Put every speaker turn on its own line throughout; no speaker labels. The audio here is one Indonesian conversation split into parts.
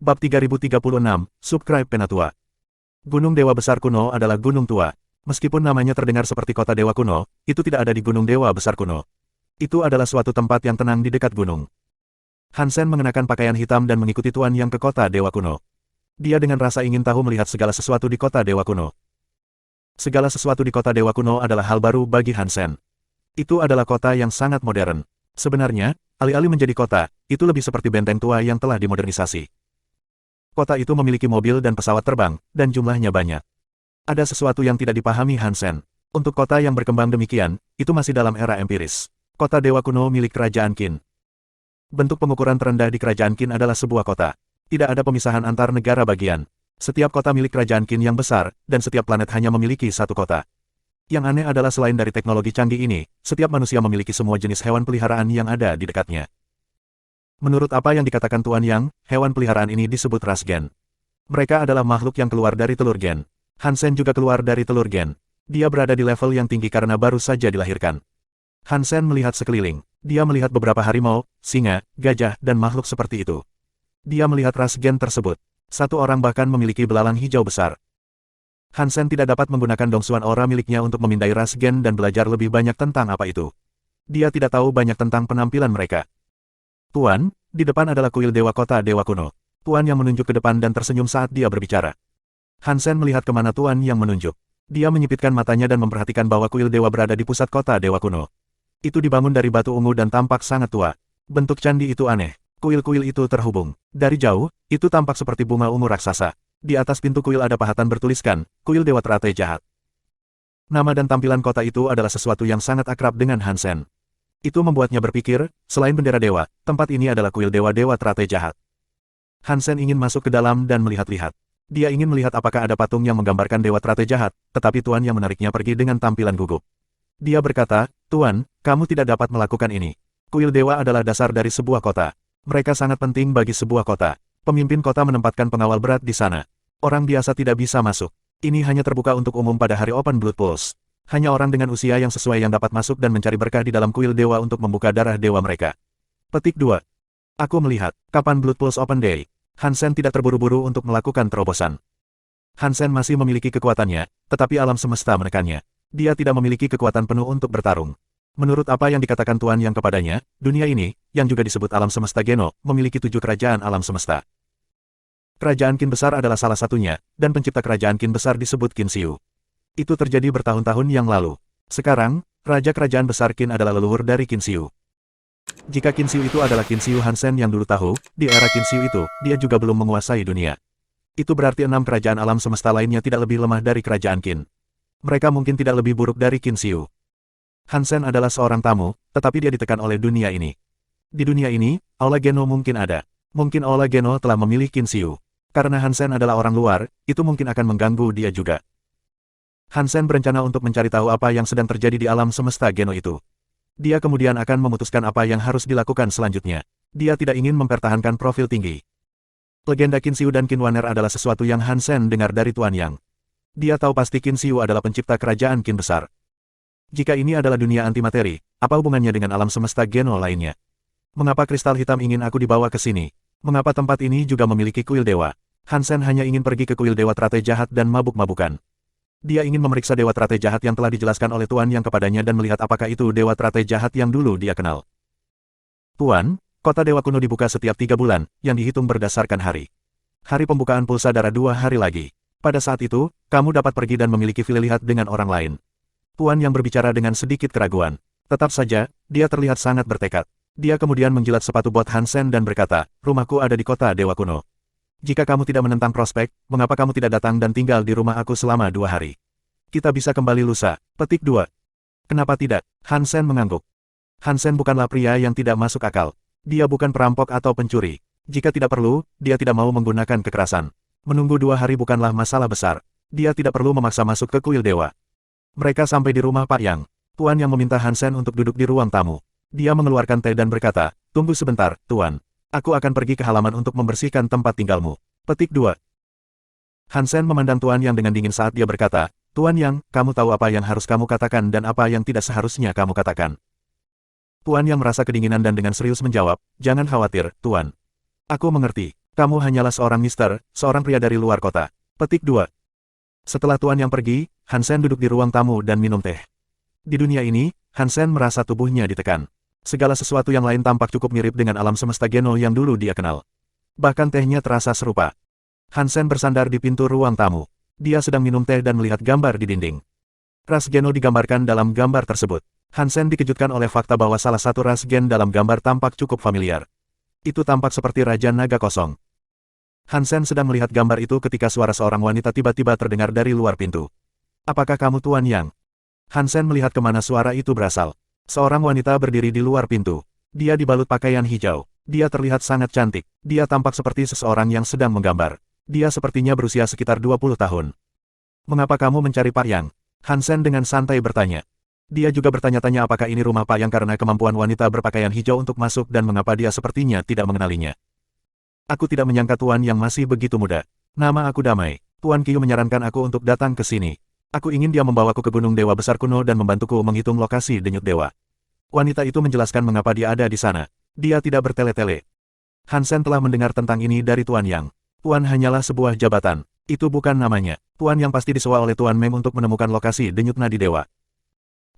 Bab 3036, Subscribe Penatua. Gunung Dewa Besar Kuno adalah gunung tua. Meskipun namanya terdengar seperti kota dewa kuno, itu tidak ada di Gunung Dewa Besar Kuno. Itu adalah suatu tempat yang tenang di dekat gunung. Hansen mengenakan pakaian hitam dan mengikuti Tuan Yang ke kota dewa kuno. Dia dengan rasa ingin tahu melihat segala sesuatu di kota dewa kuno. Segala sesuatu di kota dewa kuno adalah hal baru bagi Hansen. Itu adalah kota yang sangat modern. Sebenarnya, alih-alih menjadi kota, itu lebih seperti benteng tua yang telah dimodernisasi. Kota itu memiliki mobil dan pesawat terbang, dan jumlahnya banyak. Ada sesuatu yang tidak dipahami Hansen. Untuk kota yang berkembang demikian, itu masih dalam era empiris. Kota dewa kuno milik Kerajaan Qin. Bentuk pengukuran terendah di Kerajaan Qin adalah sebuah kota. Tidak ada pemisahan antar negara bagian. Setiap kota milik Kerajaan Qin yang besar, dan setiap planet hanya memiliki satu kota. Yang aneh adalah selain dari teknologi canggih ini, setiap manusia memiliki semua jenis hewan peliharaan yang ada di dekatnya. Menurut apa yang dikatakan Tuan Yang, hewan peliharaan ini disebut ras gen. Mereka adalah makhluk yang keluar dari telur gen. Hansen juga keluar dari telur gen. Dia berada di level yang tinggi karena baru saja dilahirkan. Hansen melihat sekeliling. Dia melihat beberapa harimau, singa, gajah, dan makhluk seperti itu. Dia melihat ras gen tersebut. Satu orang bahkan memiliki belalang hijau besar. Hansen tidak dapat menggunakan dongsuan aura miliknya untuk memindai ras gen dan belajar lebih banyak tentang apa itu. Dia tidak tahu banyak tentang penampilan mereka. Tuan, di depan adalah kuil dewa kota dewa kuno. Tuan yang menunjuk ke depan dan tersenyum saat dia berbicara. Hansen melihat kemana Tuan yang menunjuk. Dia menyipitkan matanya dan memperhatikan bahwa kuil dewa berada di pusat kota dewa kuno. Itu dibangun dari batu ungu dan tampak sangat tua. Bentuk candi itu aneh. Kuil-kuil itu terhubung. Dari jauh, itu tampak seperti bunga ungu raksasa. Di atas pintu kuil ada pahatan bertuliskan, Kuil Dewa Teratai Jahat. Nama dan tampilan kota itu adalah sesuatu yang sangat akrab dengan Hansen. Itu membuatnya berpikir, selain bendera dewa, tempat ini adalah kuil dewa-dewa teratai jahat. Hansen ingin masuk ke dalam dan melihat-lihat. Dia ingin melihat apakah ada patung yang menggambarkan dewa teratai jahat, tetapi Tuan yang menariknya pergi dengan tampilan gugup. Dia berkata, Tuan, kamu tidak dapat melakukan ini. Kuil dewa adalah dasar dari sebuah kota. Mereka sangat penting bagi sebuah kota. Pemimpin kota menempatkan pengawal berat di sana. Orang biasa tidak bisa masuk. Ini hanya terbuka untuk umum pada hari Open Blood Pools. Hanya orang dengan usia yang sesuai yang dapat masuk dan mencari berkah di dalam kuil dewa untuk membuka darah dewa mereka. Petik 2. Aku melihat, kapan Blood Pools Open Day? Hansen tidak terburu-buru untuk melakukan terobosan. Hansen masih memiliki kekuatannya, tetapi alam semesta menekannya. Dia tidak memiliki kekuatan penuh untuk bertarung. Menurut apa yang dikatakan Tuan Yang kepadanya, dunia ini, yang juga disebut alam semesta Geno, memiliki 7 kerajaan alam semesta. Kerajaan Qin besar adalah salah satunya, dan pencipta kerajaan Qin besar disebut Qin Xiu. Itu terjadi bertahun-tahun yang lalu. Sekarang, Raja Kerajaan Besar Qin adalah leluhur dari Qin Xiu. Jika Qin Xiu itu adalah Qin Xiu Hansen yang dulu tahu, di era Qin Xiu itu, dia juga belum menguasai dunia. Itu berarti 6 kerajaan alam semesta lainnya tidak lebih lemah dari Kerajaan Qin. Mereka mungkin tidak lebih buruk dari Qin Xiu. Hansen adalah seorang tamu, tetapi dia ditekan oleh dunia ini. Di dunia ini, Aula Geno mungkin ada. Mungkin Aula Geno telah memilih Qin Xiu. Karena Hansen adalah orang luar, itu mungkin akan mengganggu dia juga. Hansen berencana untuk mencari tahu apa yang sedang terjadi di alam semesta Geno itu. Dia kemudian akan memutuskan apa yang harus dilakukan selanjutnya. Dia tidak ingin mempertahankan profil tinggi. Legenda Qin Xiu dan Qin Wanner adalah sesuatu yang Hansen dengar dari Tuan Yang. Dia tahu pasti Qin Xiu adalah pencipta kerajaan Qin besar. Jika ini adalah dunia antimateri, apa hubungannya dengan alam semesta Geno lainnya? Mengapa kristal hitam ingin aku dibawa ke sini? Mengapa tempat ini juga memiliki kuil dewa? Hansen hanya ingin pergi ke kuil dewa teratai jahat dan mabuk-mabukan. Dia ingin memeriksa dewa teratai jahat yang telah dijelaskan oleh Tuan Yang kepadanya dan melihat apakah itu dewa teratai jahat yang dulu dia kenal. Tuan, kota dewa kuno dibuka setiap 3 bulan, yang dihitung berdasarkan hari. Hari pembukaan pulsa darah 2 hari lagi. Pada saat itu, kamu dapat pergi dan memiliki lihat dengan orang lain. Tuan Yang berbicara dengan sedikit keraguan. Tetap saja, dia terlihat sangat bertekad. Dia kemudian menjilat sepatu bot Hansen dan berkata, rumahku ada di kota dewa kuno. Jika kamu tidak menentang prospek, mengapa kamu tidak datang dan tinggal di rumah aku selama 2 hari? Kita bisa kembali lusa. Petik 2. Kenapa tidak? Hansen mengangguk. Hansen bukanlah pria yang tidak masuk akal. Dia bukan perampok atau pencuri. Jika tidak perlu, dia tidak mau menggunakan kekerasan. Menunggu 2 hari bukanlah masalah besar. Dia tidak perlu memaksa masuk ke kuil dewa. Mereka sampai di rumah Pak Yang. Tuan Yang meminta Hansen untuk duduk di ruang tamu. Dia mengeluarkan teh dan berkata, tunggu sebentar, Tuan. Aku akan pergi ke halaman untuk membersihkan tempat tinggalmu. Petik 2. Hansen memandang Tuan Yang dengan dingin saat dia berkata, Tuan Yang, kamu tahu apa yang harus kamu katakan dan apa yang tidak seharusnya kamu katakan. Tuan Yang merasa kedinginan dan dengan serius menjawab, jangan khawatir, Tuan. Aku mengerti. Kamu hanyalah seorang mister, seorang pria dari luar kota. Petik 2. Setelah Tuan Yang pergi, Hansen duduk di ruang tamu dan minum teh. Di dunia ini, Hansen merasa tubuhnya ditekan. Segala sesuatu yang lain tampak cukup mirip dengan alam semesta Geno yang dulu dia kenal. Bahkan tehnya terasa serupa. Hansen bersandar di pintu ruang tamu. Dia sedang minum teh dan melihat gambar di dinding. Ras Geno digambarkan dalam gambar tersebut. Hansen dikejutkan oleh fakta bahwa salah satu ras gen dalam gambar tampak cukup familiar. Itu tampak seperti Raja Naga Kosong. Hansen sedang melihat gambar itu ketika suara seorang wanita tiba-tiba terdengar dari luar pintu. Apakah kamu Tuan Yang? Hansen melihat kemana suara itu berasal. Seorang wanita berdiri di luar pintu. Dia dibalut pakaian hijau. Dia terlihat sangat cantik. Dia tampak seperti seseorang yang sedang menggambar. Dia sepertinya berusia sekitar 20 tahun. Mengapa kamu mencari Pak Yang? Hansen dengan santai bertanya. Dia juga bertanya-tanya apakah ini rumah Pak Yang karena kemampuan wanita berpakaian hijau untuk masuk dan mengapa dia sepertinya tidak mengenalinya. Aku tidak menyangka Tuan Yang masih begitu muda. Nama aku Damai. Tuan Qiu menyarankan aku untuk datang ke sini. Aku ingin dia membawaku ke Gunung Dewa Besar Kuno dan membantuku menghitung lokasi denyut dewa. Wanita itu menjelaskan mengapa dia ada di sana. Dia tidak bertele-tele. Hansen telah mendengar tentang ini dari Tuan Yang. Tuan hanyalah sebuah jabatan. Itu bukan namanya. Tuan Yang pasti disewa oleh Tuan Meng untuk menemukan lokasi denyut nadi dewa.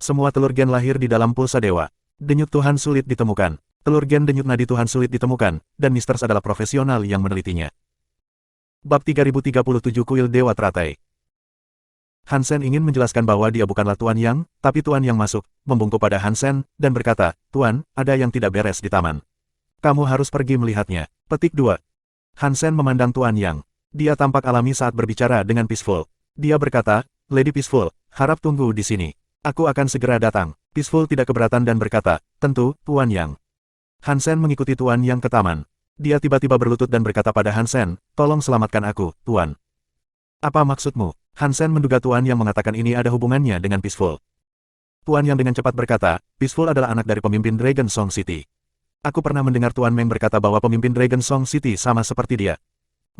Semua telur gen lahir di dalam pulsa dewa. Denyut Tuhan sulit ditemukan. Telur gen denyut nadi Tuhan sulit ditemukan, dan Misters adalah profesional yang menelitinya. Bab 3037 Kuil Dewa Teratai. Hansen ingin menjelaskan bahwa dia bukanlah Tuan Yang, tapi Tuan Yang masuk, membungkuk pada Hansen, dan berkata, Tuan, ada yang tidak beres di taman. Kamu harus pergi melihatnya. Petik 2. Hansen memandang Tuan Yang. Dia tampak alami saat berbicara dengan Peaceful. Dia berkata, Lady Peaceful, harap tunggu di sini. Aku akan segera datang. Peaceful tidak keberatan dan berkata, tentu, Tuan Yang. Hansen mengikuti Tuan Yang ke taman. Dia tiba-tiba berlutut dan berkata pada Hansen, tolong selamatkan aku, Tuan. Apa maksudmu? Hansen menduga Tuan Yang mengatakan ini ada hubungannya dengan Peaceful. Tuan Yang dengan cepat berkata, Peaceful adalah anak dari pemimpin Dragon Song City. Aku pernah mendengar Tuan Meng berkata bahwa pemimpin Dragon Song City sama seperti dia.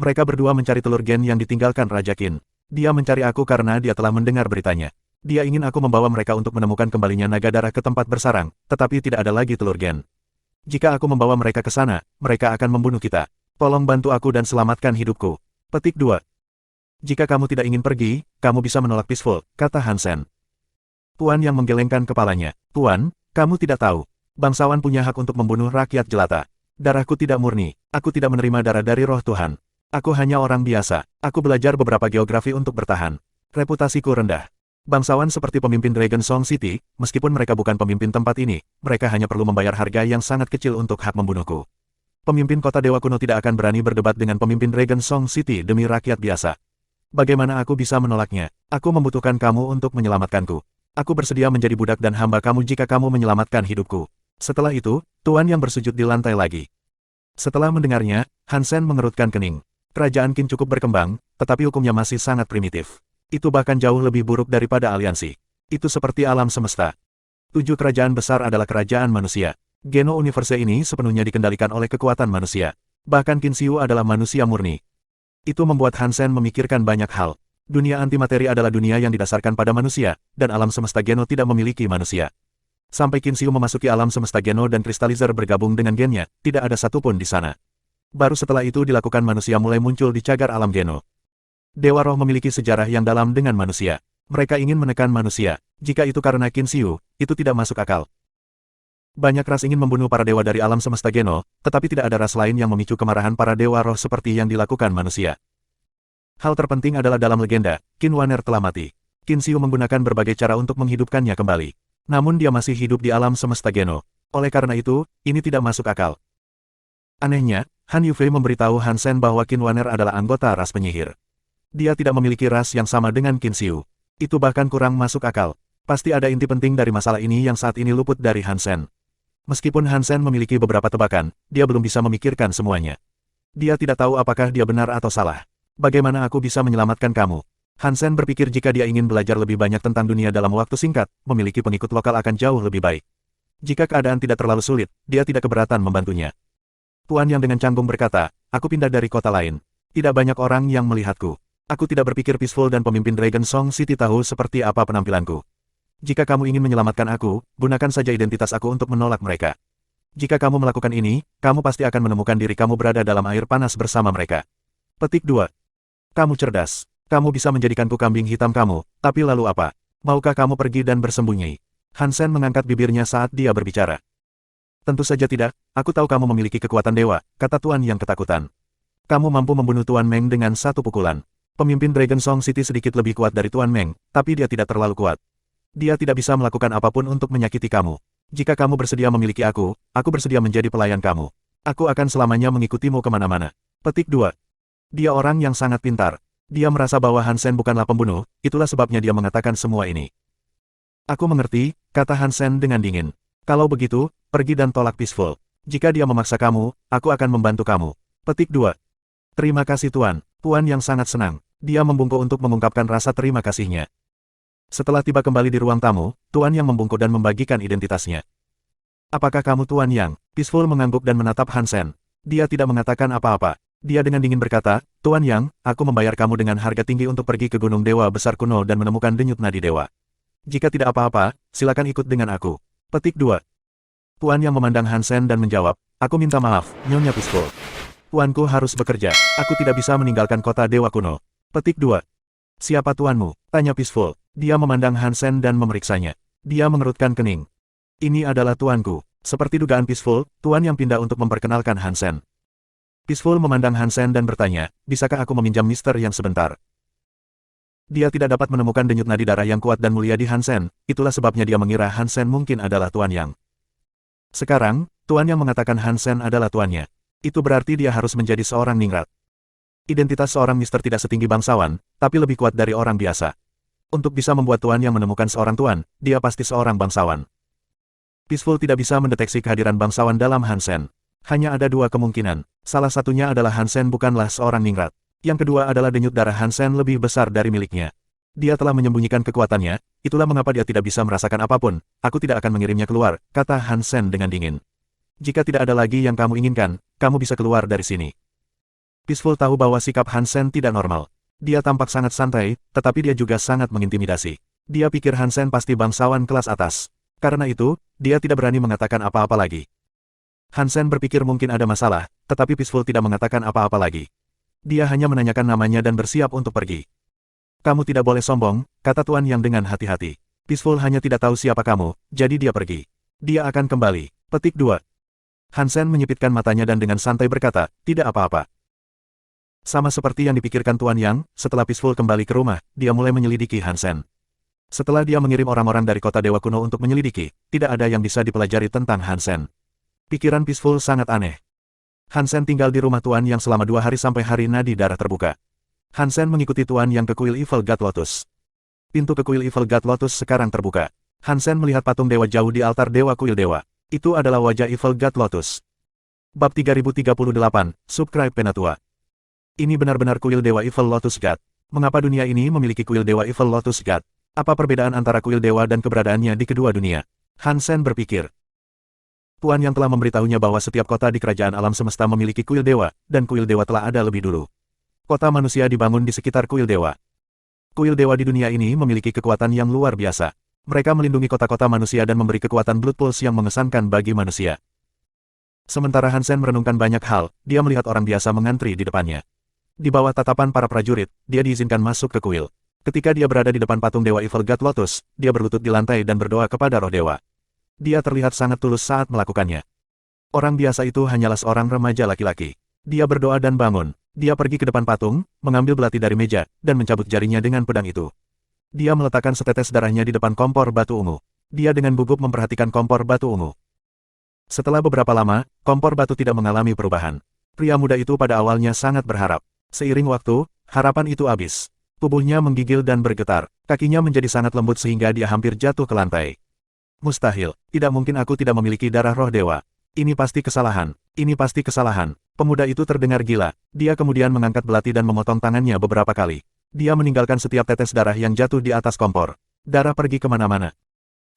Mereka berdua mencari telur gen yang ditinggalkan Raja Qin. Dia mencari aku karena dia telah mendengar beritanya. Dia ingin aku membawa mereka untuk menemukan kembalinya naga darah ke tempat bersarang, tetapi tidak ada lagi telur gen. Jika aku membawa mereka ke sana, mereka akan membunuh kita. Tolong bantu aku dan selamatkan hidupku. Petik 2. Jika kamu tidak ingin pergi, kamu bisa menolak Peaceful, kata Hansen. Tuan Yang menggelengkan kepalanya. Tuan, kamu tidak tahu. Bangsawan punya hak untuk membunuh rakyat jelata. Darahku tidak murni. Aku tidak menerima darah dari roh Tuhan. Aku hanya orang biasa. Aku belajar beberapa geografi untuk bertahan. Reputasiku rendah. Bangsawan seperti pemimpin Dragon Song City, meskipun mereka bukan pemimpin tempat ini, mereka hanya perlu membayar harga yang sangat kecil untuk hak membunuhku. Pemimpin kota Dewa Kuno tidak akan berani berdebat dengan pemimpin Dragon Song City demi rakyat biasa. Bagaimana aku bisa menolaknya? Aku membutuhkan kamu untuk menyelamatkanku. Aku bersedia menjadi budak dan hamba kamu jika kamu menyelamatkan hidupku. Setelah itu, Tuan Yang bersujud di lantai lagi. Setelah mendengarnya, Hansen mengerutkan kening. Kerajaan Qin cukup berkembang, tetapi hukumnya masih sangat primitif. Itu bahkan jauh lebih buruk daripada aliansi. Itu seperti alam semesta. 7 kerajaan besar adalah kerajaan manusia. Geno Universe ini sepenuhnya dikendalikan oleh kekuatan manusia. Bahkan Qin Xiu adalah manusia murni. Itu membuat Hansen memikirkan banyak hal. Dunia antimateri adalah dunia yang didasarkan pada manusia, dan alam semesta Geno tidak memiliki manusia. Sampai Qin Xiu memasuki alam semesta Geno dan Crystallizer bergabung dengan gennya, tidak ada satupun di sana. Baru setelah itu dilakukan manusia mulai muncul di cagar alam Geno. Dewa Roh memiliki sejarah yang dalam dengan manusia. Mereka ingin menekan manusia. Jika itu karena Qin Xiu, itu tidak masuk akal. Banyak ras ingin membunuh para dewa dari alam semesta Geno, tetapi tidak ada ras lain yang memicu kemarahan para dewa roh seperti yang dilakukan manusia. Hal terpenting adalah dalam legenda, Qin Wanner telah mati. Qin Xiu menggunakan berbagai cara untuk menghidupkannya kembali. Namun dia masih hidup di alam semesta Geno. Oleh karena itu, ini tidak masuk akal. Anehnya, Han Yufei memberitahu Hansen bahwa Qin Wanner adalah anggota ras penyihir. Dia tidak memiliki ras yang sama dengan Qin Xiu. Itu bahkan kurang masuk akal. Pasti ada inti penting dari masalah ini yang saat ini luput dari Hansen. Meskipun Hansen memiliki beberapa tebakan, dia belum bisa memikirkan semuanya. Dia tidak tahu apakah dia benar atau salah. Bagaimana aku bisa menyelamatkan kamu? Hansen berpikir jika dia ingin belajar lebih banyak tentang dunia dalam waktu singkat, memiliki pengikut lokal akan jauh lebih baik. Jika keadaan tidak terlalu sulit, dia tidak keberatan membantunya. Tuan Yang dengan canggung berkata, aku pindah dari kota lain. Tidak banyak orang yang melihatku. Aku tidak berpikir Peaceful dan pemimpin Dragon Song City tahu seperti apa penampilanku. Jika kamu ingin menyelamatkan aku, gunakan saja identitas aku untuk menolak mereka. Jika kamu melakukan ini, kamu pasti akan menemukan diri kamu berada dalam air panas bersama mereka. Petik 2. Kamu cerdas. Kamu bisa menjadikanku kambing hitam kamu, tapi lalu apa? Maukah kamu pergi dan bersembunyi? Hansen mengangkat bibirnya saat dia berbicara. Tentu saja tidak, aku tahu kamu memiliki kekuatan dewa, kata Tuan yang ketakutan. Kamu mampu membunuh Tuan Meng dengan satu pukulan. Pemimpin Dragon Song City sedikit lebih kuat dari Tuan Meng, tapi dia tidak terlalu kuat. Dia tidak bisa melakukan apapun untuk menyakiti kamu. Jika kamu bersedia memiliki aku bersedia menjadi pelayan kamu. Aku akan selamanya mengikutimu kemana-mana. Petik 2. Dia orang yang sangat pintar. Dia merasa bahwa Hansen bukanlah pembunuh, itulah sebabnya dia mengatakan semua ini. Aku mengerti, kata Hansen dengan dingin. Kalau begitu, pergi dan tolak Peaceful. Jika dia memaksa kamu, aku akan membantu kamu. Petik 2. Terima kasih Tuan. Tuan yang sangat senang. Dia membungkuk untuk mengungkapkan rasa terima kasihnya. Setelah tiba kembali di ruang tamu, Tuan yang membungkuk dan membagikan identitasnya. Apakah kamu Tuan Yang? Peaceful mengangguk dan menatap Hansen. Dia tidak mengatakan apa-apa. Dia dengan dingin berkata, Tuan Yang, aku membayar kamu dengan harga tinggi untuk pergi ke Gunung Dewa Besar Kuno dan menemukan denyut nadi dewa. Jika tidak apa-apa, silakan ikut dengan aku. Petik 2. Tuan Yang memandang Hansen dan menjawab, aku minta maaf, Nyonya Peaceful. Tuanku harus bekerja, aku tidak bisa meninggalkan kota Dewa Kuno. Petik 2. Siapa tuanmu? Tanya Peaceful. Dia memandang Hansen dan memeriksanya. Dia mengerutkan kening. Ini adalah tuanku. Seperti dugaan Peaceful, Tuan Yang pindah untuk memperkenalkan Hansen. Peaceful memandang Hansen dan bertanya, bisakah aku meminjam Mister Yang sebentar? Dia tidak dapat menemukan denyut nadi darah yang kuat dan mulia di Hansen, itulah sebabnya dia mengira Hansen mungkin adalah Tuan Yang. Sekarang, Tuan Yang mengatakan Hansen adalah tuannya. Itu berarti dia harus menjadi seorang ningrat. Identitas seorang Mister tidak setinggi bangsawan, tapi lebih kuat dari orang biasa. Untuk bisa membuat Tuan Yang menemukan seorang tuan, dia pasti seorang bangsawan. Peaceful tidak bisa mendeteksi kehadiran bangsawan dalam Hansen. Hanya ada dua kemungkinan. Salah satunya adalah Hansen bukanlah seorang ningrat. Yang kedua adalah denyut darah Hansen lebih besar dari miliknya. Dia telah menyembunyikan kekuatannya, itulah mengapa dia tidak bisa merasakan apapun. Aku tidak akan mengirimnya keluar, kata Hansen dengan dingin. Jika tidak ada lagi yang kamu inginkan, kamu bisa keluar dari sini. Peaceful tahu bahwa sikap Hansen tidak normal. Dia tampak sangat santai, tetapi dia juga sangat mengintimidasi. Dia pikir Hansen pasti bangsawan kelas atas. Karena itu, dia tidak berani mengatakan apa-apa lagi. Hansen berpikir mungkin ada masalah, tetapi Peaceful tidak mengatakan apa-apa lagi. Dia hanya menanyakan namanya dan bersiap untuk pergi. Kamu tidak boleh sombong, kata Tuan Yang dengan hati-hati. Peaceful hanya tidak tahu siapa kamu, jadi dia pergi. Dia akan kembali. Petik 2. Hansen menyipitkan matanya dan dengan santai berkata, tidak apa-apa. Sama seperti yang dipikirkan Tuan Yang, setelah Peaceful kembali ke rumah, dia mulai menyelidiki Hansen. Setelah dia mengirim orang-orang dari kota Dewa Kuno untuk menyelidiki, tidak ada yang bisa dipelajari tentang Hansen. Pikiran Peaceful sangat aneh. Hansen tinggal di rumah Tuan Yang selama 2 hari sampai hari nadi darah terbuka. Hansen mengikuti Tuan Yang ke kuil Evil God Lotus. Pintu ke kuil Evil God Lotus sekarang terbuka. Hansen melihat patung dewa jauh di altar dewa kuil dewa. Itu adalah wajah Evil God Lotus. Bab 3038, Subscribe Penatua. Ini benar-benar kuil dewa Evil Lotus God. Mengapa dunia ini memiliki kuil dewa Evil Lotus God? Apa perbedaan antara kuil dewa dan keberadaannya di kedua dunia? Hansen berpikir. Tuan Yang telah memberitahunya bahwa setiap kota di kerajaan alam semesta memiliki kuil dewa, dan kuil dewa telah ada lebih dulu. Kota manusia dibangun di sekitar kuil dewa. Kuil dewa di dunia ini memiliki kekuatan yang luar biasa. Mereka melindungi kota-kota manusia dan memberi kekuatan Blood Pulse yang mengesankan bagi manusia. Sementara Hansen merenungkan banyak hal, dia melihat orang biasa mengantri di depannya. Di bawah tatapan para prajurit, dia diizinkan masuk ke kuil. Ketika dia berada di depan patung dewa Evil God Lotus, dia berlutut di lantai dan berdoa kepada roh dewa. Dia terlihat sangat tulus saat melakukannya. Orang biasa itu hanyalah seorang remaja laki-laki. Dia berdoa dan bangun. Dia pergi ke depan patung, mengambil belati dari meja, dan mencabut jarinya dengan pedang itu. Dia meletakkan setetes darahnya di depan kompor batu ungu. Dia dengan gugup memperhatikan kompor batu ungu. Setelah beberapa lama, kompor batu tidak mengalami perubahan. Pria muda itu pada awalnya sangat berharap. Seiring waktu, harapan itu habis. Tubuhnya menggigil dan bergetar. Kakinya menjadi sangat lembut sehingga dia hampir jatuh ke lantai. Mustahil, tidak mungkin aku tidak memiliki darah roh dewa. Ini pasti kesalahan. Ini pasti kesalahan. Pemuda itu terdengar gila. Dia kemudian mengangkat belati dan memotong tangannya beberapa kali. Dia meninggalkan setiap tetes darah yang jatuh di atas kompor. Darah pergi kemana-mana.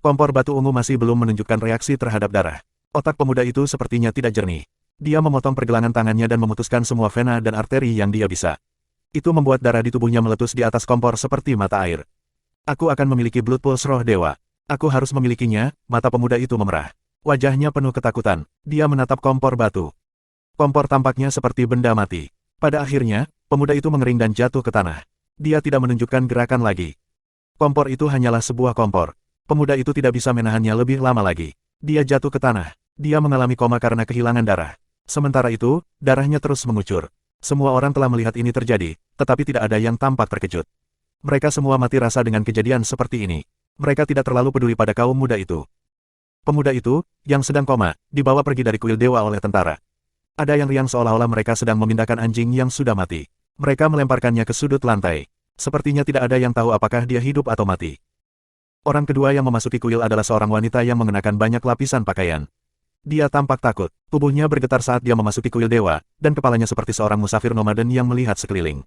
Kompor batu ungu masih belum menunjukkan reaksi terhadap darah. Otak pemuda itu sepertinya tidak jernih. Dia memotong pergelangan tangannya dan memutuskan semua vena dan arteri yang dia bisa. Itu membuat darah di tubuhnya meletus di atas kompor seperti mata air. Aku akan memiliki Blood Pulse roh dewa. Aku harus memilikinya, mata pemuda itu memerah. Wajahnya penuh ketakutan. Dia menatap kompor batu. Kompor tampaknya seperti benda mati. Pada akhirnya, pemuda itu mengering dan jatuh ke tanah. Dia tidak menunjukkan gerakan lagi. Kompor itu hanyalah sebuah kompor. Pemuda itu tidak bisa menahannya lebih lama lagi. Dia jatuh ke tanah. Dia mengalami koma karena kehilangan darah. Sementara itu, darahnya terus mengucur. Semua orang telah melihat ini terjadi, tetapi tidak ada yang tampak terkejut. Mereka semua mati rasa dengan kejadian seperti ini. Mereka tidak terlalu peduli pada kaum muda itu. Pemuda itu, yang sedang koma, dibawa pergi dari kuil dewa oleh tentara. Ada yang riang seolah-olah mereka sedang memindahkan anjing yang sudah mati. Mereka melemparkannya ke sudut lantai. Sepertinya tidak ada yang tahu apakah dia hidup atau mati. Orang kedua yang memasuki kuil adalah seorang wanita yang mengenakan banyak lapisan pakaian. Dia tampak takut. Tubuhnya bergetar saat dia memasuki kuil dewa, dan kepalanya seperti seorang musafir nomaden yang melihat sekeliling.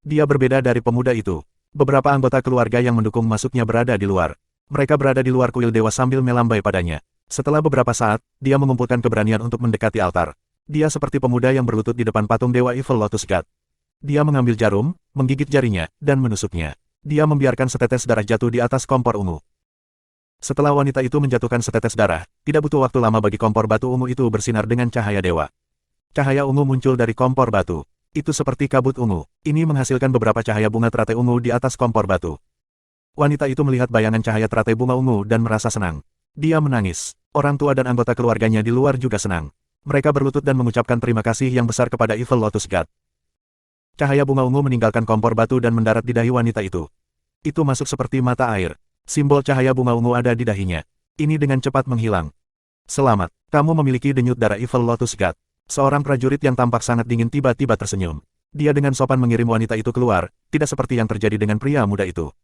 Dia berbeda dari pemuda itu. Beberapa anggota keluarga yang mendukung masuknya berada di luar. Mereka berada di luar kuil dewa sambil melambai padanya. Setelah beberapa saat, dia mengumpulkan keberanian untuk mendekati altar. Dia seperti pemuda yang berlutut di depan patung dewa Evil Lotus God. Dia mengambil jarum, menggigit jarinya, dan menusuknya. Dia membiarkan setetes darah jatuh di atas kompor ungu. Setelah wanita itu menjatuhkan setetes darah, tidak butuh waktu lama bagi kompor batu ungu itu bersinar dengan cahaya dewa. Cahaya ungu muncul dari kompor batu. Itu seperti kabut ungu. Ini menghasilkan beberapa cahaya bunga teratai ungu di atas kompor batu. Wanita itu melihat bayangan cahaya teratai bunga ungu dan merasa senang. Dia menangis. Orang tua dan anggota keluarganya di luar juga senang. Mereka berlutut dan mengucapkan terima kasih yang besar kepada Evil Lotus God. Cahaya bunga ungu meninggalkan kompor batu dan mendarat di dahi wanita itu. Itu masuk seperti mata air. Simbol cahaya bunga ungu ada di dahinya. Ini dengan cepat menghilang. Selamat, kamu memiliki denyut darah Evil Lotus God. Seorang prajurit yang tampak sangat dingin tiba-tiba tersenyum. Dia dengan sopan mengirim wanita itu keluar, tidak seperti yang terjadi dengan pria muda itu.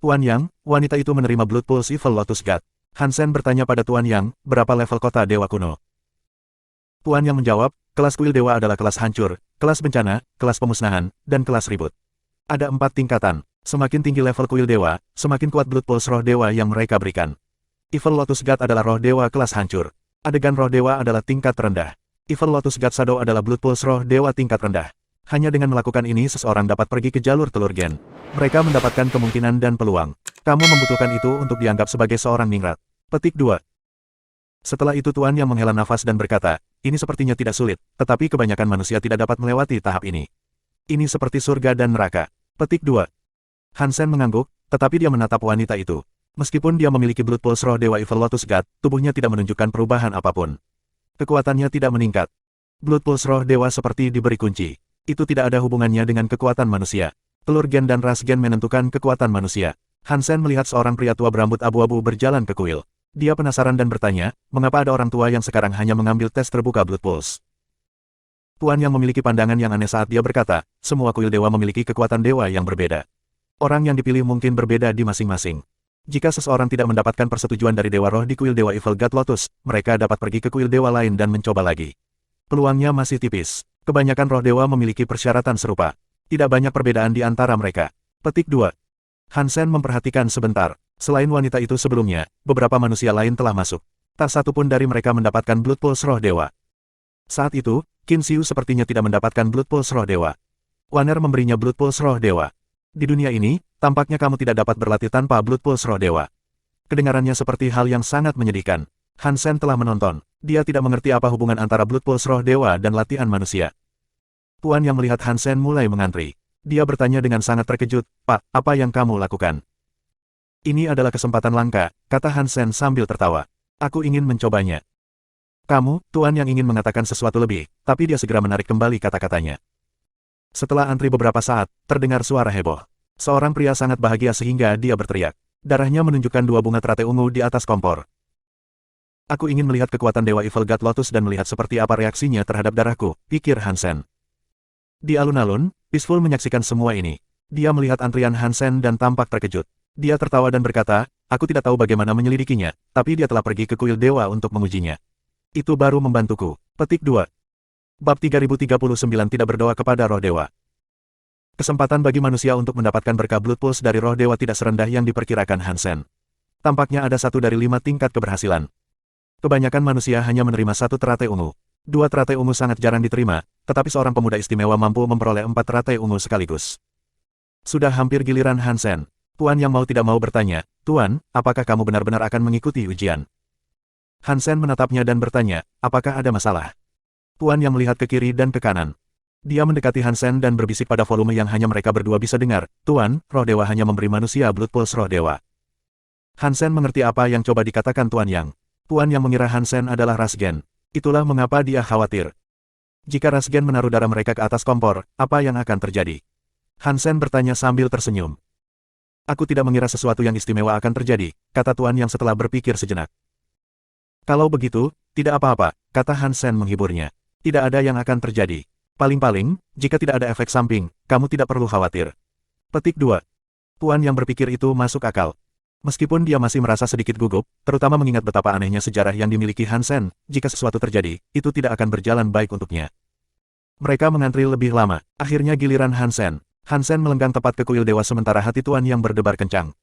Tuan Yang, wanita itu menerima Blood Pulse Evil Lotus God. Hansen bertanya pada Tuan Yang, berapa level kota dewa kuno? Tuan Yang menjawab, kelas kuil dewa adalah kelas hancur, kelas bencana, kelas pemusnahan, dan kelas ribut. Ada 4 tingkatan. Semakin tinggi level kuil dewa, semakin kuat Blood Pulse roh dewa yang mereka berikan. Evil Lotus God adalah roh dewa kelas hancur. Adegan roh dewa adalah tingkat rendah. Evil Lotus God Shadow adalah Blood Pulse roh dewa tingkat rendah. Hanya dengan melakukan ini seseorang dapat pergi ke jalur telur gen. Mereka mendapatkan kemungkinan dan peluang. Kamu membutuhkan itu untuk dianggap sebagai seorang ningrat. Petik 2. Setelah itu Tuan Yang menghela nafas dan berkata, ini sepertinya tidak sulit, tetapi kebanyakan manusia tidak dapat melewati tahap ini. Ini seperti surga dan neraka. Petik 2. Hansen mengangguk, tetapi dia menatap wanita itu. Meskipun dia memiliki Blood Pulse roh dewa Evil Lotus God, tubuhnya tidak menunjukkan perubahan apapun. Kekuatannya tidak meningkat. Blood Pulse roh dewa seperti diberi kunci. Itu tidak ada hubungannya dengan kekuatan manusia. Telur gen dan ras gen menentukan kekuatan manusia. Hansen melihat seorang pria tua berambut abu-abu berjalan ke kuil. Dia penasaran dan bertanya, mengapa ada orang tua yang sekarang hanya mengambil tes terbuka Blood Pulse. Tuan Yang memiliki pandangan yang aneh saat dia berkata, semua kuil dewa memiliki kekuatan dewa yang berbeda. Orang yang dipilih mungkin berbeda di masing-masing. Jika seseorang tidak mendapatkan persetujuan dari Dewa Roh di kuil Dewa Evil God Lotus, mereka dapat pergi ke kuil dewa lain dan mencoba lagi. Peluangnya masih tipis. Kebanyakan roh dewa memiliki persyaratan serupa. Tidak banyak perbedaan di antara mereka. Petik 2. Hansen memperhatikan sebentar. Selain wanita itu sebelumnya, beberapa manusia lain telah masuk. Tak satu pun dari mereka mendapatkan Blood Pulse roh dewa. Saat itu, Qin Xiu sepertinya tidak mendapatkan Blood Pulse roh dewa. Wanner memberinya Blood Pulse roh dewa. Di dunia ini, tampaknya kamu tidak dapat berlatih tanpa Blood Pulse roh dewa. Kedengarannya seperti hal yang sangat menyedihkan. Hansen telah menonton. Dia tidak mengerti apa hubungan antara Blood Pulse roh dewa dan latihan manusia. Tuan Yang melihat Hansen mulai mengantri. Dia bertanya dengan sangat terkejut, Pak, apa yang kamu lakukan? Ini adalah kesempatan langka, kata Hansen sambil tertawa. Aku ingin mencobanya. Kamu, Tuan Yang ingin mengatakan sesuatu lebih, tapi dia segera menarik kembali kata-katanya. Setelah antri beberapa saat, terdengar suara heboh. Seorang pria sangat bahagia sehingga dia berteriak. Darahnya menunjukkan 2 bunga teratai ungu di atas kompor. Aku ingin melihat kekuatan Dewa Evil God Lotus dan melihat seperti apa reaksinya terhadap darahku, pikir Hansen. Di alun-alun, Peaceful menyaksikan semua ini. Dia melihat antrian Hansen dan tampak terkejut. Dia tertawa dan berkata, aku tidak tahu bagaimana menyelidikinya, tapi dia telah pergi ke kuil dewa untuk mengujinya. Itu baru membantuku. Petik 2. Bab 3039 tidak berdoa kepada roh dewa. Kesempatan bagi manusia untuk mendapatkan berkah Blood Pulse dari roh dewa tidak serendah yang diperkirakan Hansen. Tampaknya ada 1 dari 5 tingkat keberhasilan. Kebanyakan manusia hanya menerima 1 teratai ungu. 2 teratai ungu sangat jarang diterima, tetapi seorang pemuda istimewa mampu memperoleh 4 teratai ungu sekaligus. Sudah hampir giliran Hansen. Tuan Yang mau tidak mau bertanya, Tuan, apakah kamu benar-benar akan mengikuti ujian? Hansen menatapnya dan bertanya, apakah ada masalah? Tuan yang melihat ke kiri dan ke kanan. Dia mendekati Hansen dan berbisik pada volume yang hanya mereka berdua bisa dengar, Tuan, roh dewa hanya memberi manusia Blood Pulse roh dewa. Hansen mengerti apa yang coba dikatakan Tuan Yang. Tuan yang mengira Hansen adalah Rasgen. Itulah mengapa dia khawatir. Jika Rasgen menaruh darah mereka ke atas kompor, apa yang akan terjadi? Hansen bertanya sambil tersenyum. Aku tidak mengira sesuatu yang istimewa akan terjadi, kata Tuan Yang setelah berpikir sejenak. Kalau begitu, tidak apa-apa, kata Hansen menghiburnya. Tidak ada yang akan terjadi. Paling-paling, jika tidak ada efek samping, kamu tidak perlu khawatir. Petik 2. Tuan Yang berpikir itu masuk akal. Meskipun dia masih merasa sedikit gugup, terutama mengingat betapa anehnya sejarah yang dimiliki Hansen, jika sesuatu terjadi, itu tidak akan berjalan baik untuknya. Mereka mengantri lebih lama. Akhirnya giliran Hansen. Hansen melenggang tepat ke kuil dewa sementara hati Tuan Yang berdebar kencang.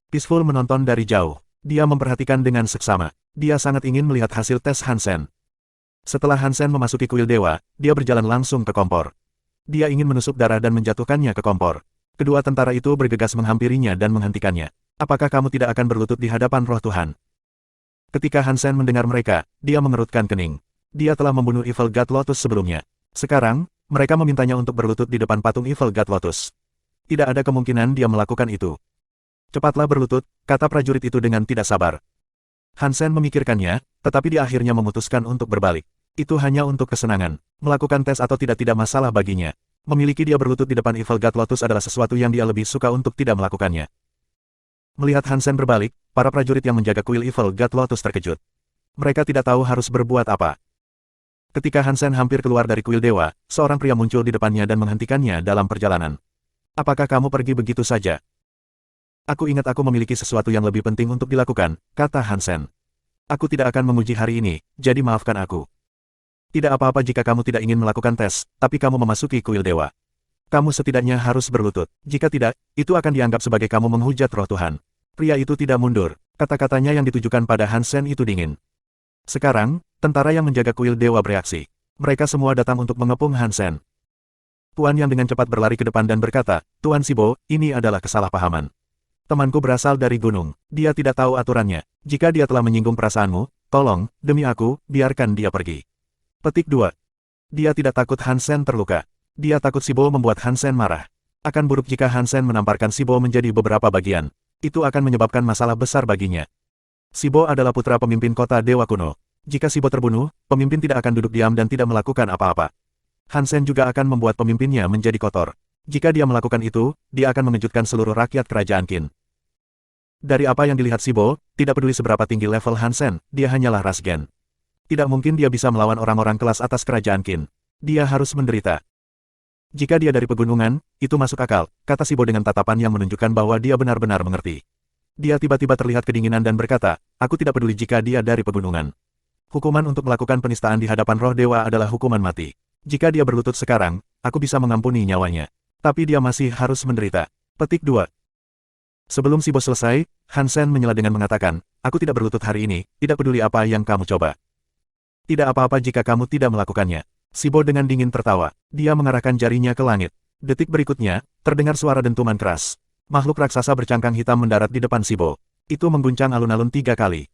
Peaceful menonton dari jauh. Dia memperhatikan dengan seksama. Dia sangat ingin melihat hasil tes Hansen. Setelah Hansen memasuki kuil dewa, dia berjalan langsung ke kompor. Dia ingin menusuk darah dan menjatuhkannya ke kompor. Kedua tentara itu bergegas menghampirinya dan menghentikannya. Apakah kamu tidak akan berlutut di hadapan roh Tuhan? Ketika Hansen mendengar mereka, dia mengerutkan kening. Dia telah membunuh Evil God Lotus sebelumnya. Sekarang, mereka memintanya untuk berlutut di depan patung Evil God Lotus. Tidak ada kemungkinan dia melakukan itu. Cepatlah berlutut, kata prajurit itu dengan tidak sabar. Hansen memikirkannya, tetapi dia akhirnya memutuskan untuk berbalik. Itu hanya untuk kesenangan. Melakukan tes atau tidak masalah baginya. Memiliki dia berlutut di depan Evil God Lotus adalah sesuatu yang dia lebih suka untuk tidak melakukannya. Melihat Hansen berbalik, para prajurit yang menjaga kuil Evil God Lotus terkejut. Mereka tidak tahu harus berbuat apa. Ketika Hansen hampir keluar dari kuil dewa, seorang pria muncul di depannya dan menghentikannya dalam perjalanan. Apakah kamu pergi begitu saja? Aku ingat aku memiliki sesuatu yang lebih penting untuk dilakukan, kata Hansen. Aku tidak akan menguji hari ini, jadi maafkan aku. Tidak apa-apa jika kamu tidak ingin melakukan tes, tapi kamu memasuki kuil dewa. Kamu setidaknya harus berlutut. Jika tidak, itu akan dianggap sebagai kamu menghujat roh Tuhan. Pria itu tidak mundur. Kata-katanya yang ditujukan pada Hansen itu dingin. Sekarang, tentara yang menjaga kuil dewa bereaksi. Mereka semua datang untuk mengepung Hansen. Tuan Yang dengan cepat berlari ke depan dan berkata, Tuan Sibo, ini adalah kesalahpahaman. Temanku berasal dari gunung. Dia tidak tahu aturannya. Jika dia telah menyinggung perasaanmu, tolong, demi aku, biarkan dia pergi. Petik 2. Dia tidak takut Hansen terluka. Dia takut Sibo membuat Hansen marah. Akan buruk jika Hansen menamparkan Sibo menjadi beberapa bagian. Itu akan menyebabkan masalah besar baginya. Sibo adalah putra pemimpin kota Dewa Kuno. Jika Sibo terbunuh, pemimpin tidak akan duduk diam dan tidak melakukan apa-apa. Hansen juga akan membuat pemimpinnya menjadi kotor. Jika dia melakukan itu, dia akan mengejutkan seluruh rakyat kerajaan Qin. Dari apa yang dilihat Sibo, tidak peduli seberapa tinggi level Hansen, dia hanyalah Rasgen. Tidak mungkin dia bisa melawan orang-orang kelas atas kerajaan Qin. Dia harus menderita. Jika dia dari pegunungan, itu masuk akal, kata Sibo dengan tatapan yang menunjukkan bahwa dia benar-benar mengerti. Dia tiba-tiba terlihat kedinginan dan berkata, aku tidak peduli jika dia dari pegunungan. Hukuman untuk melakukan penistaan di hadapan roh dewa adalah hukuman mati. Jika dia berlutut sekarang, aku bisa mengampuni nyawanya. Tapi dia masih harus menderita. Petik 2. Sebelum Sibo selesai, Hansen menyela dengan mengatakan, aku tidak berlutut hari ini, tidak peduli apa yang kamu coba. Tidak apa-apa jika kamu tidak melakukannya. Sibo dengan dingin tertawa. Dia mengarahkan jarinya ke langit. Detik berikutnya, terdengar suara dentuman keras. Makhluk raksasa bercangkang hitam mendarat di depan Sibo. Itu mengguncang alun-alun 3 kali.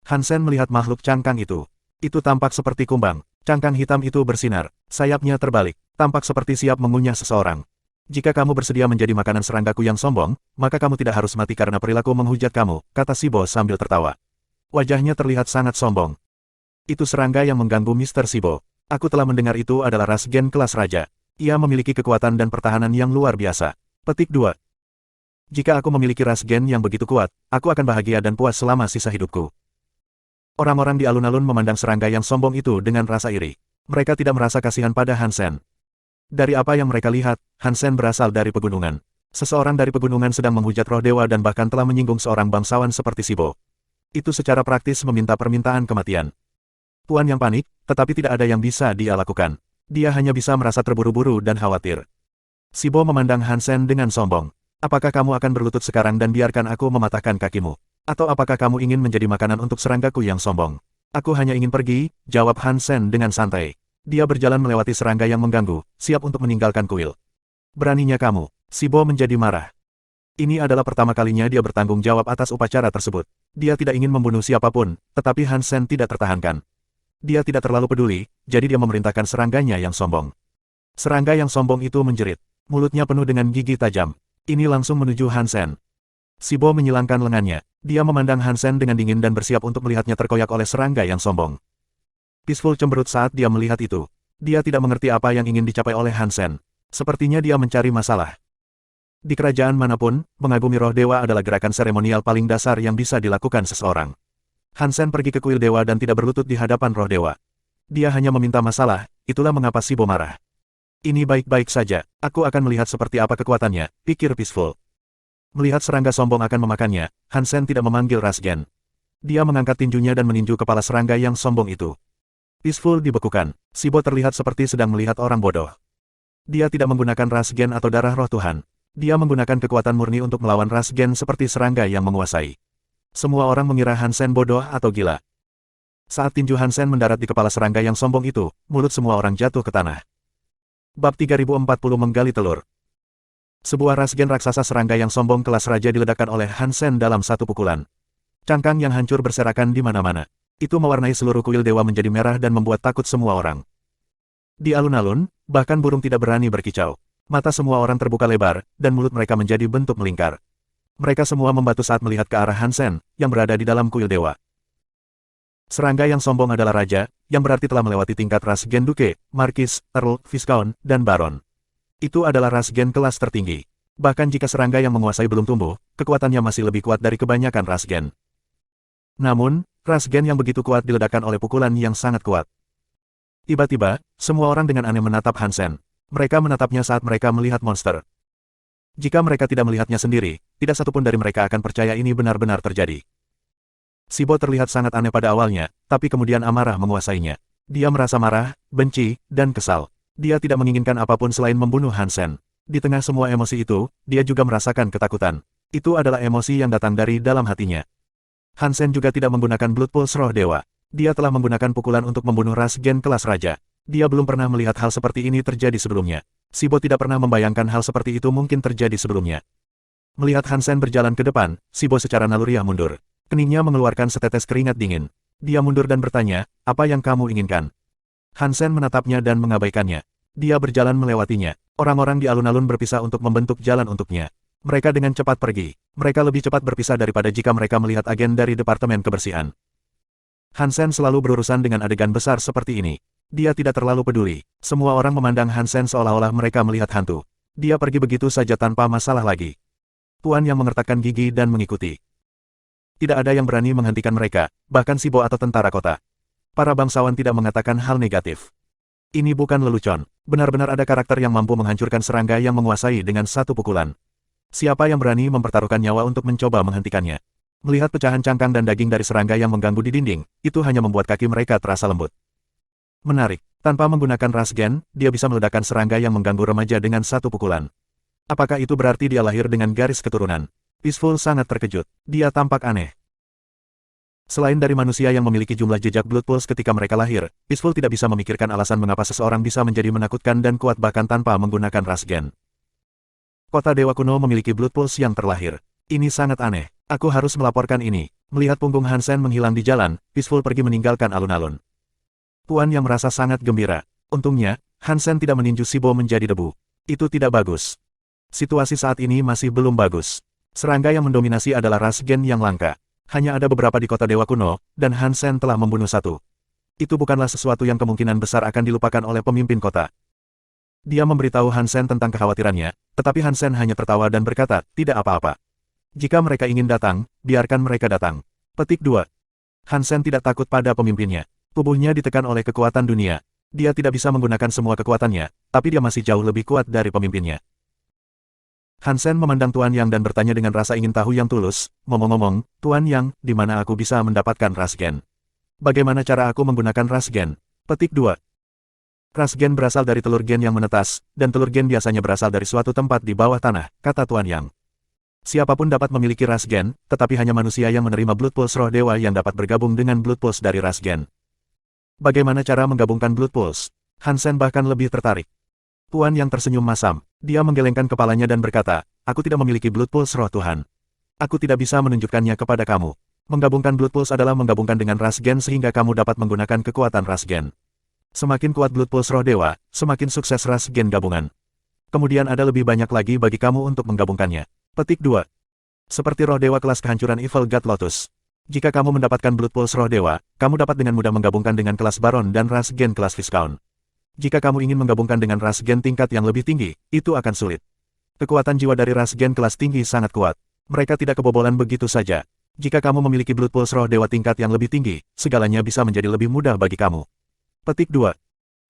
Hansen melihat makhluk cangkang itu. Itu tampak seperti kumbang. Cangkang hitam itu bersinar. Sayapnya terbalik. Tampak seperti siap mengunyah seseorang. Jika kamu bersedia menjadi makanan seranggaku yang sombong, maka kamu tidak harus mati karena perilaku menghujat kamu, kata Sibo sambil tertawa. Wajahnya terlihat sangat sombong. Itu serangga yang mengganggu Mr. Sibo. Aku telah mendengar itu adalah Rasgen kelas raja. Ia memiliki kekuatan dan pertahanan yang luar biasa. Petik 2. Jika aku memiliki Rasgen yang begitu kuat, aku akan bahagia dan puas selama sisa hidupku. Orang-orang di alun-alun memandang serangga yang sombong itu dengan rasa iri. Mereka tidak merasa kasihan pada Hansen. Dari apa yang mereka lihat, Hansen berasal dari pegunungan. Seseorang dari pegunungan sedang menghujat roh dewa dan bahkan telah menyinggung seorang bangsawan seperti Sibo. Itu secara praktis meminta permintaan kematian. Tuan Yang panik, tetapi tidak ada yang bisa dia lakukan. Dia hanya bisa merasa terburu-buru dan khawatir. Sibo memandang Hansen dengan sombong. Apakah kamu akan berlutut sekarang dan biarkan aku mematahkan kakimu? Atau apakah kamu ingin menjadi makanan untuk seranggaku yang sombong? Aku hanya ingin pergi, jawab Hansen dengan santai. Dia berjalan melewati serangga yang mengganggu, siap untuk meninggalkan kuil. Beraninya kamu, Sibo menjadi marah. Ini adalah pertama kalinya dia bertanggung jawab atas upacara tersebut. Dia tidak ingin membunuh siapapun, tetapi Hansen tidak tertahankan. Dia tidak terlalu peduli, jadi dia memerintahkan serangganya yang sombong. Serangga yang sombong itu menjerit. Mulutnya penuh dengan gigi tajam. Ini langsung menuju Hansen. Sibo menyilangkan lengannya. Dia memandang Hansen dengan dingin dan bersiap untuk melihatnya terkoyak oleh serangga yang sombong. Peaceful cemberut saat dia melihat itu. Dia tidak mengerti apa yang ingin dicapai oleh Hansen. Sepertinya dia mencari masalah. Di kerajaan manapun, mengagumi roh dewa adalah gerakan seremonial paling dasar yang bisa dilakukan seseorang. Hansen pergi ke kuil dewa dan tidak berlutut di hadapan roh dewa. Dia hanya meminta masalah, itulah mengapa Sibo marah. Ini baik-baik saja, aku akan melihat seperti apa kekuatannya, pikir Peaceful. Melihat serangga sombong akan memakannya, Hansen tidak memanggil Rasgen. Dia mengangkat tinjunya dan meninju kepala serangga yang sombong itu. Peaceful dibekukan. Sibo terlihat seperti sedang melihat orang bodoh. Dia tidak menggunakan Rasgen atau darah roh Tuhan. Dia menggunakan kekuatan murni untuk melawan Rasgen seperti serangga yang menguasai. Semua orang mengira Hansen bodoh atau gila. Saat tinju Hansen mendarat di kepala serangga yang sombong itu, mulut semua orang jatuh ke tanah. Bab 3040 Menggali Telur. Sebuah Rasgen raksasa serangga yang sombong kelas raja diledakkan oleh Hansen dalam satu pukulan. Cangkang yang hancur berserakan di mana-mana. Itu mewarnai seluruh kuil dewa menjadi merah dan membuat takut semua orang. Di alun-alun, bahkan burung tidak berani berkicau. Mata semua orang terbuka lebar, dan mulut mereka menjadi bentuk melingkar. Mereka semua membatu saat melihat ke arah Hansen, yang berada di dalam kuil dewa. Serangga yang sombong adalah raja, yang berarti telah melewati tingkat Rasgen Duke, Markis, Earl, Viscount, dan Baron. Itu adalah Rasgen kelas tertinggi. Bahkan jika serangga yang menguasai belum tumbuh, kekuatannya masih lebih kuat dari kebanyakan Rasgen. Namun, Rasgen yang begitu kuat diledakkan oleh pukulan yang sangat kuat. Tiba-tiba, semua orang dengan aneh menatap Hansen. Mereka menatapnya saat mereka melihat monster. Jika mereka tidak melihatnya sendiri, tidak satupun dari mereka akan percaya ini benar-benar terjadi. Sibo terlihat sangat aneh pada awalnya, tapi kemudian amarah menguasainya. Dia merasa marah, benci, dan kesal. Dia tidak menginginkan apapun selain membunuh Hansen. Di tengah semua emosi itu, dia juga merasakan ketakutan. Itu adalah emosi yang datang dari dalam hatinya. Hansen juga tidak menggunakan Blood Pulse roh dewa. Dia telah menggunakan pukulan untuk membunuh Rasgen kelas raja. Dia belum pernah melihat hal seperti ini terjadi sebelumnya. Sibo tidak pernah membayangkan hal seperti itu mungkin terjadi sebelumnya. Melihat Hansen berjalan ke depan, Sibo secara naluriah mundur. Keningnya mengeluarkan setetes keringat dingin. Dia mundur dan bertanya, apa yang kamu inginkan? Hansen menatapnya dan mengabaikannya. Dia berjalan melewatinya. Orang-orang di alun-alun berpisah untuk membentuk jalan untuknya. Mereka dengan cepat pergi. Mereka lebih cepat berpisah daripada jika mereka melihat agen dari Departemen Kebersihan. Hansen selalu berurusan dengan adegan besar seperti ini. Dia tidak terlalu peduli. Semua orang memandang Hansen seolah-olah mereka melihat hantu. Dia pergi begitu saja tanpa masalah lagi. Tuan yang mengertakkan gigi dan mengikuti. Tidak ada yang berani menghentikan mereka, bahkan Sibo atau tentara kota. Para bangsawan tidak mengatakan hal negatif. Ini bukan lelucon. Benar-benar ada karakter yang mampu menghancurkan serangga yang menguasai dengan satu pukulan. Siapa yang berani mempertaruhkan nyawa untuk mencoba menghentikannya? Melihat pecahan cangkang dan daging dari serangga yang mengganggu di dinding, itu hanya membuat kaki mereka terasa lembut. Menarik. Tanpa menggunakan Rasgen, dia bisa meledakkan serangga yang mengganggu remaja dengan satu pukulan. Apakah itu berarti dia lahir dengan garis keturunan? Peaceful sangat terkejut. Dia tampak aneh. Selain dari manusia yang memiliki jumlah jejak Blood Pulse ketika mereka lahir, Peaceful tidak bisa memikirkan alasan mengapa seseorang bisa menjadi menakutkan dan kuat bahkan tanpa menggunakan Rasgen. Kota Dewa Kuno memiliki Blood Pulse yang terlahir. Ini sangat aneh. Aku harus melaporkan ini. Melihat punggung Hansen menghilang di jalan, Peaceful pergi meninggalkan alun-alun. Tuan yang merasa sangat gembira. Untungnya, Hansen tidak meninju Sibo menjadi debu. Itu tidak bagus. Situasi saat ini masih belum bagus. Serangga yang mendominasi adalah Rasgen yang langka. Hanya ada beberapa di kota Dewa Kuno, dan Hansen telah membunuh satu. Itu bukanlah sesuatu yang kemungkinan besar akan dilupakan oleh pemimpin kota. Dia memberitahu Hansen tentang kekhawatirannya, tetapi Hansen hanya tertawa dan berkata, tidak apa-apa. Jika mereka ingin datang, biarkan mereka datang. Petik 2. Hansen tidak takut pada pemimpinnya. Tubuhnya ditekan oleh kekuatan dunia. Dia tidak bisa menggunakan semua kekuatannya, tapi dia masih jauh lebih kuat dari pemimpinnya. Hansen memandang Tuan Yang dan bertanya dengan rasa ingin tahu yang tulus, ngomong-ngomong, Tuan Yang, di mana aku bisa mendapatkan Rasgen? Bagaimana cara aku menggunakan Rasgen? Petik 2. Rasgen berasal dari telur gen yang menetas, dan telur gen biasanya berasal dari suatu tempat di bawah tanah, kata Tuan Yang. Siapapun dapat memiliki Rasgen, tetapi hanya manusia yang menerima Blood Pulse roh dewa yang dapat bergabung dengan Blood Pulse dari Rasgen. Bagaimana cara menggabungkan Blood Pulse? Hansen bahkan lebih tertarik. Tuan Yang tersenyum masam. Dia menggelengkan kepalanya dan berkata, aku tidak memiliki Blood Pulse roh Tuhan. Aku tidak bisa menunjukkannya kepada kamu. Menggabungkan Blood Pulse adalah menggabungkan dengan ras gen sehingga kamu dapat menggunakan kekuatan ras gen. Semakin kuat Blood Pulse roh dewa, semakin sukses ras gen gabungan. Kemudian ada lebih banyak lagi bagi kamu untuk menggabungkannya. Petik 2. Seperti roh dewa kelas kehancuran Evil God Lotus. Jika kamu mendapatkan Blood Pulse roh dewa, kamu dapat dengan mudah menggabungkan dengan kelas Baron dan ras gen kelas Viscount. Jika kamu ingin menggabungkan dengan ras gen tingkat yang lebih tinggi, itu akan sulit. Kekuatan jiwa dari ras gen kelas tinggi sangat kuat. Mereka tidak kebobolan begitu saja. Jika kamu memiliki Blood Pulse roh dewa tingkat yang lebih tinggi, segalanya bisa menjadi lebih mudah bagi kamu. Petik 2.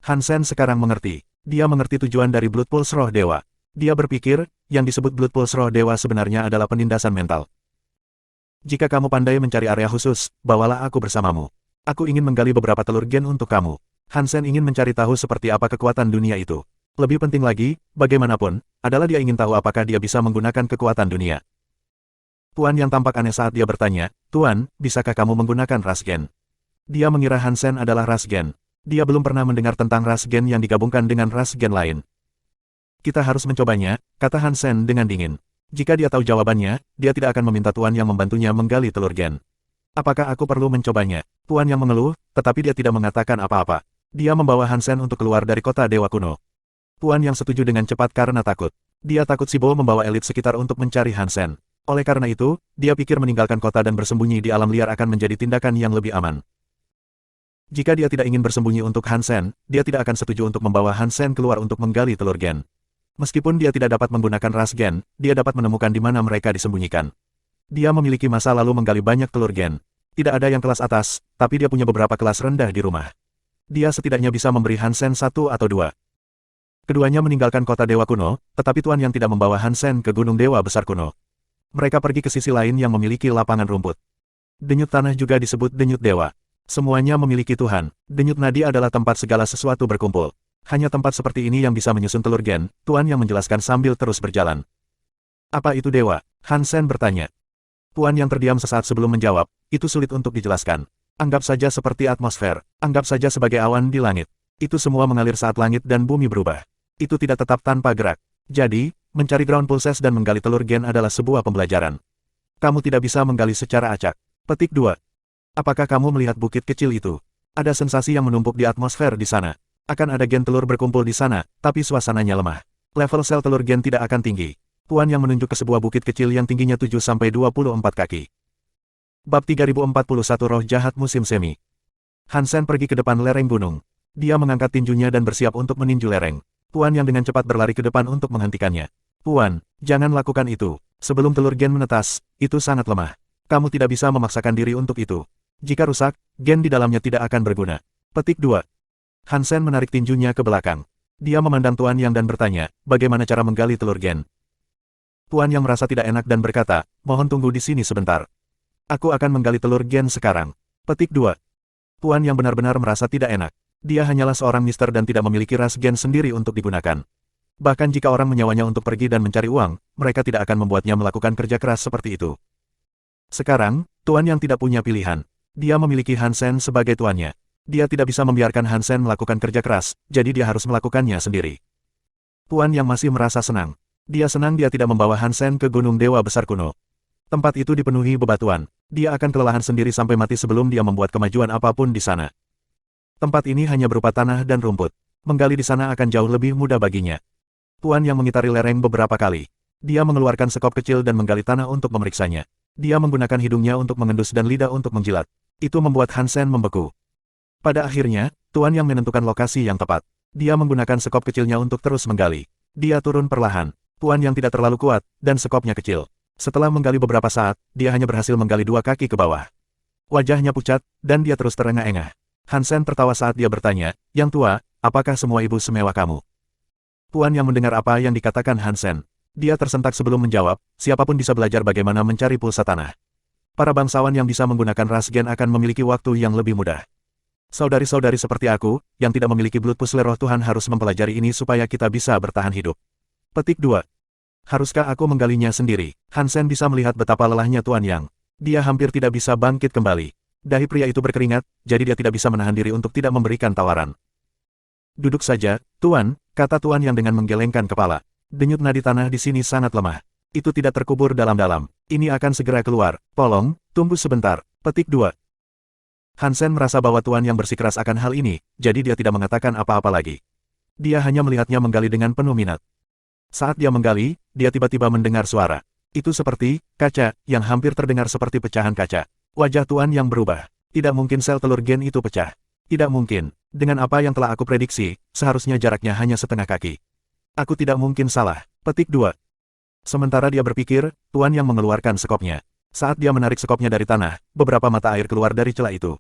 Hansen sekarang mengerti. Dia mengerti tujuan dari Blood Pulse roh dewa. Dia berpikir, yang disebut Blood Pulse roh dewa sebenarnya adalah penindasan mental. Jika kamu pandai mencari area khusus, bawalah aku bersamamu. Aku ingin menggali beberapa telur gen untuk kamu. Hansen ingin mencari tahu seperti apa kekuatan dunia itu. Lebih penting lagi, bagaimanapun, adalah dia ingin tahu apakah dia bisa menggunakan kekuatan dunia. Tuan yang tampak aneh saat dia bertanya, "Tuan, bisakah kamu menggunakan ras gen?" Dia mengira Hansen adalah ras gen. Dia belum pernah mendengar tentang ras gen yang digabungkan dengan ras gen lain. Kita harus mencobanya, kata Hansen dengan dingin. Jika dia tahu jawabannya, dia tidak akan meminta Tuan yang membantunya menggali telur gen. Apakah aku perlu mencobanya? Tuan yang mengeluh, tetapi dia tidak mengatakan apa-apa. Dia membawa Hansen untuk keluar dari kota Dewa Kuno. Tuan yang setuju dengan cepat karena takut. Dia takut Sibo membawa elit sekitar untuk mencari Hansen. Oleh karena itu, dia pikir meninggalkan kota dan bersembunyi di alam liar akan menjadi tindakan yang lebih aman. Jika dia tidak ingin bersembunyi untuk Hansen, dia tidak akan setuju untuk membawa Hansen keluar untuk menggali telur gen. Meskipun dia tidak dapat menggunakan ras gen, dia dapat menemukan di mana mereka disembunyikan. Dia memiliki masa lalu menggali banyak telur gen. Tidak ada yang kelas atas, tapi dia punya beberapa kelas rendah di rumah. Dia setidaknya bisa memberi Hansen 1 atau 2. Keduanya meninggalkan kota Dewa Kuno, tetapi Tuan yang tidak membawa Hansen ke Gunung Dewa Besar Kuno. Mereka pergi ke sisi lain yang memiliki lapangan rumput. Denyut tanah juga disebut denyut dewa. Semuanya memiliki Tuhan. Denyut nadi adalah tempat segala sesuatu berkumpul. Hanya tempat seperti ini yang bisa menyusun telur gen, Tuan yang menjelaskan sambil terus berjalan. Apa itu dewa? Hansen bertanya. Tuan yang terdiam sesaat sebelum menjawab, itu sulit untuk dijelaskan. Anggap saja seperti atmosfer, anggap saja sebagai awan di langit. Itu semua mengalir saat langit dan bumi berubah. Itu tidak tetap tanpa gerak. Jadi, mencari ground pulses dan menggali telur gen adalah sebuah pembelajaran. Kamu tidak bisa menggali secara acak. Petik 2. Apakah kamu melihat bukit kecil itu? Ada sensasi yang menumpuk di atmosfer di sana. Akan ada gen telur berkumpul di sana, tapi suasananya lemah. Level sel telur gen tidak akan tinggi. Tuan yang menunjuk ke sebuah bukit kecil yang tingginya 7-24 kaki. Bab 3041 Roh Jahat Musim Semi. Hansen pergi ke depan lereng gunung. Dia mengangkat tinjunya dan bersiap untuk meninju lereng. Tuan yang dengan cepat berlari ke depan untuk menghentikannya. Tuan, jangan lakukan itu. Sebelum telur gen menetas, itu sangat lemah. Kamu tidak bisa memaksakan diri untuk itu. Jika rusak, gen di dalamnya tidak akan berguna. Petik 2. Hansen menarik tinjunya ke belakang. Dia memandang Tuan Yang dan bertanya, bagaimana cara menggali telur gen? Tuan Yang merasa tidak enak dan berkata, mohon tunggu di sini sebentar. Aku akan menggali telur gen sekarang. Petik 2. Tuan Yang benar-benar merasa tidak enak. Dia hanyalah seorang mister dan tidak memiliki ras gen sendiri untuk digunakan. Bahkan jika orang menyawanya untuk pergi dan mencari uang, mereka tidak akan membuatnya melakukan kerja keras seperti itu. Sekarang, Tuan Yang tidak punya pilihan. Dia memiliki Hansen sebagai tuannya. Dia tidak bisa membiarkan Hansen melakukan kerja keras, jadi dia harus melakukannya sendiri. Tuan Yang masih merasa senang. Dia senang dia tidak membawa Hansen ke Gunung Dewa Besar Kuno. Tempat itu dipenuhi bebatuan. Dia akan kelelahan sendiri sampai mati sebelum dia membuat kemajuan apapun di sana. Tempat ini hanya berupa tanah dan rumput. Menggali di sana akan jauh lebih mudah baginya. Tuan Yang mengitari lereng beberapa kali. Dia mengeluarkan sekop kecil dan menggali tanah untuk memeriksanya. Dia menggunakan hidungnya untuk mengendus dan lidah untuk menjilat. Itu membuat Hansen membeku. Pada akhirnya, Tuan Yang menentukan lokasi yang tepat. Dia menggunakan sekop kecilnya untuk terus menggali. Dia turun perlahan. Tuan Yang tidak terlalu kuat, dan sekopnya kecil. Setelah menggali beberapa saat, dia hanya berhasil menggali 2 kaki ke bawah. Wajahnya pucat, dan dia terus terengah-engah. Hansen tertawa saat dia bertanya, Yang tua, apakah semua ibu semewah kamu? Tuan Yang mendengar apa yang dikatakan Hansen. Dia tersentak sebelum menjawab, siapapun bisa belajar bagaimana mencari pulsa tanah. Para bangsawan yang bisa menggunakan ras gen akan memiliki waktu yang lebih mudah. Saudari-saudari seperti aku, yang tidak memiliki blood puzzle roh Tuhan harus mempelajari ini supaya kita bisa bertahan hidup. Petik 2. Haruskah aku menggalinya sendiri? Hansen bisa melihat betapa lelahnya Tuan Yang. Dia hampir tidak bisa bangkit kembali. Dahi pria itu berkeringat, jadi dia tidak bisa menahan diri untuk tidak memberikan tawaran. Duduk saja, Tuan, kata Tuan Yang dengan menggelengkan kepala. Denyut nadi tanah di sini sangat lemah. Itu tidak terkubur dalam-dalam. Ini akan segera keluar. Tolong, tunggu sebentar. Petik 2. Hansen merasa bahwa Tuan yang bersikeras akan hal ini, jadi dia tidak mengatakan apa-apa lagi. Dia hanya melihatnya menggali dengan penuh minat. Saat dia menggali, dia tiba-tiba mendengar suara. Itu seperti kaca, yang hampir terdengar seperti pecahan kaca. Wajah Tuan yang berubah. Tidak mungkin sel telur gen itu pecah. Tidak mungkin. Dengan apa yang telah aku prediksi, seharusnya jaraknya hanya setengah kaki. Aku tidak mungkin salah. Petik 2. Sementara dia berpikir, Tuan yang mengeluarkan sekopnya. Saat dia menarik sekopnya dari tanah, beberapa mata air keluar dari celah itu.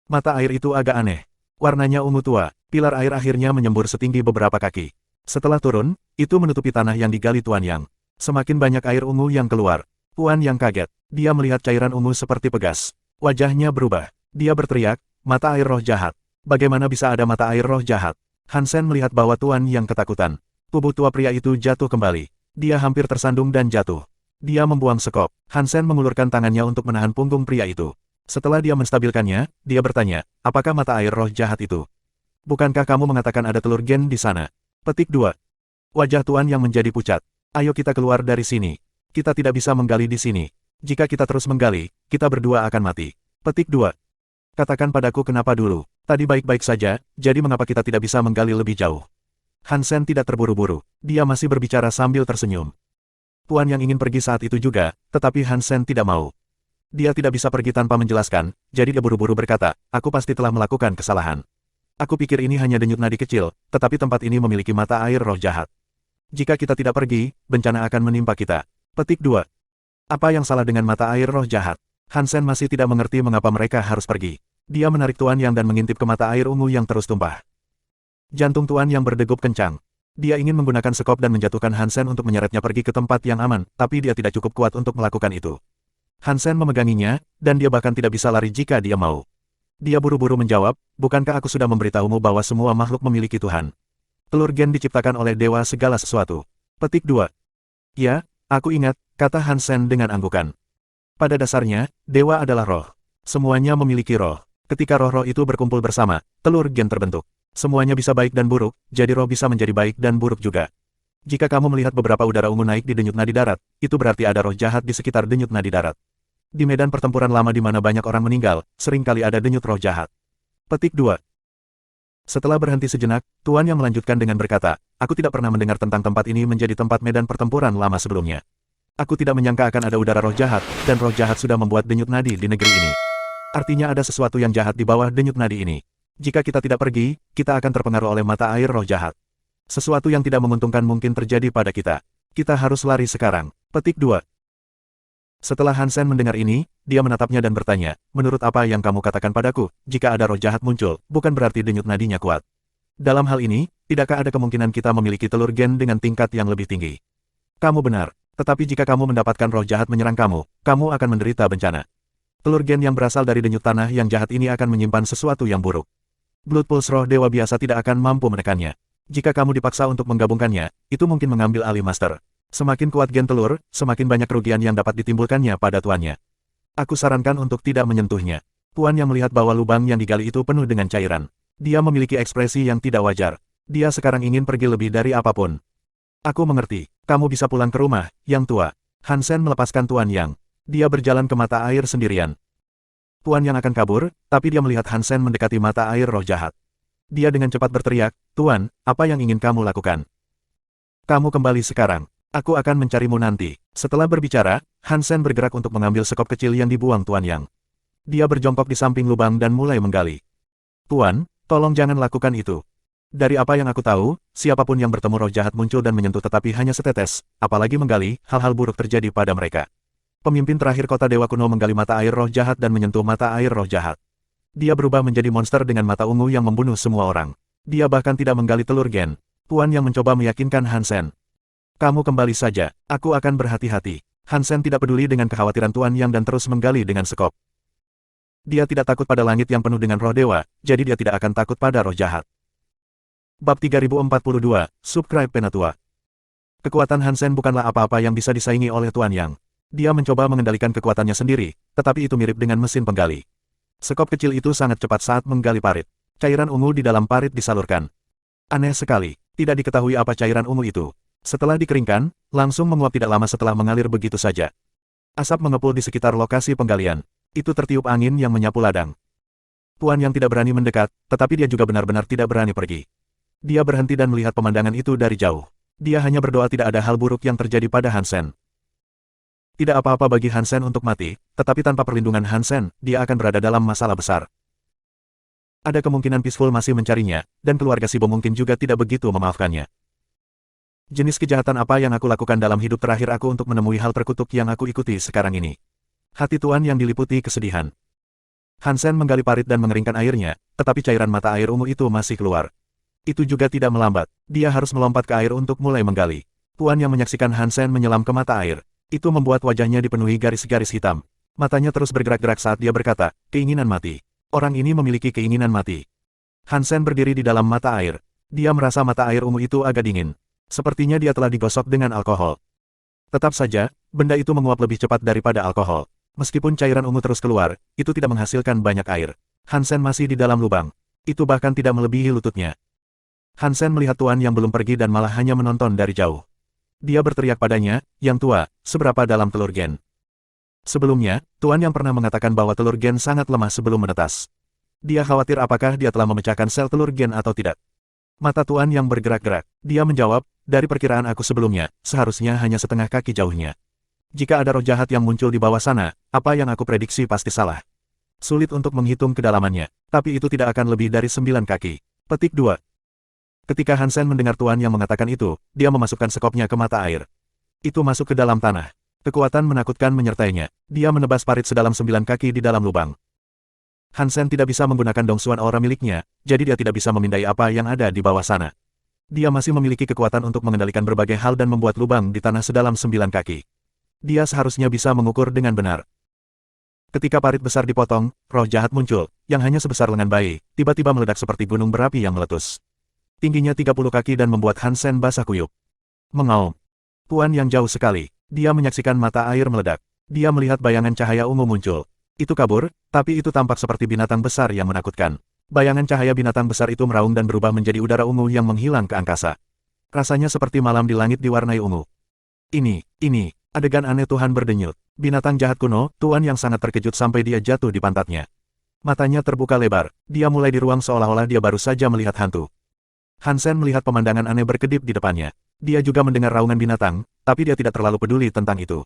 Mata air itu agak aneh. Warnanya ungu tua, pilar air akhirnya menyembur setinggi beberapa kaki. Setelah turun, itu menutupi tanah yang digali Tuan Yang. Semakin banyak air ungu yang keluar. Tuan Yang kaget. Dia melihat cairan ungu seperti pegas. Wajahnya berubah. Dia berteriak, mata air roh jahat. Bagaimana bisa ada mata air roh jahat? Hansen melihat bahwa Tuan Yang ketakutan. Tubuh tua pria itu jatuh kembali. Dia hampir tersandung dan jatuh. Dia membuang sekop. Hansen mengulurkan tangannya untuk menahan punggung pria itu. Setelah dia menstabilkannya, dia bertanya, apakah mata air roh jahat itu? Bukankah kamu mengatakan ada telur gen di sana? Petik 2. Wajah Tuan Yang menjadi pucat. Ayo kita keluar dari sini. Kita tidak bisa menggali di sini. Jika kita terus menggali, kita berdua akan mati. Petik 2. Katakan padaku kenapa dulu. Tadi baik-baik saja, jadi mengapa kita tidak bisa menggali lebih jauh? Hansen tidak terburu-buru. Dia masih berbicara sambil tersenyum. Tuan Yang ingin pergi saat itu juga, tetapi Hansen tidak mau. Dia tidak bisa pergi tanpa menjelaskan, jadi dia buru-buru berkata, aku pasti telah melakukan kesalahan. Aku pikir ini hanya denyut nadi kecil, tetapi tempat ini memiliki mata air roh jahat. Jika kita tidak pergi, bencana akan menimpa kita. Petik 2. Apa yang salah dengan mata air roh jahat? Hansen masih tidak mengerti mengapa mereka harus pergi. Dia menarik Tuan Yang dan mengintip ke mata air ungu yang terus tumpah. Jantung Tuan Yang berdegup kencang. Dia ingin menggunakan sekop dan menjatuhkan Hansen untuk menyeretnya pergi ke tempat yang aman, tapi dia tidak cukup kuat untuk melakukan itu. Hansen memeganginya, dan dia bahkan tidak bisa lari jika dia mau. Dia buru-buru menjawab, bukankah aku sudah memberitahumu bahwa semua makhluk memiliki Tuhan? Telur gen diciptakan oleh dewa segala sesuatu. Petik 2. Ya, aku ingat, kata Hansen dengan anggukan. Pada dasarnya, dewa adalah roh. Semuanya memiliki roh. Ketika roh-roh itu berkumpul bersama, telur gen terbentuk. Semuanya bisa baik dan buruk, jadi roh bisa menjadi baik dan buruk juga. Jika kamu melihat beberapa udara ungu naik di denyut nadi darat, itu berarti ada roh jahat di sekitar denyut nadi darat. Di medan pertempuran lama di mana banyak orang meninggal, seringkali ada denyut roh jahat. Petik 2. Setelah berhenti sejenak, Tuan Yang melanjutkan dengan berkata, aku tidak pernah mendengar tentang tempat ini menjadi tempat medan pertempuran lama sebelumnya. Aku tidak menyangka akan ada udara roh jahat, dan roh jahat sudah membuat denyut nadi di negeri ini. Artinya ada sesuatu yang jahat di bawah denyut nadi ini. Jika kita tidak pergi, kita akan terpengaruh oleh mata air roh jahat. Sesuatu yang tidak menguntungkan mungkin terjadi pada kita. Kita harus lari sekarang. Petik 2. Setelah Hansen mendengar ini, dia menatapnya dan bertanya, menurut apa yang kamu katakan padaku, jika ada roh jahat muncul, bukan berarti denyut nadinya kuat. Dalam hal ini, tidakkah ada kemungkinan kita memiliki telur gen dengan tingkat yang lebih tinggi? Kamu benar, tetapi jika kamu mendapatkan roh jahat menyerang kamu, kamu akan menderita bencana. Telur gen yang berasal dari denyut tanah yang jahat ini akan menyimpan sesuatu yang buruk. Blood Pulse roh dewa biasa tidak akan mampu menekannya. Jika kamu dipaksa untuk menggabungkannya, itu mungkin mengambil alih master. Semakin kuat gen telur, semakin banyak kerugian yang dapat ditimbulkannya pada tuannya. Aku sarankan untuk tidak menyentuhnya. Tuan yang melihat bahwa lubang yang digali itu penuh dengan cairan. Dia memiliki ekspresi yang tidak wajar. Dia sekarang ingin pergi lebih dari apapun. Aku mengerti. Kamu bisa pulang ke rumah, yang tua. Hansen melepaskan Tuan Yang. Dia berjalan ke mata air sendirian. Tuan Yang akan kabur, tapi dia melihat Hansen mendekati mata air roh jahat. Dia dengan cepat berteriak, Tuan, apa yang ingin kamu lakukan? Kamu kembali sekarang. Aku akan mencarimu nanti. Setelah berbicara, Hansen bergerak untuk mengambil sekop kecil yang dibuang Tuan Yang. Dia berjongkok di samping lubang dan mulai menggali. Tuan, tolong jangan lakukan itu. Dari apa yang aku tahu, siapapun yang bertemu roh jahat muncul dan menyentuh tetapi hanya setetes, apalagi menggali, hal-hal buruk terjadi pada mereka. Pemimpin terakhir kota dewa kuno menggali mata air roh jahat dan menyentuh mata air roh jahat. Dia berubah menjadi monster dengan mata ungu yang membunuh semua orang. Dia bahkan tidak menggali telur gen. Tuan Yang mencoba meyakinkan Hansen. Kamu kembali saja, aku akan berhati-hati. Hansen tidak peduli dengan kekhawatiran Tuan Yang dan terus menggali dengan sekop. Dia tidak takut pada langit yang penuh dengan roh dewa, jadi dia tidak akan takut pada roh jahat. Bab 3042, Subscribe Penatua. Kekuatan Hansen bukanlah apa-apa yang bisa disaingi oleh Tuan Yang. Dia mencoba mengendalikan kekuatannya sendiri, tetapi itu mirip dengan mesin penggali. Sekop kecil itu sangat cepat saat menggali parit. Cairan ungu di dalam parit disalurkan. Aneh sekali, tidak diketahui apa cairan ungu itu. Setelah dikeringkan, langsung menguap tidak lama setelah mengalir begitu saja. Asap mengepul di sekitar lokasi penggalian. Itu tertiup angin yang menyapu ladang. Tuan yang tidak berani mendekat, tetapi dia juga benar-benar tidak berani pergi. Dia berhenti dan melihat pemandangan itu dari jauh. Dia hanya berdoa tidak ada hal buruk yang terjadi pada Hansen. Tidak apa-apa bagi Hansen untuk mati, tetapi tanpa perlindungan Hansen, dia akan berada dalam masalah besar. Ada kemungkinan Peaceful masih mencarinya, dan keluarga Sibo mungkin juga tidak begitu memaafkannya. Jenis kejahatan apa yang aku lakukan dalam hidup terakhir aku untuk menemui hal terkutuk yang aku ikuti sekarang ini? Hati Tuan yang diliputi kesedihan. Hansen menggali parit dan mengeringkan airnya, tetapi cairan mata air ungu itu masih keluar. Itu juga tidak melambat, dia harus melompat ke air untuk mulai menggali. Tuan yang menyaksikan Hansen menyelam ke mata air. Itu membuat wajahnya dipenuhi garis-garis hitam. Matanya terus bergerak-gerak saat dia berkata, keinginan mati. Orang ini memiliki keinginan mati. Hansen berdiri di dalam mata air. Dia merasa mata air ungu itu agak dingin. Sepertinya dia telah digosok dengan alkohol. Tetap saja, benda itu menguap lebih cepat daripada alkohol. Meskipun cairan ungu terus keluar, itu tidak menghasilkan banyak air. Hansen masih di dalam lubang. Itu bahkan tidak melebihi lututnya. Hansen melihat Tuan yang belum pergi dan malah hanya menonton dari jauh. Dia berteriak padanya, yang tua, seberapa dalam telur gen? Sebelumnya, Tuan yang pernah mengatakan bahwa telur gen sangat lemah sebelum menetas. Dia khawatir apakah dia telah memecahkan sel telur gen atau tidak. Mata Tuan yang bergerak-gerak. Dia menjawab, dari perkiraan aku sebelumnya, seharusnya hanya setengah kaki jauhnya. Jika ada roh jahat yang muncul di bawah sana, apa yang aku prediksi pasti salah. Sulit untuk menghitung kedalamannya, tapi itu tidak akan lebih dari 9 kaki. Petik 2. Ketika Hansen mendengar Tuan yang mengatakan itu, dia memasukkan sekopnya ke mata air. Itu masuk ke dalam tanah. Kekuatan menakutkan menyertainya. Dia menebas parit sedalam 9 kaki di dalam lubang. Hansen tidak bisa menggunakan dongsuan aura miliknya, jadi dia tidak bisa memindai apa yang ada di bawah sana. Dia masih memiliki kekuatan untuk mengendalikan berbagai hal dan membuat lubang di tanah sedalam 9 kaki. Dia seharusnya bisa mengukur dengan benar. Ketika parit besar dipotong, roh jahat muncul, yang hanya sebesar lengan bayi, tiba-tiba meledak seperti gunung berapi yang meletus. Tingginya 30 kaki dan membuat Hansen basah kuyup. Mengaum. Tuan yang jauh sekali. Dia menyaksikan mata air meledak. Dia melihat bayangan cahaya ungu muncul. Itu kabur, tapi itu tampak seperti binatang besar yang menakutkan. Bayangan cahaya binatang besar itu meraung dan berubah menjadi udara ungu yang menghilang ke angkasa. Rasanya seperti malam di langit diwarnai ungu. Ini, adegan aneh Tuhan berdenyut. Binatang jahat kuno, Tuan yang sangat terkejut sampai dia jatuh di pantatnya. Matanya terbuka lebar, dia mulai di ruang seolah-olah dia baru saja melihat hantu. Hansen melihat pemandangan aneh berkedip di depannya. Dia juga mendengar raungan binatang, tapi dia tidak terlalu peduli tentang itu.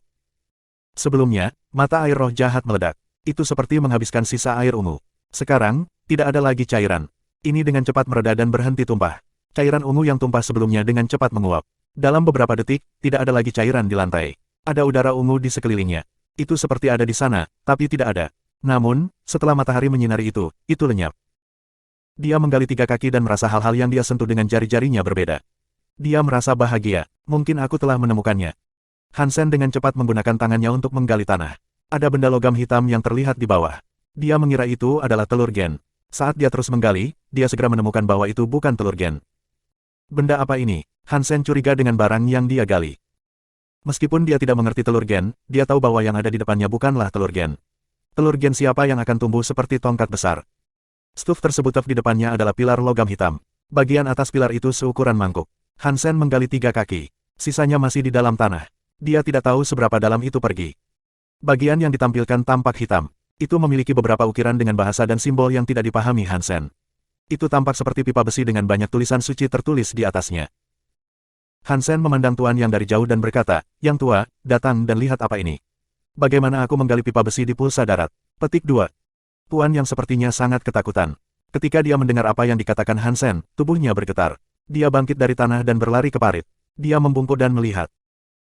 Sebelumnya, mata air roh jahat meledak. Itu seperti menghabiskan sisa air ungu. Sekarang, tidak ada lagi cairan. Ini dengan cepat mereda dan berhenti tumpah. Cairan ungu yang tumpah sebelumnya dengan cepat menguap. Dalam beberapa detik, tidak ada lagi cairan di lantai. Ada udara ungu di sekelilingnya. Itu seperti ada di sana, tapi tidak ada. Namun, setelah matahari menyinari itu lenyap. Dia menggali 3 kaki dan merasa hal-hal yang dia sentuh dengan jari-jarinya berbeda. Dia merasa bahagia. Mungkin aku telah menemukannya. Hansen dengan cepat menggunakan tangannya untuk menggali tanah. Ada benda logam hitam yang terlihat di bawah. Dia mengira itu adalah telur gen. Saat dia terus menggali, dia segera menemukan bahwa itu bukan telur gen. Benda apa ini? Hansen curiga dengan barang yang dia gali. Meskipun dia tidak mengerti telur gen, dia tahu bahwa yang ada di depannya bukanlah telur gen. Telur gen siapa yang akan tumbuh seperti tongkat besar? Stuf tersebut di depannya adalah pilar logam hitam. Bagian atas pilar itu seukuran mangkuk. Hansen menggali 3 kaki. Sisanya masih di dalam tanah. Dia tidak tahu seberapa dalam itu pergi. Bagian yang ditampilkan tampak hitam. Itu memiliki beberapa ukiran dengan bahasa dan simbol yang tidak dipahami Hansen. Itu tampak seperti pipa besi dengan banyak tulisan suci tertulis di atasnya. Hansen memandang Tuan yang dari jauh dan berkata, "Yang tua, datang dan lihat apa ini. Bagaimana aku menggali pipa besi di pulsa darat." Petik 2. Tuan yang sepertinya sangat ketakutan. Ketika dia mendengar apa yang dikatakan Hansen, tubuhnya bergetar. Dia bangkit dari tanah dan berlari ke parit. Dia membungkuk dan melihat.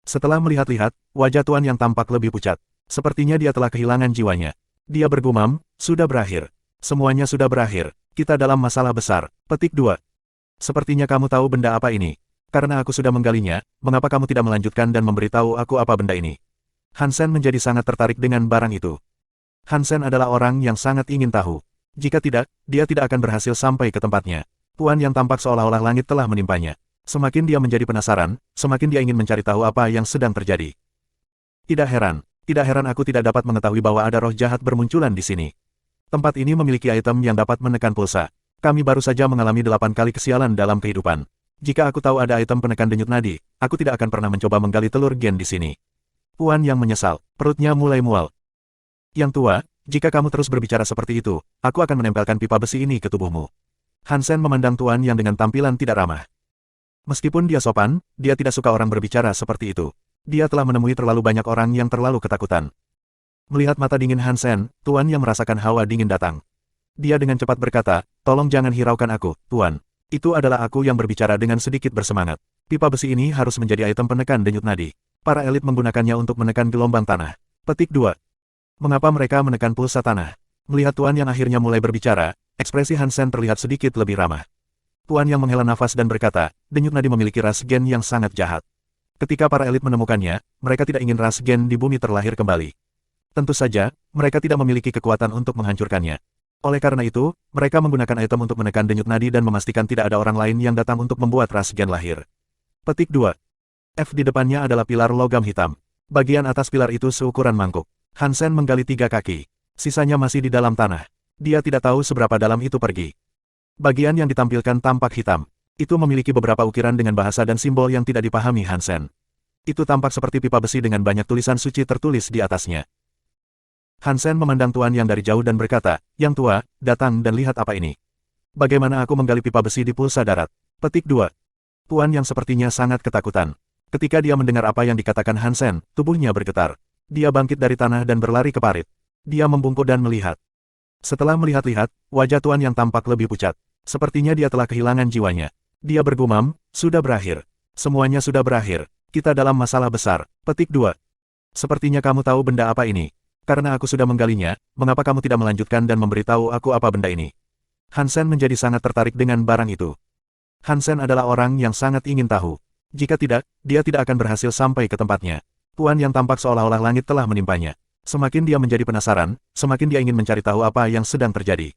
Setelah melihat-lihat, wajah Tuan yang tampak lebih pucat. Sepertinya dia telah kehilangan jiwanya. Dia bergumam, "Sudah berakhir. Semuanya sudah berakhir. Kita dalam masalah besar." Petik 2. Sepertinya kamu tahu benda apa ini. Karena aku sudah menggalinya, mengapa kamu tidak melanjutkan dan memberitahu aku apa benda ini? Hansen menjadi sangat tertarik dengan barang itu. Hansen adalah orang yang sangat ingin tahu. Jika tidak, dia tidak akan berhasil sampai ke tempatnya. Tuan yang tampak seolah-olah langit telah menimpanya. Semakin dia menjadi penasaran, semakin dia ingin mencari tahu apa yang sedang terjadi. Tidak heran aku tidak dapat mengetahui bahwa ada roh jahat bermunculan di sini. Tempat ini memiliki item yang dapat menekan pulsa. Kami baru saja mengalami 8 kali kesialan dalam kehidupan. Jika aku tahu ada item penekan denyut nadi, aku tidak akan pernah mencoba menggali telur gen di sini. Puan Yang menyesal, perutnya mulai mual. Yang tua, jika kamu terus berbicara seperti itu, aku akan menempelkan pipa besi ini ke tubuhmu. Hansen memandang Tuan Yang dengan tampilan tidak ramah. Meskipun dia sopan, dia tidak suka orang berbicara seperti itu. Dia telah menemui terlalu banyak orang yang terlalu ketakutan. Melihat mata dingin Hansen, Tuan Yang merasakan hawa dingin datang. Dia dengan cepat berkata, tolong jangan hiraukan aku, Tuan. Itu adalah aku yang berbicara dengan sedikit bersemangat. Pipa besi ini harus menjadi item penekan denyut nadi. Para elit menggunakannya untuk menekan gelombang tanah. Petik 2. Mengapa mereka menekan pulsa tanah? Melihat Tuan Yang akhirnya mulai berbicara, ekspresi Hansen terlihat sedikit lebih ramah. Tuan Yang menghela nafas dan berkata, denyut nadi memiliki ras gen yang sangat jahat. Ketika para elit menemukannya, mereka tidak ingin ras gen di bumi terlahir kembali. Tentu saja, mereka tidak memiliki kekuatan untuk menghancurkannya. Oleh karena itu, mereka menggunakan item untuk menekan denyut nadi dan memastikan tidak ada orang lain yang datang untuk membuat ras gen lahir. Petik 2. F di depannya adalah pilar logam hitam. Bagian atas pilar itu seukuran mangkuk. Hansen menggali 3 kaki. Sisanya masih di dalam tanah. Dia tidak tahu seberapa dalam itu pergi. Bagian yang ditampilkan tampak hitam. Itu memiliki beberapa ukiran dengan bahasa dan simbol yang tidak dipahami Hansen. Itu tampak seperti pipa besi dengan banyak tulisan suci tertulis di atasnya. Hansen memandang Tuan Yang dari jauh dan berkata, Yang tua, datang dan lihat apa ini. Bagaimana aku menggali pipa besi di pulsa darat? Petik 2. Tuan Yang sepertinya sangat ketakutan. Ketika dia mendengar apa yang dikatakan Hansen, tubuhnya bergetar. Dia bangkit dari tanah dan berlari ke parit. Dia membungkuk dan melihat. Setelah melihat-lihat, wajah Tuan Yang tampak lebih pucat. Sepertinya dia telah kehilangan jiwanya. Dia bergumam, sudah berakhir. Semuanya sudah berakhir. Kita dalam masalah besar. Petik 2. Sepertinya kamu tahu benda apa ini. Karena aku sudah menggalinya, mengapa kamu tidak melanjutkan dan memberitahu aku apa benda ini? Hansen menjadi sangat tertarik dengan barang itu. Hansen adalah orang yang sangat ingin tahu. Jika tidak, dia tidak akan berhasil sampai ke tempatnya. Tuan Yang tampak seolah-olah langit telah menimpanya. Semakin dia menjadi penasaran, semakin dia ingin mencari tahu apa yang sedang terjadi.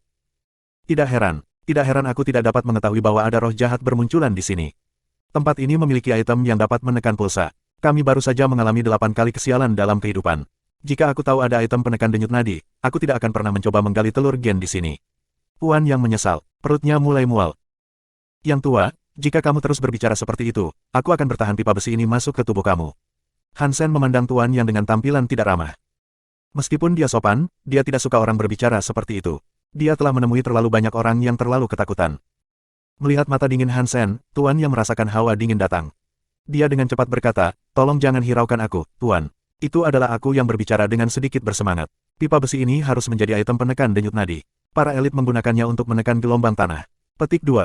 Tidak heran aku tidak dapat mengetahui bahwa ada roh jahat bermunculan di sini. Tempat ini memiliki item yang dapat menekan pulsa. Kami baru saja mengalami 8 kali kesialan dalam kehidupan. Jika aku tahu ada item penekan denyut nadi, aku tidak akan pernah mencoba menggali telur gen di sini. Puan Yang menyesal, perutnya mulai mual. Yang tua, jika kamu terus berbicara seperti itu, aku akan bertahan pipa besi ini masuk ke tubuh kamu. Hansen memandang Tuan Yang dengan tampilan tidak ramah. Meskipun dia sopan, dia tidak suka orang berbicara seperti itu. Dia telah menemui terlalu banyak orang yang terlalu ketakutan. Melihat mata dingin Hansen, Tuan Yang merasakan hawa dingin datang. Dia dengan cepat berkata, tolong jangan hiraukan aku, Tuan. Itu adalah aku yang berbicara dengan sedikit bersemangat. Pipa besi ini harus menjadi item penekan denyut nadi. Para elit menggunakannya untuk menekan gelombang tanah. Petik 2.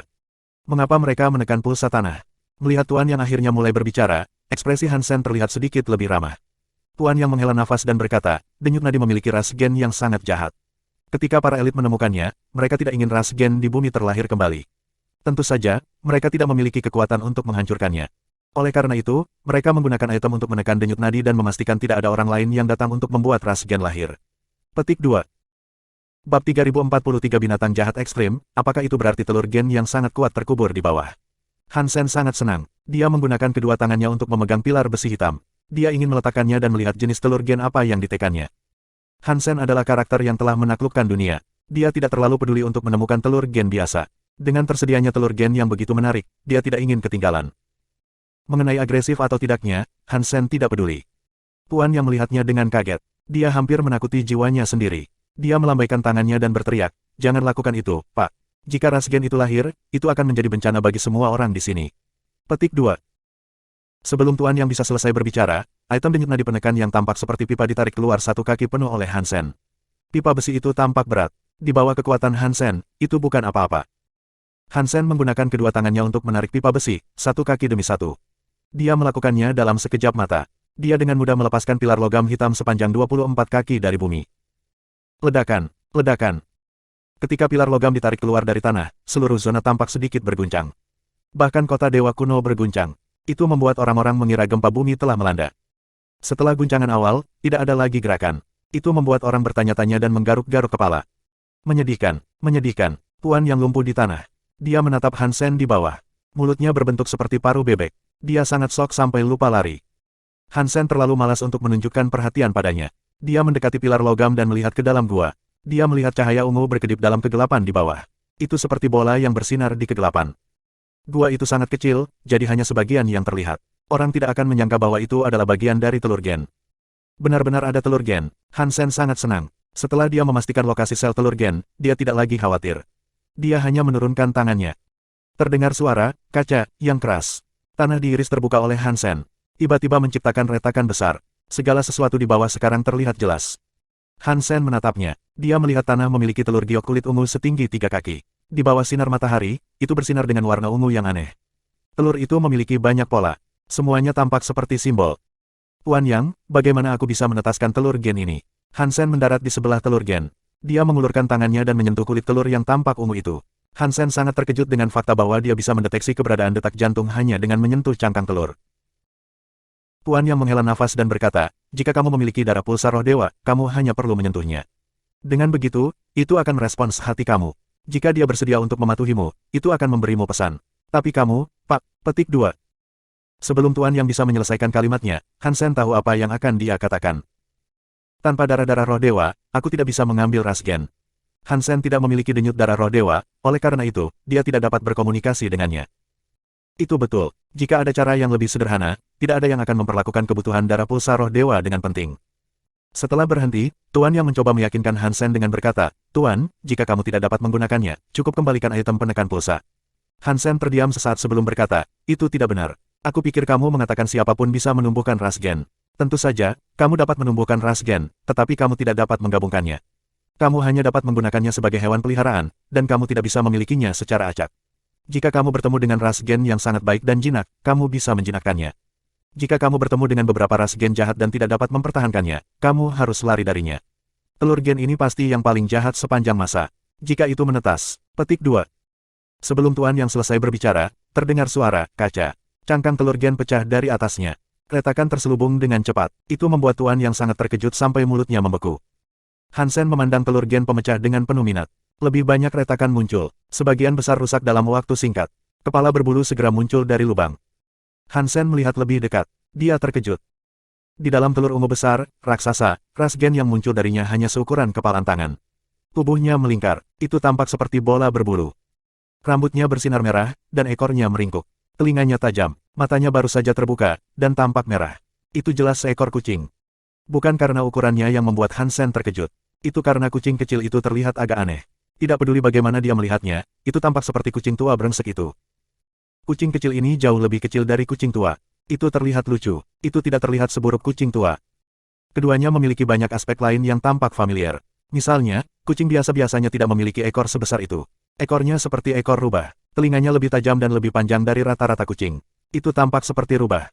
Mengapa mereka menekan pulsa tanah? Melihat Tuan Yang akhirnya mulai berbicara, ekspresi Hansen terlihat sedikit lebih ramah. Tuan Yang menghela nafas dan berkata, denyut nadi memiliki ras gen yang sangat jahat. Ketika para elit menemukannya, mereka tidak ingin ras gen di bumi terlahir kembali. Tentu saja, mereka tidak memiliki kekuatan untuk menghancurkannya. Oleh karena itu, mereka menggunakan item untuk menekan denyut nadi dan memastikan tidak ada orang lain yang datang untuk membuat ras gen lahir. Petik 2. Bab 3043 Binatang Jahat Ekstrim, apakah itu berarti telur gen yang sangat kuat terkubur di bawah? Hansen sangat senang. Dia menggunakan kedua tangannya untuk memegang pilar besi hitam. Dia ingin meletakkannya dan melihat jenis telur gen apa yang ditekannya. Hansen adalah karakter yang telah menaklukkan dunia. Dia tidak terlalu peduli untuk menemukan telur gen biasa. Dengan tersedianya telur gen yang begitu menarik, dia tidak ingin ketinggalan. Mengenai agresif atau tidaknya, Hansen tidak peduli. Tuan Yang melihatnya dengan kaget. Dia hampir menakuti jiwanya sendiri. Dia melambaikan tangannya dan berteriak, jangan lakukan itu, Pak. Jika ras gen itu lahir, itu akan menjadi bencana bagi semua orang di sini. Petik 2. Sebelum Tuan Yang bisa selesai berbicara, item denyut nadi penekan yang tampak seperti pipa ditarik keluar 1 kaki penuh oleh Hansen. Pipa besi itu tampak berat. Di bawah kekuatan Hansen, itu bukan apa-apa. Hansen menggunakan kedua tangannya untuk menarik pipa besi, 1 kaki demi 1. Dia melakukannya dalam sekejap mata. Dia dengan mudah melepaskan pilar logam hitam sepanjang 24 kaki dari bumi. Ledakan, ledakan. Ketika pilar logam ditarik keluar dari tanah, seluruh zona tampak sedikit berguncang. Bahkan kota dewa kuno berguncang. Itu membuat orang-orang mengira gempa bumi telah melanda. Setelah guncangan awal, tidak ada lagi gerakan. Itu membuat orang bertanya-tanya dan menggaruk-garuk kepala. Menyedihkan, menyedihkan. Tuan Yang lumpuh di tanah. Dia menatap Hansen di bawah. Mulutnya berbentuk seperti paruh bebek. Dia sangat shock sampai lupa lari. Hansen terlalu malas untuk menunjukkan perhatian padanya. Dia mendekati pilar logam dan melihat ke dalam gua. Dia melihat cahaya ungu berkedip dalam kegelapan di bawah. Itu seperti bola yang bersinar di kegelapan. Gua itu sangat kecil, jadi hanya sebagian yang terlihat. Orang tidak akan menyangka bahwa itu adalah bagian dari telur gen. Benar-benar ada telur gen. Hansen sangat senang. Setelah dia memastikan lokasi sel telur gen, dia tidak lagi khawatir. Dia hanya menurunkan tangannya. Terdengar suara kaca yang keras. Tanah diiris terbuka oleh Hansen. Tiba-tiba menciptakan retakan besar. Segala sesuatu di bawah sekarang terlihat jelas. Hansen menatapnya. Dia melihat tanah memiliki telur giok kulit ungu setinggi 3 kaki. Di bawah sinar matahari, itu bersinar dengan warna ungu yang aneh. Telur itu memiliki banyak pola. Semuanya tampak seperti simbol. Tuan Yang, bagaimana aku bisa menetaskan telur gen ini? Hansen mendarat di sebelah telur gen. Dia mengulurkan tangannya dan menyentuh kulit telur yang tampak ungu itu. Hansen sangat terkejut dengan fakta bahwa dia bisa mendeteksi keberadaan detak jantung hanya dengan menyentuh cangkang telur. Tuan Yang menghela nafas dan berkata, jika kamu memiliki darah pulsar roh dewa, kamu hanya perlu menyentuhnya. Dengan begitu, itu akan merespons hati kamu. Jika dia bersedia untuk mematuhimu, itu akan memberimu pesan. Tapi kamu, Pak, petik 2. Sebelum Tuan Yang bisa menyelesaikan kalimatnya, Hansen tahu apa yang akan dia katakan. Tanpa darah-darah roh dewa, aku tidak bisa mengambil ras gen. Hansen tidak memiliki denyut darah roh dewa, oleh karena itu, dia tidak dapat berkomunikasi dengannya. Itu betul, jika ada cara yang lebih sederhana, tidak ada yang akan memperlakukan kebutuhan darah pulsar roh dewa dengan penting. Setelah berhenti, Tuan Yang mencoba meyakinkan Hansen dengan berkata, Tuan, jika kamu tidak dapat menggunakannya, cukup kembalikan item penekan pulsa. Hansen terdiam sesaat sebelum berkata, itu tidak benar. Aku pikir kamu mengatakan siapapun bisa menumbuhkan ras gen. Tentu saja, kamu dapat menumbuhkan ras gen, tetapi kamu tidak dapat menggabungkannya. Kamu hanya dapat menggunakannya sebagai hewan peliharaan, dan kamu tidak bisa memilikinya secara acak. Jika kamu bertemu dengan ras gen yang sangat baik dan jinak, kamu bisa menjinakkannya. Jika kamu bertemu dengan beberapa ras gen jahat dan tidak dapat mempertahankannya, kamu harus lari darinya. Telur gen ini pasti yang paling jahat sepanjang masa. Jika itu menetas, petik 2. Sebelum Tuan Yang selesai berbicara, terdengar suara kaca. Cangkang telur gen pecah dari atasnya. Retakan terselubung dengan cepat. Itu membuat Tuan Yang sangat terkejut sampai mulutnya membeku. Hansen memandang telur gen pemecah dengan penuh minat. Lebih banyak retakan muncul. Sebagian besar rusak dalam waktu singkat. Kepala berbulu segera muncul dari lubang. Hansen melihat lebih dekat. Dia terkejut. Di dalam telur ungu besar, raksasa, ras gen yang muncul darinya hanya seukuran kepalan tangan. Tubuhnya melingkar. Itu tampak seperti bola berbulu. Rambutnya bersinar merah, dan ekornya meringkuk. Telinganya tajam, matanya baru saja terbuka, dan tampak merah. Itu jelas seekor kucing. Bukan karena ukurannya yang membuat Hansen terkejut. Itu karena kucing kecil itu terlihat agak aneh. Tidak peduli bagaimana dia melihatnya, itu tampak seperti kucing tua brengsek itu. Kucing kecil ini jauh lebih kecil dari kucing tua. Itu terlihat lucu. Itu tidak terlihat seburuk kucing tua. Keduanya memiliki banyak aspek lain yang tampak familiar. Misalnya, kucing biasa biasanya tidak memiliki ekor sebesar itu. Ekornya seperti ekor rubah. Telinganya lebih tajam dan lebih panjang dari rata-rata kucing. Itu tampak seperti rubah.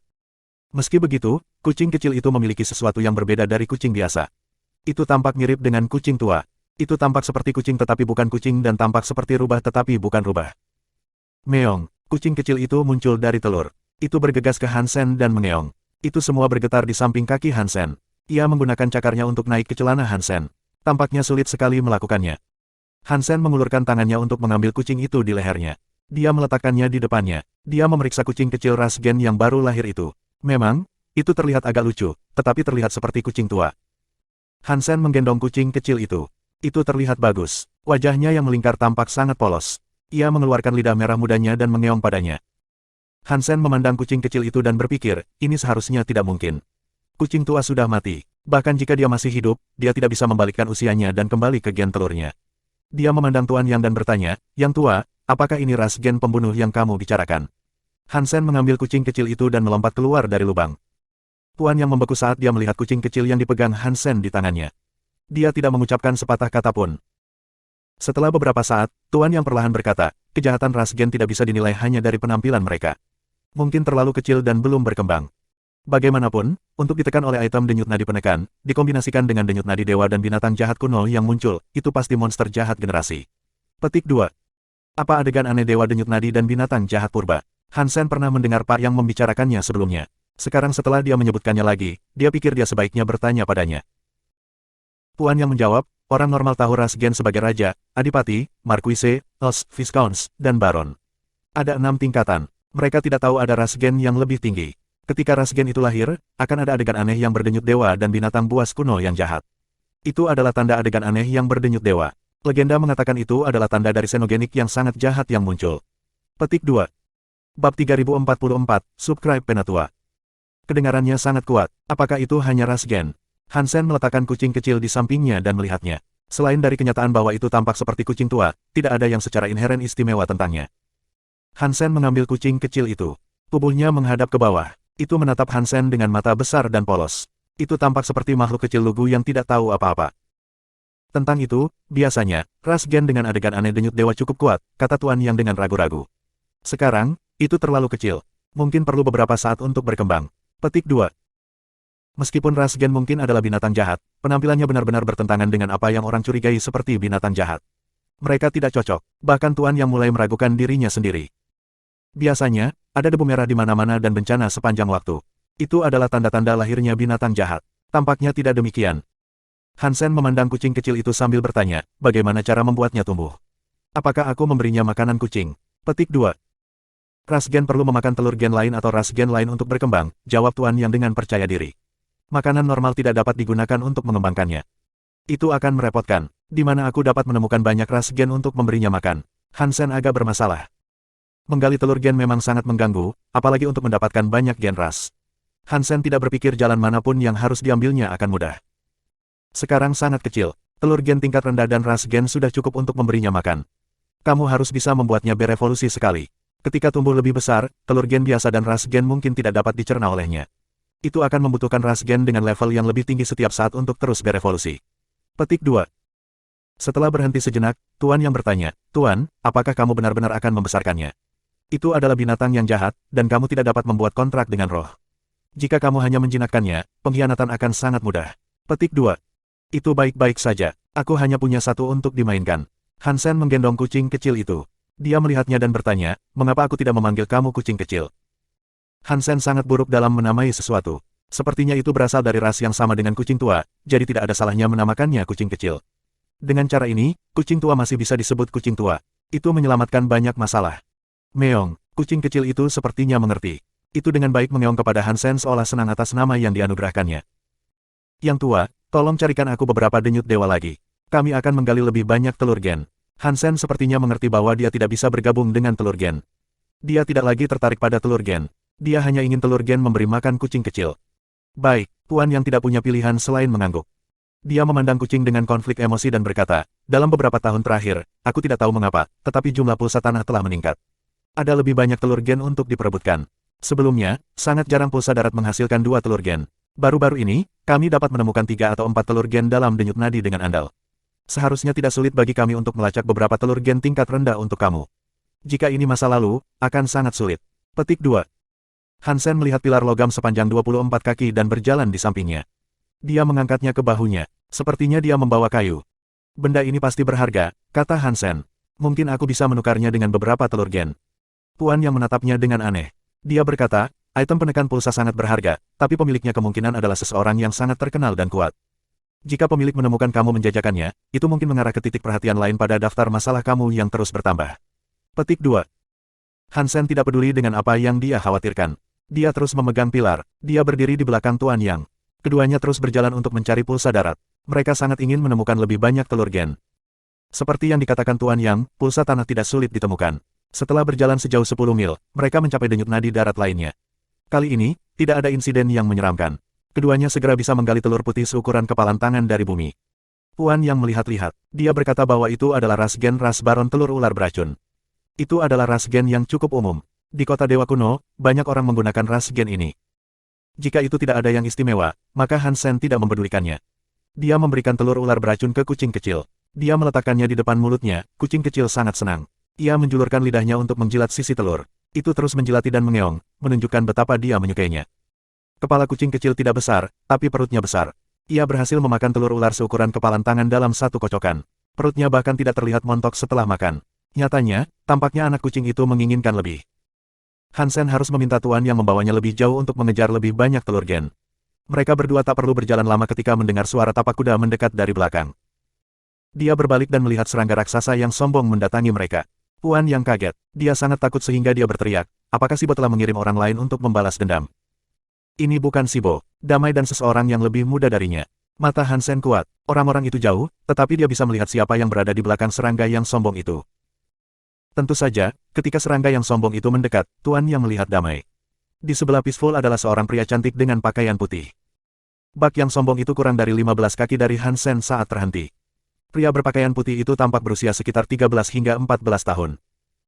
Meski begitu, kucing kecil itu memiliki sesuatu yang berbeda dari kucing biasa. Itu tampak mirip dengan kucing tua. Itu tampak seperti kucing tetapi bukan kucing dan tampak seperti rubah tetapi bukan rubah. Meong, kucing kecil itu muncul dari telur. Itu bergegas ke Hansen dan mengeong. Itu semua bergetar di samping kaki Hansen. Ia menggunakan cakarnya untuk naik ke celana Hansen. Tampaknya sulit sekali melakukannya. Hansen mengulurkan tangannya untuk mengambil kucing itu di lehernya. Dia meletakkannya di depannya. Dia memeriksa kucing kecil ras gen yang baru lahir itu. Memang, itu terlihat agak lucu, tetapi terlihat seperti kucing tua. Hansen menggendong kucing kecil itu. Itu terlihat bagus. Wajahnya yang melingkar tampak sangat polos. Ia mengeluarkan lidah merah mudanya dan mengeong padanya. Hansen memandang kucing kecil itu dan berpikir, ini seharusnya tidak mungkin. Kucing tua sudah mati. Bahkan jika dia masih hidup, dia tidak bisa membalikkan usianya dan kembali ke gen telurnya. Dia memandang Tuan Yang dan bertanya, Yang tua, apakah ini ras gen pembunuh yang kamu bicarakan? Hansen mengambil kucing kecil itu dan melompat keluar dari lubang. Tuan Yang membeku saat dia melihat kucing kecil yang dipegang Hansen di tangannya. Dia tidak mengucapkan sepatah kata pun. Setelah beberapa saat, Tuan Yang perlahan berkata, kejahatan ras gen tidak bisa dinilai hanya dari penampilan mereka. Mungkin terlalu kecil dan belum berkembang. Bagaimanapun, untuk ditekan oleh item denyut nadi penekan, dikombinasikan dengan denyut nadi dewa dan binatang jahat kuno yang muncul, itu pasti monster jahat generasi. Petik 2. Apa adegan aneh dewa denyut nadi dan binatang jahat purba? Hansen pernah mendengar Pak Yang membicarakannya sebelumnya. Sekarang setelah dia menyebutkannya lagi, dia pikir dia sebaiknya bertanya padanya. Tuan Yang menjawab, orang normal tahu ras gen sebagai raja, adipati, marquise, els, viscounts, dan baron. Ada 6 tingkatan. Mereka tidak tahu ada ras gen yang lebih tinggi. Ketika ras gen itu lahir, akan ada adegan aneh yang berdenyut dewa dan binatang buas kuno yang jahat. Itu adalah tanda adegan aneh yang berdenyut dewa. Legenda mengatakan itu adalah tanda dari xenogenik yang sangat jahat yang muncul. Petik 2. Bab 3044, Subscribe Penatua. Kedengarannya sangat kuat. Apakah itu hanya ras Gen? Hansen meletakkan kucing kecil di sampingnya dan melihatnya. Selain dari kenyataan bahwa itu tampak seperti kucing tua, tidak ada yang secara inheren istimewa tentangnya. Hansen mengambil kucing kecil itu. Tubuhnya menghadap ke bawah. Itu menatap Hansen dengan mata besar dan polos. Itu tampak seperti makhluk kecil lugu yang tidak tahu apa-apa. Tentang itu, biasanya, ras Gen dengan adegan aneh denyut dewa cukup kuat, kata Tuan Yang dengan ragu-ragu. Sekarang, itu terlalu kecil. Mungkin perlu beberapa saat untuk berkembang. Petik 2. Meskipun ras Gen mungkin adalah binatang jahat, penampilannya benar-benar bertentangan dengan apa yang orang curigai seperti binatang jahat. Mereka tidak cocok, bahkan Tuan Yang mulai meragukan dirinya sendiri. Biasanya, ada debu merah di mana-mana dan bencana sepanjang waktu. Itu adalah tanda-tanda lahirnya binatang jahat. Tampaknya tidak demikian. Hansen memandang kucing kecil itu sambil bertanya, bagaimana cara membuatnya tumbuh? Apakah aku memberinya makanan kucing? Petik 2. Ras Gen perlu memakan telur gen lain atau ras gen lain untuk berkembang, jawab Tuan Yang dengan percaya diri. Makanan normal tidak dapat digunakan untuk mengembangkannya. Itu akan merepotkan. Di mana aku dapat menemukan banyak ras gen untuk memberinya makan? Hansen agak bermasalah. Menggali telur gen memang sangat mengganggu, apalagi untuk mendapatkan banyak gen ras. Hansen tidak berpikir jalan manapun yang harus diambilnya akan mudah. Sekarang sangat kecil, telur gen tingkat rendah dan ras gen sudah cukup untuk memberinya makan. Kamu harus bisa membuatnya berevolusi sekali. Ketika tumbuh lebih besar, telur gen biasa dan ras gen mungkin tidak dapat dicerna olehnya. Itu akan membutuhkan ras gen dengan level yang lebih tinggi setiap saat untuk terus berevolusi. Petik 2. Setelah berhenti sejenak, Tuan Yang bertanya, Tuan, apakah kamu benar-benar akan membesarkannya? Itu adalah binatang yang jahat, dan kamu tidak dapat membuat kontrak dengan roh. Jika kamu hanya menjinakkannya, pengkhianatan akan sangat mudah. Petik 2. Itu baik-baik saja, aku hanya punya satu untuk dimainkan. Hansen menggendong kucing kecil itu. Dia melihatnya dan bertanya, mengapa aku tidak memanggil kamu kucing kecil? Hansen sangat buruk dalam menamai sesuatu. Sepertinya itu berasal dari ras yang sama dengan kucing tua, jadi tidak ada salahnya menamakannya kucing kecil. Dengan cara ini, kucing tua masih bisa disebut kucing tua. Itu menyelamatkan banyak masalah. Meong, kucing kecil itu sepertinya mengerti. Itu dengan baik mengeong kepada Hansen seolah senang atas nama yang dianugerahkannya. Yang tua, tolong carikan aku beberapa denyut dewa lagi. Kami akan menggali lebih banyak telur gen. Hansen sepertinya mengerti bahwa dia tidak bisa bergabung dengan telur gen. Dia tidak lagi tertarik pada telur gen. Dia hanya ingin telur gen memberi makan kucing kecil. Baik, Tuan Yang tidak punya pilihan selain mengangguk. Dia memandang kucing dengan konflik emosi dan berkata, dalam beberapa tahun terakhir, aku tidak tahu mengapa, tetapi jumlah pulsa tanah telah meningkat. Ada lebih banyak telur gen untuk diperebutkan. Sebelumnya, sangat jarang pulsa darat menghasilkan 2 telur gen. Baru-baru ini, kami dapat menemukan 3 atau 4 telur gen dalam denyut nadi dengan andal. Seharusnya tidak sulit bagi kami untuk melacak beberapa telur gen tingkat rendah untuk kamu. Jika ini masa lalu, akan sangat sulit. Petik 2. Hansen melihat pilar logam sepanjang 24 kaki dan berjalan di sampingnya. Dia mengangkatnya ke bahunya. Sepertinya dia membawa kayu. Benda ini pasti berharga, kata Hansen. Mungkin aku bisa menukarnya dengan beberapa telur gen. Tuan Yang menatapnya dengan aneh. Dia berkata, item penekan pulsa sangat berharga, tapi pemiliknya kemungkinan adalah seseorang yang sangat terkenal dan kuat. Jika pemilik menemukan kamu menjajakannya, itu mungkin mengarah ke titik perhatian lain pada daftar masalah kamu yang terus bertambah. Petik 2. Hansen tidak peduli dengan apa yang dia khawatirkan. Dia terus memegang pilar. Dia berdiri di belakang Tuan Yang. Keduanya terus berjalan untuk mencari pulsa darat. Mereka sangat ingin menemukan lebih banyak telur gen. Seperti yang dikatakan Tuan Yang, pulsa tanah tidak sulit ditemukan. Setelah berjalan sejauh 10 mil, mereka mencapai denyut nadi darat lainnya. Kali ini, tidak ada insiden yang menyeramkan. Keduanya segera bisa menggali telur putih seukuran kepalan tangan dari bumi. Tuan Yang melihat-lihat. Dia berkata bahwa itu adalah ras gen ras baron telur ular beracun. Itu adalah ras gen yang cukup umum. Di kota dewa kuno, banyak orang menggunakan ras gen ini. Jika itu tidak ada yang istimewa, maka Hansen tidak mempedulikannya. Dia memberikan telur ular beracun ke kucing kecil. Dia meletakkannya di depan mulutnya, kucing kecil sangat senang. Ia menjulurkan lidahnya untuk menjilat sisi telur. Itu terus menjilati dan mengeong, menunjukkan betapa dia menyukainya. Kepala kucing kecil tidak besar, tapi perutnya besar. Ia berhasil memakan telur ular seukuran kepalan tangan dalam satu kocokan. Perutnya bahkan tidak terlihat montok setelah makan. Nyatanya, tampaknya anak kucing itu menginginkan lebih. Hansen harus meminta Tuan Yang membawanya lebih jauh untuk mengejar lebih banyak telur gen. Mereka berdua tak perlu berjalan lama ketika mendengar suara tapak kuda mendekat dari belakang. Dia berbalik dan melihat serangga raksasa yang sombong mendatangi mereka. Tuan Yang kaget. Dia sangat takut sehingga dia berteriak, apakah Sibo telah mengirim orang lain untuk membalas dendam? Ini bukan Sibo, damai dan seseorang yang lebih muda darinya. Mata Hansen kuat. Orang-orang itu jauh, tetapi dia bisa melihat siapa yang berada di belakang serangga yang sombong itu. Tentu saja, ketika serangga yang sombong itu mendekat, Tuan Yang melihat Damai. Di sebelah Peaceful adalah seorang pria cantik dengan pakaian putih. Bak yang sombong itu kurang dari 15 kaki dari Hansen saat terhenti. Pria berpakaian putih itu tampak berusia sekitar 13 hingga 14 tahun.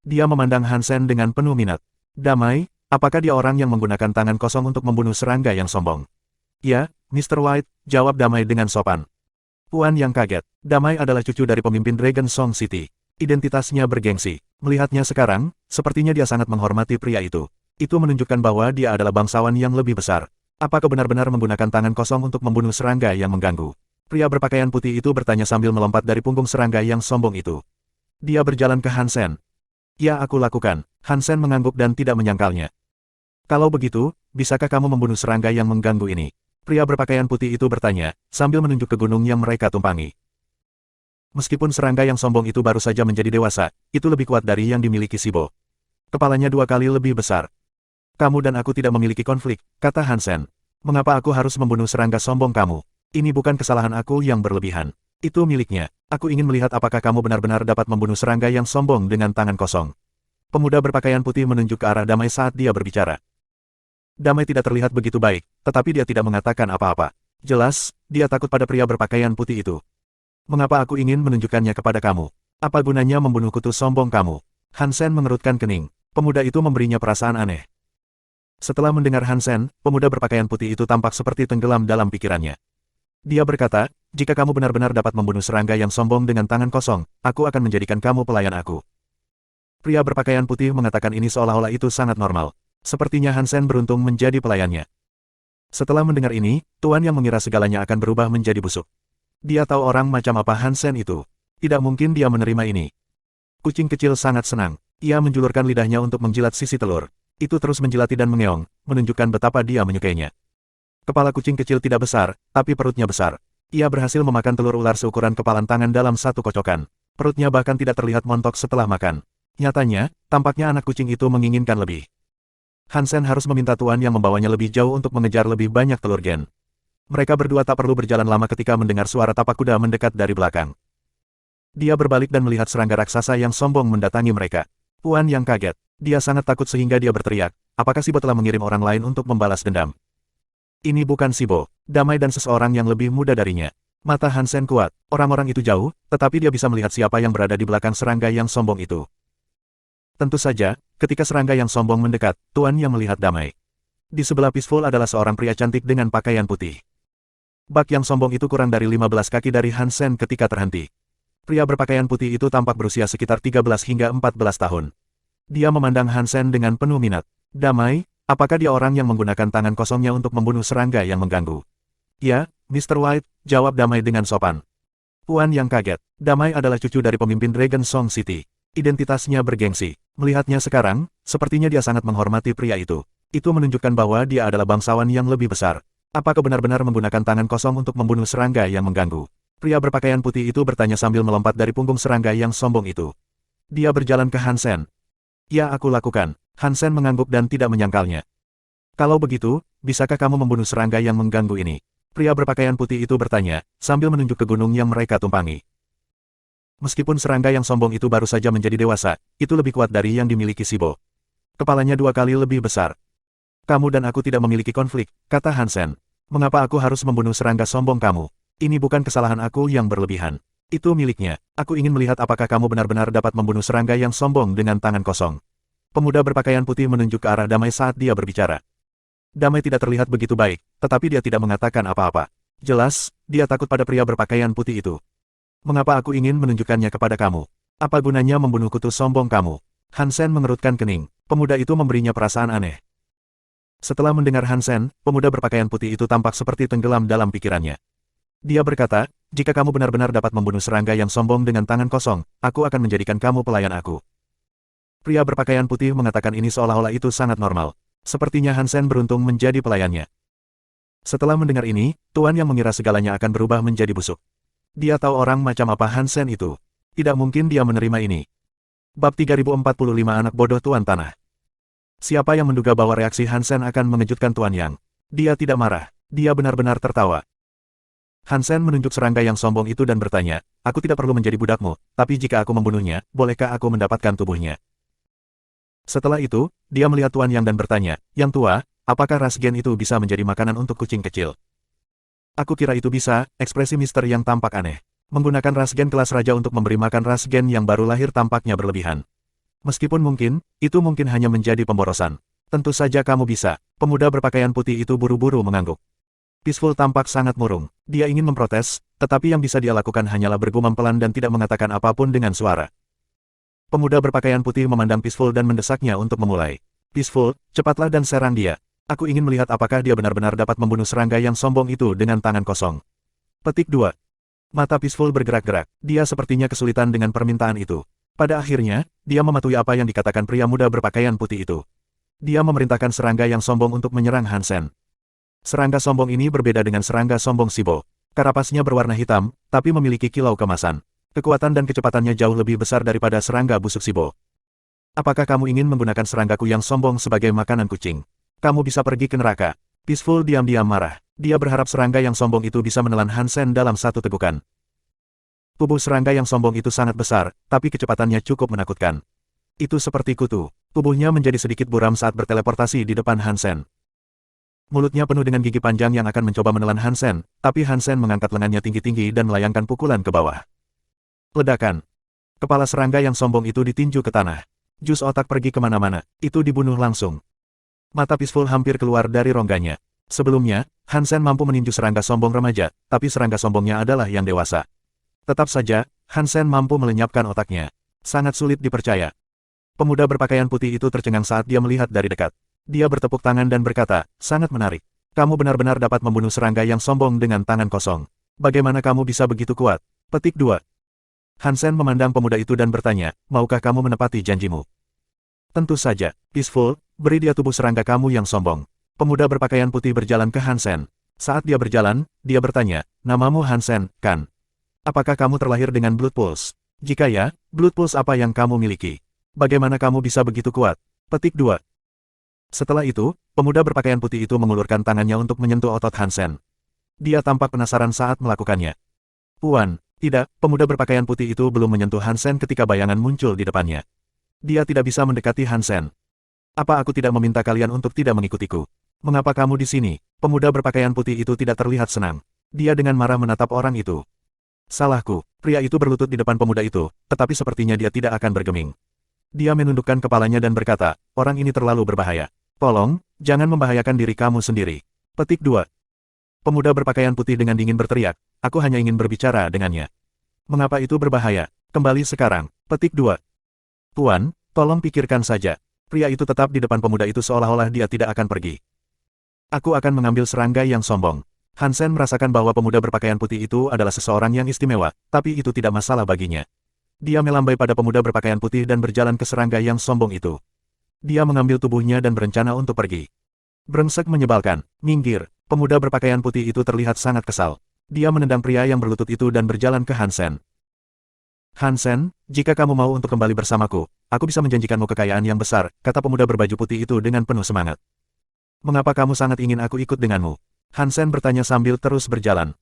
Dia memandang Hansen dengan penuh minat. Damai, apakah dia orang yang menggunakan tangan kosong untuk membunuh serangga yang sombong? Ya, Mr. White, jawab Damai dengan sopan. Tuan Yang kaget. Damai adalah cucu dari pemimpin Dragon Song City. Identitasnya bergengsi. Melihatnya sekarang, sepertinya dia sangat menghormati pria itu. Itu menunjukkan bahwa dia adalah bangsawan yang lebih besar. Apakah benar-benar menggunakan tangan kosong untuk membunuh serangga yang mengganggu? Pria berpakaian putih itu bertanya sambil melompat dari punggung serangga yang sombong itu. Dia berjalan ke Hansen. Ya, aku lakukan. Hansen mengangguk dan tidak menyangkalnya. Kalau begitu, bisakah kamu membunuh serangga yang mengganggu ini? Pria berpakaian putih itu bertanya, sambil menunjuk ke gunung yang mereka tumpangi. Meskipun serangga yang sombong itu baru saja menjadi dewasa, itu lebih kuat dari yang dimiliki Sibo. Kepalanya 2 kali lebih besar. Kamu dan aku tidak memiliki konflik, kata Hansen. Mengapa aku harus membunuh serangga sombong kamu? Ini bukan kesalahan aku yang berlebihan. Itu miliknya. Aku ingin melihat apakah kamu benar-benar dapat membunuh serangga yang sombong dengan tangan kosong. Pemuda berpakaian putih menunjuk ke arah Damai saat dia berbicara. Damai tidak terlihat begitu baik, tetapi dia tidak mengatakan apa-apa. Jelas, dia takut pada pria berpakaian putih itu. Mengapa aku ingin menunjukkannya kepada kamu? Apa gunanya membunuh kutu sombong kamu? Hansen mengerutkan kening. Pemuda itu memberinya perasaan aneh. Setelah mendengar Hansen, pemuda berpakaian putih itu tampak seperti tenggelam dalam pikirannya. Dia berkata, jika kamu benar-benar dapat membunuh serangga yang sombong dengan tangan kosong, aku akan menjadikan kamu pelayan aku. Pria berpakaian putih mengatakan ini seolah-olah itu sangat normal. Sepertinya Hansen beruntung menjadi pelayannya. Setelah mendengar ini, Tuan Yang mengira segalanya akan berubah menjadi busuk. Dia tahu orang macam apa Hansen itu. Tidak mungkin dia menerima ini. Kucing kecil sangat senang. Ia menjulurkan lidahnya untuk menjilat sisi telur. Itu terus menjilati dan mengeong, menunjukkan betapa dia menyukainya. Kepala kucing kecil tidak besar, tapi perutnya besar. Ia berhasil memakan telur ular seukuran kepalan tangan dalam satu kocokan. Perutnya bahkan tidak terlihat montok setelah makan. Nyatanya, tampaknya anak kucing itu menginginkan lebih. Hansen harus meminta Tuan Yang membawanya lebih jauh untuk mengejar lebih banyak telur gen. Mereka berdua tak perlu berjalan lama ketika mendengar suara tapak kuda mendekat dari belakang. Dia berbalik dan melihat serangga raksasa yang sombong mendatangi mereka. Tuan Yang kaget. Dia sangat takut sehingga dia berteriak, apakah Sibo telah mengirim orang lain untuk membalas dendam? Ini bukan Sibo, Damai dan seseorang yang lebih muda darinya. Mata Hansen kuat, orang-orang itu jauh, tetapi dia bisa melihat siapa yang berada di belakang serangga yang sombong itu. Tentu saja, ketika serangga yang sombong mendekat, Tuan Yang melihat Damai. Di sebelah Peaceful adalah seorang pria cantik dengan pakaian putih. Bak yang sombong itu kurang dari 15 kaki dari Hansen ketika terhenti. Pria berpakaian putih itu tampak berusia sekitar 13 hingga 14 tahun. Dia memandang Hansen dengan penuh minat. Damai, apakah dia orang yang menggunakan tangan kosongnya untuk membunuh serangga yang mengganggu? Ya, Mr. White, jawab Damai dengan sopan. Tuan Yang kaget. Damai adalah cucu dari pemimpin Dragon Song City. Identitasnya bergengsi. Melihatnya sekarang, sepertinya dia sangat menghormati pria itu. Itu menunjukkan bahwa dia adalah bangsawan yang lebih besar. Apakah benar-benar menggunakan tangan kosong untuk membunuh serangga yang mengganggu? Pria berpakaian putih itu bertanya sambil melompat dari punggung serangga yang sombong itu. Dia berjalan ke Hansen. Ya, aku lakukan. Hansen mengangguk dan tidak menyangkalnya. Kalau begitu, bisakah kamu membunuh serangga yang mengganggu ini? Pria berpakaian putih itu bertanya, sambil menunjuk ke gunung yang mereka tumpangi. Meskipun serangga yang sombong itu baru saja menjadi dewasa, itu lebih kuat dari yang dimiliki Sibo. Kepalanya 2 kali lebih besar. Kamu dan aku tidak memiliki konflik, kata Hansen. Mengapa aku harus membunuh serangga sombong kamu? Ini bukan kesalahan aku yang berlebihan. Itu miliknya. Aku ingin melihat apakah kamu benar-benar dapat membunuh serangga yang sombong dengan tangan kosong. Pemuda berpakaian putih menunjuk ke arah Damai saat dia berbicara. Damai tidak terlihat begitu baik, tetapi dia tidak mengatakan apa-apa. Jelas, dia takut pada pria berpakaian putih itu. Mengapa aku ingin menunjukkannya kepada kamu? Apa gunanya membunuh kutu sombong kamu? Hansen mengerutkan kening. Pemuda itu memberinya perasaan aneh. Setelah mendengar Hansen, pemuda berpakaian putih itu tampak seperti tenggelam dalam pikirannya. Dia berkata, jika kamu benar-benar dapat membunuh serangga yang sombong dengan tangan kosong, aku akan menjadikan kamu pelayan aku. Pria berpakaian putih mengatakan ini seolah-olah itu sangat normal. Sepertinya Hansen beruntung menjadi pelayannya. Setelah mendengar ini, Tuan Yang mengira segalanya akan berubah menjadi busuk. Dia tahu orang macam apa Hansen itu. Tidak mungkin dia menerima ini. Bab 3045 Anak Bodoh Tuan Tanah. Siapa yang menduga bahwa reaksi Hansen akan mengejutkan Tuan Yang? Dia tidak marah. Dia benar-benar tertawa. Hansen menunjuk serangga yang sombong itu dan bertanya, aku tidak perlu menjadi budakmu, tapi jika aku membunuhnya, bolehkah aku mendapatkan tubuhnya? Setelah itu, dia melihat Tuan Yang dan bertanya, Yang tua, apakah ras gen itu bisa menjadi makanan untuk kucing kecil? Aku kira itu bisa, ekspresi Mister Yang tampak aneh. Menggunakan ras gen kelas raja untuk memberi makan ras gen yang baru lahir tampaknya berlebihan. Meskipun mungkin, itu mungkin hanya menjadi pemborosan. Tentu saja kamu bisa. Pemuda berpakaian putih itu buru-buru mengangguk. Peaceful tampak sangat murung. Dia ingin memprotes, tetapi yang bisa dia lakukan hanyalah bergumam pelan dan tidak mengatakan apapun dengan suara. Pemuda berpakaian putih memandang Peaceful dan mendesaknya untuk memulai. Peaceful, cepatlah dan serang dia. Aku ingin melihat apakah dia benar-benar dapat membunuh serangga yang sombong itu dengan tangan kosong. Petik 2. Mata Peaceful bergerak-gerak. Dia sepertinya kesulitan dengan permintaan itu. Pada akhirnya, dia mematuhi apa yang dikatakan pria muda berpakaian putih itu. Dia memerintahkan serangga yang sombong untuk menyerang Hansen. Serangga sombong ini berbeda dengan serangga sombong Sibo. Karapasnya berwarna hitam, tapi memiliki kilau kemasan. Kekuatan dan kecepatannya jauh lebih besar daripada serangga busuk Sibo. Apakah kamu ingin menggunakan seranggaku yang sombong sebagai makanan kucing? Kamu bisa pergi ke neraka. Peaceful diam-diam marah. Dia berharap serangga yang sombong itu bisa menelan Hansen dalam satu tegukan. Tubuh serangga yang sombong itu sangat besar, tapi kecepatannya cukup menakutkan. Itu seperti kutu. Tubuhnya menjadi sedikit buram saat berteleportasi di depan Hansen. Mulutnya penuh dengan gigi panjang yang akan mencoba menelan Hansen, tapi Hansen mengangkat lengannya tinggi-tinggi dan melayangkan pukulan ke bawah. Ledakan. Kepala serangga yang sombong itu ditinju ke tanah. Jus otak pergi kemana-mana. Itu dibunuh langsung. Mata Peaceful hampir keluar dari rongganya. Sebelumnya, Hansen mampu meninju serangga sombong remaja, tapi serangga sombongnya adalah yang dewasa. Tetap saja, Hansen mampu melenyapkan otaknya. Sangat sulit dipercaya. Pemuda berpakaian putih itu tercengang saat dia melihat dari dekat. Dia bertepuk tangan dan berkata, sangat menarik. Kamu benar-benar dapat membunuh serangga yang sombong dengan tangan kosong. Bagaimana kamu bisa begitu kuat? Petik 2. Hansen memandang pemuda itu dan bertanya, maukah kamu menepati janjimu? Tentu saja, Peaceful, beri dia tubuh serangga kamu yang sombong. Pemuda berpakaian putih berjalan ke Hansen. Saat dia berjalan, dia bertanya, namamu Hansen, kan? Apakah kamu terlahir dengan Blood Pulse? Jika ya, Blood Pulse apa yang kamu miliki? Bagaimana kamu bisa begitu kuat? Petik 2. Setelah itu, pemuda berpakaian putih itu mengulurkan tangannya untuk menyentuh otot Hansen. Dia tampak penasaran saat melakukannya. Puan, tidak, pemuda berpakaian putih itu belum menyentuh Hansen ketika bayangan muncul di depannya. Dia tidak bisa mendekati Hansen. Apa aku tidak meminta kalian untuk tidak mengikutiku? Mengapa kamu di sini? Pemuda berpakaian putih itu tidak terlihat senang. Dia dengan marah menatap orang itu. Salahku, pria itu berlutut di depan pemuda itu, tetapi sepertinya dia tidak akan bergeming. Dia menundukkan kepalanya dan berkata, orang ini terlalu berbahaya. Tolong, jangan membahayakan diri kamu sendiri. Petik 2. Pemuda berpakaian putih dengan dingin berteriak, aku hanya ingin berbicara dengannya. Mengapa itu berbahaya? Kembali sekarang. Petik 2. Tuan, tolong pikirkan saja. Pria itu tetap di depan pemuda itu seolah-olah dia tidak akan pergi. Aku akan mengambil serangga yang sombong. Hansen merasakan bahwa pemuda berpakaian putih itu adalah seseorang yang istimewa, tapi itu tidak masalah baginya. Dia melambai pada pemuda berpakaian putih dan berjalan ke serangga yang sombong itu. Dia mengambil tubuhnya dan berencana untuk pergi. Brengsek menyebalkan. Minggir. Pemuda berpakaian putih itu terlihat sangat kesal. Dia menendang pria yang berlutut itu dan berjalan ke Hansen. Hansen, jika kamu mau untuk kembali bersamaku, aku bisa menjanjikanmu kekayaan yang besar, kata pemuda berbaju putih itu dengan penuh semangat. Mengapa kamu sangat ingin aku ikut denganmu? Hansen bertanya sambil terus berjalan.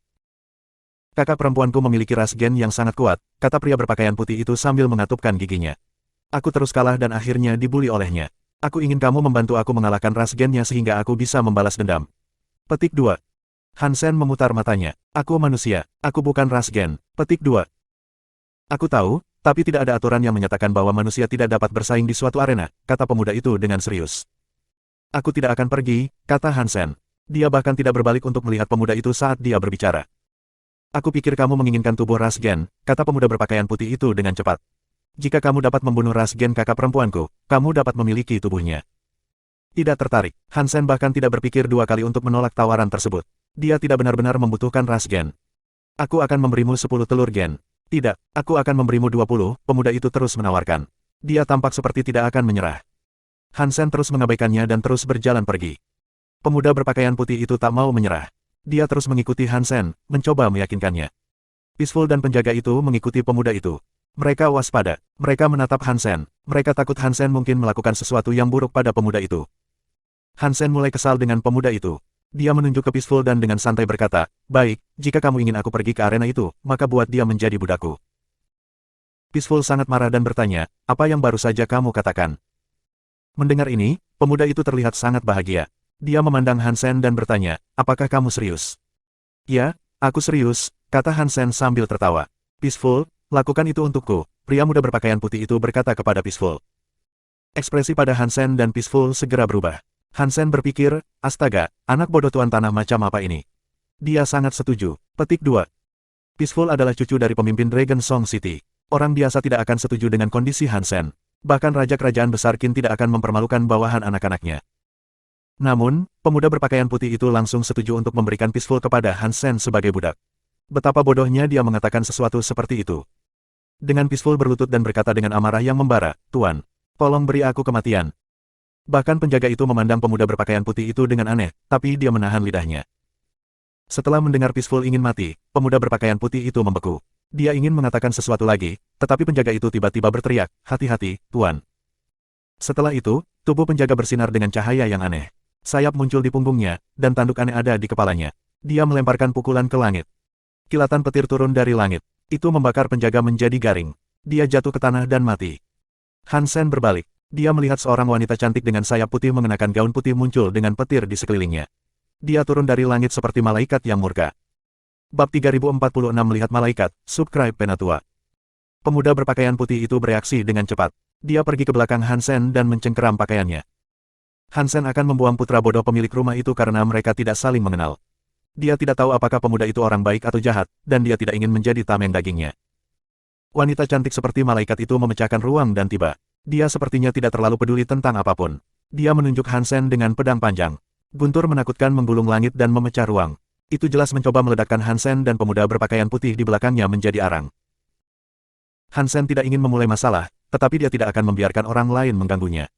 Kakak perempuanku memiliki ras gen yang sangat kuat, kata pria berpakaian putih itu sambil mengatupkan giginya. Aku terus kalah dan akhirnya dibuli olehnya. Aku ingin kamu membantu aku mengalahkan ras gennya sehingga aku bisa membalas dendam. Petik 2. Hansen memutar matanya. Aku manusia, aku bukan ras gen. Petik 2. Aku tahu, tapi tidak ada aturan yang menyatakan bahwa manusia tidak dapat bersaing di suatu arena, kata pemuda itu dengan serius. Aku tidak akan pergi, kata Hansen. Dia bahkan tidak berbalik untuk melihat pemuda itu saat dia berbicara. Aku pikir kamu menginginkan tubuh ras gen, kata pemuda berpakaian putih itu dengan cepat. Jika kamu dapat membunuh ras gen kakak perempuanku, kamu dapat memiliki tubuhnya. Tidak tertarik, Hansen bahkan tidak berpikir dua kali untuk menolak tawaran tersebut. Dia tidak benar-benar membutuhkan ras gen. Aku akan memberimu 10 telur gen. Tidak, aku akan memberimu 20, pemuda itu terus menawarkan. Dia tampak seperti tidak akan menyerah. Hansen terus mengabaikannya dan terus berjalan pergi. Pemuda berpakaian putih itu tak mau menyerah. Dia terus mengikuti Hansen, mencoba meyakinkannya. Peaceful dan penjaga itu mengikuti pemuda itu. Mereka waspada. Mereka menatap Hansen. Mereka takut Hansen mungkin melakukan sesuatu yang buruk pada pemuda itu. Hansen mulai kesal dengan pemuda itu. Dia menunjuk ke Peaceful dan dengan santai berkata, "Baik, jika kamu ingin aku pergi ke arena itu, maka buat dia menjadi budakku." Peaceful sangat marah dan bertanya, "Apa yang baru saja kamu katakan?" Mendengar ini, pemuda itu terlihat sangat bahagia. Dia memandang Hansen dan bertanya, "Apakah kamu serius?" "Ya, aku serius," kata Hansen sambil tertawa. "Peaceful, lakukan itu untukku," pria muda berpakaian putih itu berkata kepada Peaceful. Ekspresi pada Hansen dan Peaceful segera berubah. Hansen berpikir, astaga, anak bodoh tuan tanah macam apa ini? Dia sangat setuju. Petik 2. Peaceful adalah cucu dari pemimpin Dragon Song City. Orang biasa tidak akan setuju dengan kondisi Hansen. Bahkan Raja Kerajaan Besar Qin tidak akan mempermalukan bawahan anak-anaknya. Namun, pemuda berpakaian putih itu langsung setuju untuk memberikan Peaceful kepada Hansen sebagai budak. Betapa bodohnya dia mengatakan sesuatu seperti itu. Dengan Peaceful berlutut dan berkata dengan amarah yang membara, "Tuan, tolong beri aku kematian." Bahkan penjaga itu memandang pemuda berpakaian putih itu dengan aneh, tapi dia menahan lidahnya. Setelah mendengar Peaceful ingin mati, pemuda berpakaian putih itu membeku. Dia ingin mengatakan sesuatu lagi, tetapi penjaga itu tiba-tiba berteriak, "Hati-hati, Tuan." Setelah itu, tubuh penjaga bersinar dengan cahaya yang aneh. Sayap muncul di punggungnya, dan tanduk aneh ada di kepalanya. Dia melemparkan pukulan ke langit. Kilatan petir turun dari langit. Itu membakar penjaga menjadi garing. Dia jatuh ke tanah dan mati. Hansen berbalik. Dia melihat seorang wanita cantik dengan sayap putih mengenakan gaun putih muncul dengan petir di sekelilingnya. Dia turun dari langit seperti malaikat yang murka. Bab 3046 Melihat Malaikat, Subscribe Penatua. Pemuda berpakaian putih itu bereaksi dengan cepat. Dia pergi ke belakang Hansen dan mencengkeram pakaiannya. Hansen akan membuang putra bodoh pemilik rumah itu karena mereka tidak saling mengenal. Dia tidak tahu apakah pemuda itu orang baik atau jahat, dan dia tidak ingin menjadi tameng dagingnya. Wanita cantik seperti malaikat itu memecahkan ruang dan tiba. Dia sepertinya tidak terlalu peduli tentang apapun. Dia menunjuk Hansen dengan pedang panjang. Guntur menakutkan menggulung langit dan memecah ruang. Itu jelas mencoba meledakkan Hansen dan pemuda berpakaian putih di belakangnya menjadi arang. Hansen tidak ingin memulai masalah, tetapi dia tidak akan membiarkan orang lain mengganggunya.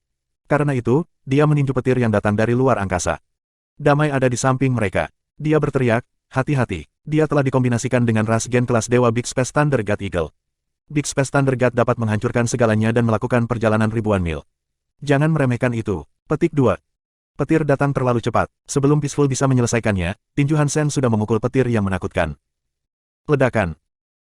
Karena itu, dia meninju petir yang datang dari luar angkasa. Damai ada di samping mereka. Dia berteriak, "Hati-hati." Dia telah dikombinasikan dengan ras gen kelas Dewa Big Space Thunder God Eagle. Big Space Thunder God dapat menghancurkan segalanya dan melakukan perjalanan ribuan mil. Jangan meremehkan itu. Petik 2. Petir datang terlalu cepat. Sebelum Peaceful bisa menyelesaikannya, tinju Hansen sudah memukul petir yang menakutkan. Ledakan.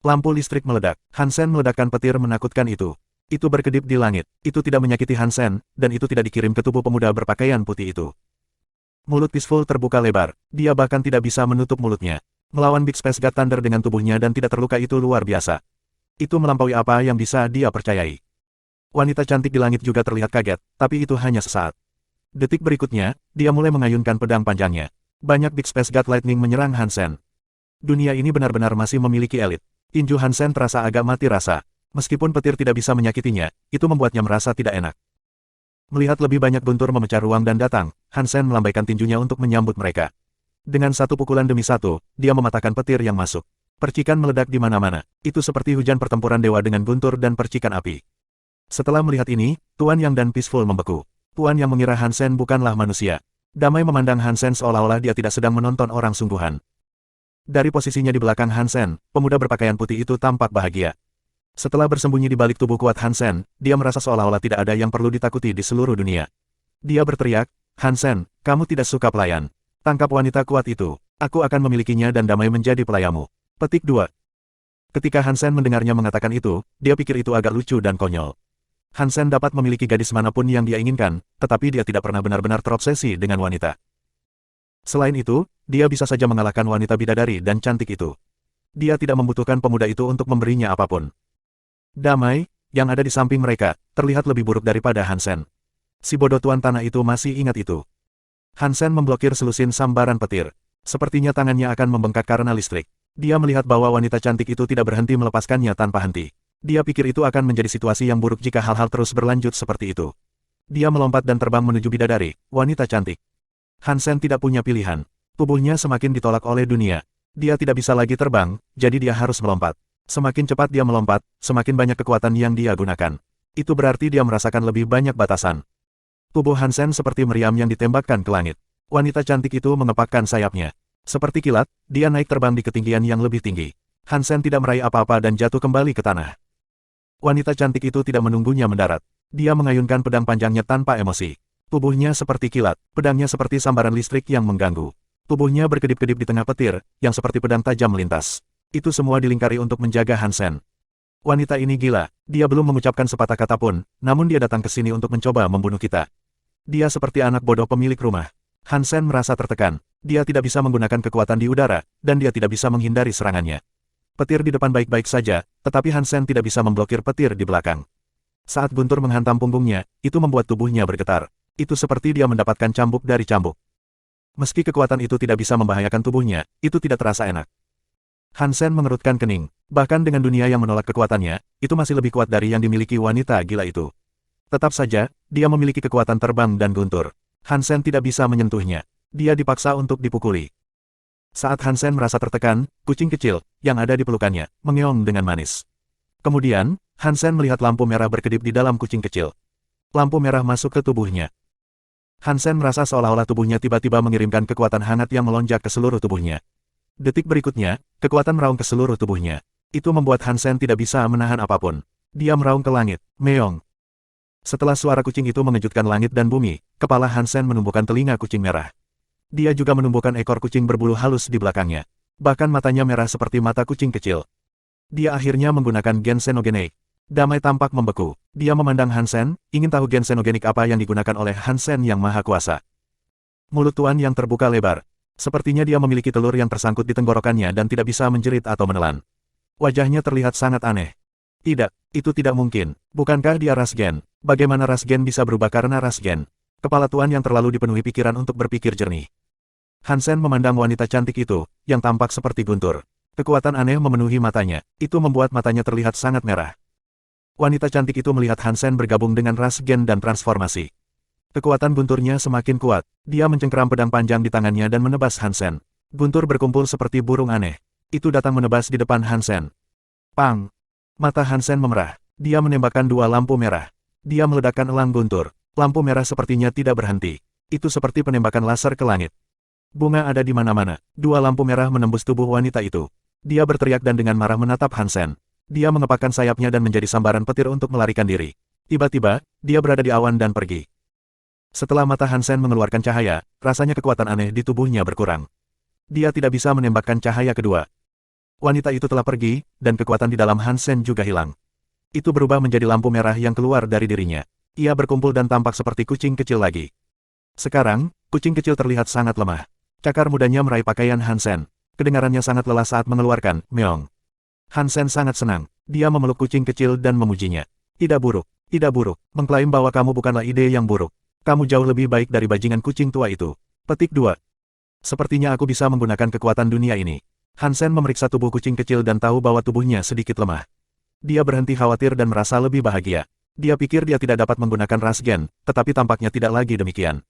Lampu listrik meledak. Hansen meledakkan petir menakutkan itu. Itu berkedip di langit. Itu tidak menyakiti Hansen, dan itu tidak dikirim ke tubuh pemuda berpakaian putih itu. Mulut Peaceful terbuka lebar. Dia bahkan tidak bisa menutup mulutnya. Melawan Big Space God Thunder dengan tubuhnya dan tidak terluka itu luar biasa. Itu melampaui apa yang bisa dia percayai. Wanita cantik di langit juga terlihat kaget, tapi itu hanya sesaat. Detik berikutnya, dia mulai mengayunkan pedang panjangnya. Banyak Big Space God Lightning menyerang Hansen. Dunia ini benar-benar masih memiliki elit. Tinju Hansen terasa agak mati rasa. Meskipun petir tidak bisa menyakitinya, itu membuatnya merasa tidak enak. Melihat lebih banyak guntur memecah ruang dan datang, Hansen melambaikan tinjunya untuk menyambut mereka. Dengan satu pukulan demi satu, dia mematahkan petir yang masuk. Percikan meledak di mana-mana. Itu seperti hujan pertempuran dewa dengan guntur dan percikan api. Setelah melihat ini, Tuan Yang dan Peaceful membeku. Tuan Yang mengira Hansen bukanlah manusia. Damai memandang Hansen seolah-olah dia tidak sedang menonton orang sungguhan. Dari posisinya di belakang Hansen, pemuda berpakaian putih itu tampak bahagia. Setelah bersembunyi di balik tubuh kuat Hansen, dia merasa seolah-olah tidak ada yang perlu ditakuti di seluruh dunia. Dia berteriak, "Hansen, kamu tidak suka pelayan. Tangkap wanita kuat itu. Aku akan memilikinya dan Damai menjadi pelayamu." Petik 2. Ketika Hansen mendengarnya mengatakan itu, dia pikir itu agak lucu dan konyol. Hansen dapat memiliki gadis manapun yang dia inginkan, tetapi dia tidak pernah benar-benar terobsesi dengan wanita. Selain itu, dia bisa saja mengalahkan wanita bidadari dan cantik itu. Dia tidak membutuhkan pemuda itu untuk memberinya apapun. Damai, yang ada di samping mereka, terlihat lebih buruk daripada Hansen. Si bodoh tuan tanah itu masih ingat itu. Hansen memblokir selusin sambaran petir. Sepertinya tangannya akan membengkak karena listrik. Dia melihat bahwa wanita cantik itu tidak berhenti melepaskannya tanpa henti. Dia pikir itu akan menjadi situasi yang buruk jika hal-hal terus berlanjut seperti itu. Dia melompat dan terbang menuju bidadari, wanita cantik. Hansen tidak punya pilihan. Tubuhnya semakin ditolak oleh dunia. Dia tidak bisa lagi terbang, jadi dia harus melompat. Semakin cepat dia melompat, semakin banyak kekuatan yang dia gunakan. Itu berarti dia merasakan lebih banyak batasan. Tubuh Hansen seperti meriam yang ditembakkan ke langit. Wanita cantik itu mengepakkan sayapnya. Seperti kilat, dia naik terbang di ketinggian yang lebih tinggi. Hansen tidak meraih apa-apa dan jatuh kembali ke tanah. Wanita cantik itu tidak menunggunya mendarat. Dia mengayunkan pedang panjangnya tanpa emosi. Tubuhnya seperti kilat, pedangnya seperti sambaran listrik yang mengganggu. Tubuhnya berkedip-kedip di tengah petir, yang seperti pedang tajam melintas. Itu semua dilingkari untuk menjaga Hansen. Wanita ini gila, dia belum mengucapkan sepatah kata pun, namun dia datang ke sini untuk mencoba membunuh kita. Dia seperti anak bodoh pemilik rumah. Hansen merasa tertekan. Dia tidak bisa menggunakan kekuatan di udara, dan dia tidak bisa menghindari serangannya. Petir di depan baik-baik saja, tetapi Hansen tidak bisa memblokir petir di belakang. Saat guntur menghantam punggungnya, itu membuat tubuhnya bergetar. Itu seperti dia mendapatkan cambuk dari cambuk. Meski kekuatan itu tidak bisa membahayakan tubuhnya, itu tidak terasa enak. Hansen mengerutkan kening. Bahkan dengan dunia yang menolak kekuatannya, itu masih lebih kuat dari yang dimiliki wanita gila itu. Tetap saja, dia memiliki kekuatan terbang dan guntur. Hansen tidak bisa menyentuhnya. Dia dipaksa untuk dipukuli. Saat Hansen merasa tertekan, kucing kecil, yang ada di pelukannya, mengeong dengan manis. Kemudian, Hansen melihat lampu merah berkedip di dalam kucing kecil. Lampu merah masuk ke tubuhnya. Hansen merasa seolah-olah tubuhnya tiba-tiba mengirimkan kekuatan hangat yang melonjak ke seluruh tubuhnya. Detik berikutnya, kekuatan meraung ke seluruh tubuhnya. Itu membuat Hansen tidak bisa menahan apapun. Dia meraung ke langit, meong. Setelah suara kucing itu mengejutkan langit dan bumi, kepala Hansen menumbuhkan telinga kucing merah. Dia juga menumbuhkan ekor kucing berbulu halus di belakangnya. Bahkan matanya merah seperti mata kucing kecil. Dia akhirnya menggunakan gen xenogenik. Damai tampak membeku. Dia memandang Hansen, ingin tahu gen xenogenik apa yang digunakan oleh Hansen yang maha kuasa. Mulut tuan yang terbuka lebar. Sepertinya dia memiliki telur yang tersangkut di tenggorokannya dan tidak bisa menjerit atau menelan. Wajahnya terlihat sangat aneh. Tidak, itu tidak mungkin. Bukankah dia ras gen? Bagaimana ras gen bisa berubah karena ras gen? Kepala tuan yang terlalu dipenuhi pikiran untuk berpikir jernih. Hansen memandang wanita cantik itu, yang tampak seperti guntur. Kekuatan aneh memenuhi matanya. Itu membuat matanya terlihat sangat merah. Wanita cantik itu melihat Hansen bergabung dengan ras gen dan transformasi. Kekuatan gunturnya semakin kuat. Dia mencengkeram pedang panjang di tangannya dan menebas Hansen. Guntur berkumpul seperti burung aneh. Itu datang menebas di depan Hansen. Pang! Mata Hansen memerah. Dia menembakkan dua lampu merah. Dia meledakkan elang guntur. Lampu merah sepertinya tidak berhenti. Itu seperti penembakan laser ke langit. Bunga ada di mana-mana. Dua lampu merah menembus tubuh wanita itu. Dia berteriak dan dengan marah menatap Hansen. Dia mengepakkan sayapnya dan menjadi sambaran petir untuk melarikan diri. Tiba-tiba, dia berada di awan dan pergi. Setelah mata Hansen mengeluarkan cahaya, rasanya kekuatan aneh di tubuhnya berkurang. Dia tidak bisa menembakkan cahaya kedua. Wanita itu telah pergi, dan kekuatan di dalam Hansen juga hilang. Itu berubah menjadi lampu merah yang keluar dari dirinya. Ia berkumpul dan tampak seperti kucing kecil lagi. Sekarang, kucing kecil terlihat sangat lemah. Cakar mudanya meraih pakaian Hansen. Kedengarannya sangat lelah saat mengeluarkan, meong. Hansen sangat senang. Dia memeluk kucing kecil dan memujinya. Tidak buruk, tidak buruk. Mengklaim bahwa kamu bukanlah ide yang buruk. Kamu jauh lebih baik dari bajingan kucing tua itu. Petik 2. Sepertinya aku bisa menggunakan kekuatan dunia ini. Hansen memeriksa tubuh kucing kecil dan tahu bahwa tubuhnya sedikit lemah. Dia berhenti khawatir dan merasa lebih bahagia. Dia pikir dia tidak dapat menggunakan ras gen, tetapi tampaknya tidak lagi demikian.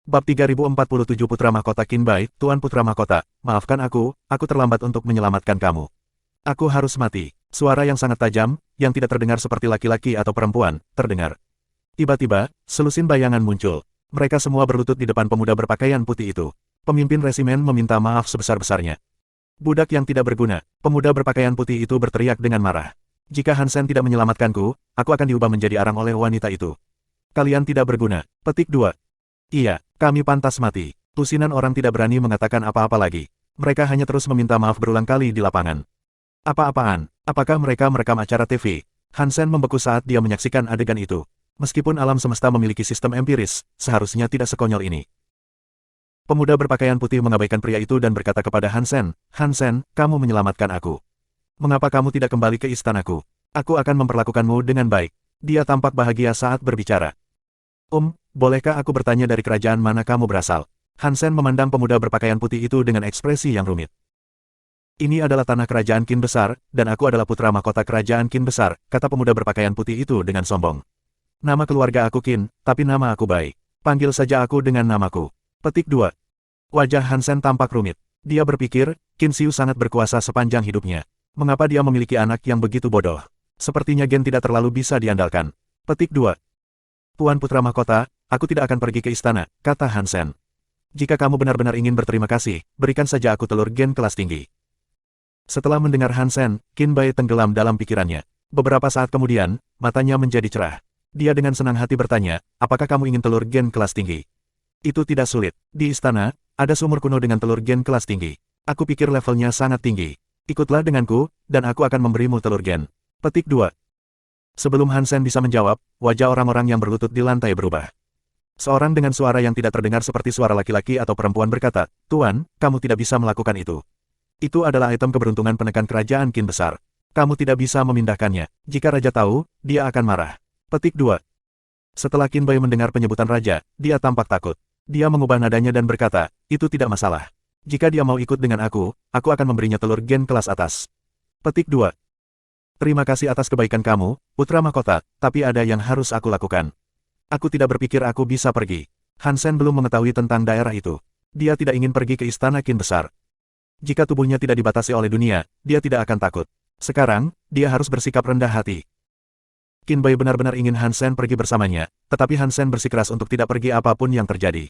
Bab 3047 Putra Mahkota Qinbai, Tuan Putra Mahkota, maafkan aku terlambat untuk menyelamatkan kamu. Aku harus mati. Suara yang sangat tajam, yang tidak terdengar seperti laki-laki atau perempuan, terdengar. Tiba-tiba, selusin bayangan muncul. Mereka semua berlutut di depan pemuda berpakaian putih itu. Pemimpin resimen meminta maaf sebesar-besarnya. Budak yang tidak berguna, pemuda berpakaian putih itu berteriak dengan marah. Jika Hansen tidak menyelamatkanku, aku akan diubah menjadi arang oleh wanita itu. Kalian tidak berguna. Petik 2. Iya, kami pantas mati. Lusinan orang tidak berani mengatakan apa-apa lagi. Mereka hanya terus meminta maaf berulang kali di lapangan. Apa-apaan? Apakah mereka merekam acara TV? Hansen membeku saat dia menyaksikan adegan itu. Meskipun alam semesta memiliki sistem empiris, seharusnya tidak sekonyol ini. Pemuda berpakaian putih mengabaikan pria itu dan berkata kepada Hansen, Hansen, kamu menyelamatkan aku. Mengapa kamu tidak kembali ke istanaku? Aku akan memperlakukanmu dengan baik. Dia tampak bahagia saat berbicara. Bolehkah aku bertanya dari kerajaan mana kamu berasal? Hansen memandang pemuda berpakaian putih itu dengan ekspresi yang rumit. Ini adalah tanah kerajaan Qin besar, dan aku adalah putra mahkota kerajaan Qin besar, kata pemuda berpakaian putih itu dengan sombong. Nama keluarga aku Qin, tapi nama aku Bai. Panggil saja aku dengan namaku. Petik 2. Wajah Hansen tampak rumit. Dia berpikir, Qin Xiu sangat berkuasa sepanjang hidupnya. Mengapa dia memiliki anak yang begitu bodoh? Sepertinya gen tidak terlalu bisa diandalkan. Petik 2. Tuan Putra Mahkota, aku tidak akan pergi ke istana, kata Hansen. Jika kamu benar-benar ingin berterima kasih, berikan saja aku telur gen kelas tinggi. Setelah mendengar Hansen, Qin Bai tenggelam dalam pikirannya. Beberapa saat kemudian, matanya menjadi cerah. Dia dengan senang hati bertanya, apakah kamu ingin telur gen kelas tinggi? Itu tidak sulit. Di istana, ada sumur kuno dengan telur gen kelas tinggi. Aku pikir levelnya sangat tinggi. Ikutlah denganku, dan aku akan memberimu telur gen. Petik 2. Sebelum Hansen bisa menjawab, wajah orang-orang yang berlutut di lantai berubah. Seorang dengan suara yang tidak terdengar seperti suara laki-laki atau perempuan berkata, "Tuan, kamu tidak bisa melakukan itu. Itu adalah item keberuntungan penekan kerajaan Qin besar. Kamu tidak bisa memindahkannya. Jika raja tahu, dia akan marah." Petik 2. Setelah Qin Bai mendengar penyebutan raja, dia tampak takut. Dia mengubah nadanya dan berkata, "Itu tidak masalah. Jika dia mau ikut dengan aku akan memberinya telur gen kelas atas." Petik 2. Terima kasih atas kebaikan kamu, putra mahkota, tapi ada yang harus aku lakukan. Aku tidak berpikir aku bisa pergi. Hansen belum mengetahui tentang daerah itu. Dia tidak ingin pergi ke istana Qin besar. Jika tubuhnya tidak dibatasi oleh dunia, dia tidak akan takut. Sekarang, dia harus bersikap rendah hati. Qin Bai benar-benar ingin Hansen pergi bersamanya, tetapi Hansen bersikeras untuk tidak pergi apapun yang terjadi.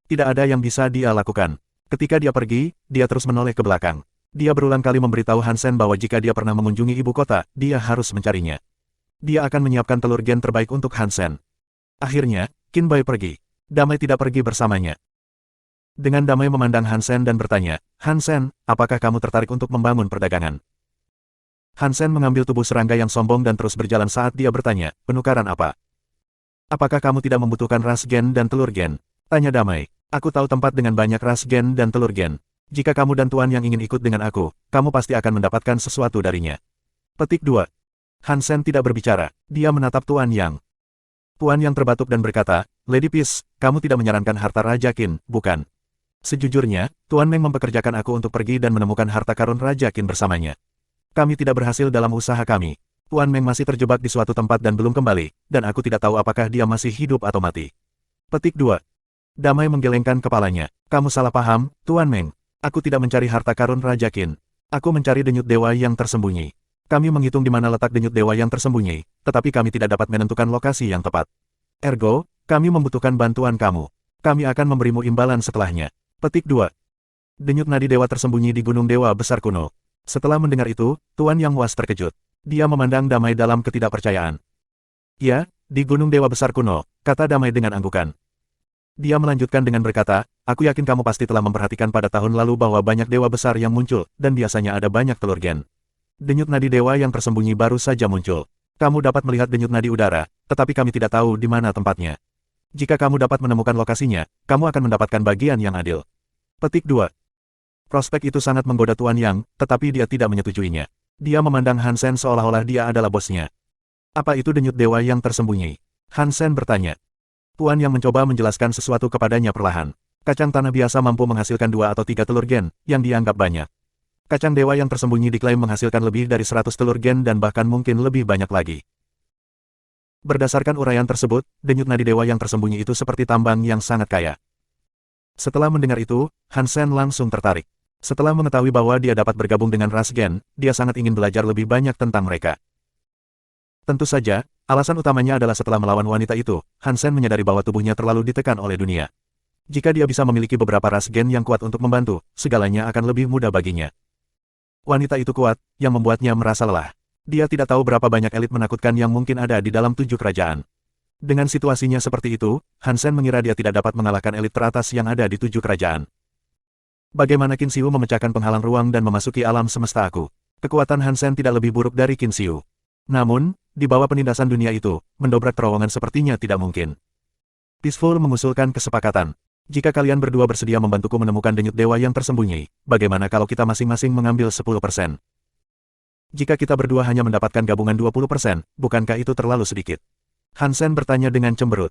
Tidak ada yang bisa dia lakukan. Ketika dia pergi, dia terus menoleh ke belakang. Dia berulang kali memberitahu Hansen bahwa jika dia pernah mengunjungi ibu kota, dia harus mencarinya. Dia akan menyiapkan telur gen terbaik untuk Hansen. Akhirnya, Qin Bai pergi. Damai tidak pergi bersamanya. Dengan damai memandang Hansen dan bertanya, "Hansen, apakah kamu tertarik untuk membangun perdagangan?" Hansen mengambil tubuh serangga yang sombong dan terus berjalan saat dia bertanya, "Penukaran apa? Apakah kamu tidak membutuhkan ras gen dan telur gen?" Tanya damai. "Aku tahu tempat dengan banyak ras gen dan telur gen. Jika kamu dan tuan yang ingin ikut dengan aku, kamu pasti akan mendapatkan sesuatu darinya." Petik 2. Hansen tidak berbicara, dia menatap Tuan Yang. Tuan Yang terbatuk dan berkata, "Lady Peace, kamu tidak menyarankan harta Raja Qin, bukan?" "Sejujurnya, Tuan Meng mempekerjakan aku untuk pergi dan menemukan harta karun Raja Qin bersamanya. Kami tidak berhasil dalam usaha kami. Tuan Meng masih terjebak di suatu tempat dan belum kembali, dan aku tidak tahu apakah dia masih hidup atau mati." Petik 2. Damai menggelengkan kepalanya. "Kamu salah paham, Tuan Meng. Aku tidak mencari harta karun Raja Qin. Aku mencari denyut dewa yang tersembunyi. Kami menghitung di mana letak denyut dewa yang tersembunyi, tetapi kami tidak dapat menentukan lokasi yang tepat. Ergo, kami membutuhkan bantuan kamu. Kami akan memberimu imbalan setelahnya." Petik 2. Denyut nadi dewa tersembunyi di Gunung Dewa Besar Kuno. Setelah mendengar itu, Tuan Yang Was terkejut. Dia memandang Damai dalam ketidakpercayaan. "Ya, di Gunung Dewa Besar Kuno," kata Damai dengan anggukan. Dia melanjutkan dengan berkata, "Aku yakin kamu pasti telah memperhatikan pada tahun lalu bahwa banyak dewa besar yang muncul, dan biasanya ada banyak telur gen. Denyut nadi dewa yang tersembunyi baru saja muncul. Kamu dapat melihat denyut nadi udara, tetapi kami tidak tahu di mana tempatnya. Jika kamu dapat menemukan lokasinya, kamu akan mendapatkan bagian yang adil." Petik 2. Prospek itu sangat menggoda Tuan Yang, tetapi dia tidak menyetujuinya. Dia memandang Hansen seolah-olah dia adalah bosnya. "Apa itu denyut dewa yang tersembunyi?" Hansen bertanya. Tuan Yang mencoba menjelaskan sesuatu kepadanya perlahan. Kacang tanah biasa mampu menghasilkan 2 atau 3 telur gen, yang dianggap banyak. Kacang dewa yang tersembunyi diklaim menghasilkan lebih dari 100 telur gen dan bahkan mungkin lebih banyak lagi. Berdasarkan uraian tersebut, denyut nadi dewa yang tersembunyi itu seperti tambang yang sangat kaya. Setelah mendengar itu, Hansen langsung tertarik. Setelah mengetahui bahwa dia dapat bergabung dengan ras gen, dia sangat ingin belajar lebih banyak tentang mereka. Tentu saja, alasan utamanya adalah setelah melawan wanita itu, Hansen menyadari bahwa tubuhnya terlalu ditekan oleh dunia. Jika dia bisa memiliki beberapa ras gen yang kuat untuk membantu, segalanya akan lebih mudah baginya. Wanita itu kuat, yang membuatnya merasa lelah. Dia tidak tahu berapa banyak elit menakutkan yang mungkin ada di dalam 7 kerajaan. Dengan situasinya seperti itu, Hansen mengira dia tidak dapat mengalahkan elit teratas yang ada di 7 kerajaan. Bagaimana Qin Xiu memecahkan penghalang ruang dan memasuki alam semesta aku? Kekuatan Hansen tidak lebih buruk dari Qin Xiu. Namun, di bawah penindasan dunia itu, mendobrak terowongan sepertinya tidak mungkin. Peaceful mengusulkan kesepakatan. Jika kalian berdua bersedia membantuku menemukan denyut dewa yang tersembunyi, bagaimana kalau kita masing-masing mengambil 10%? Jika kita berdua hanya mendapatkan gabungan 20%, bukankah itu terlalu sedikit? Hansen bertanya dengan cemberut.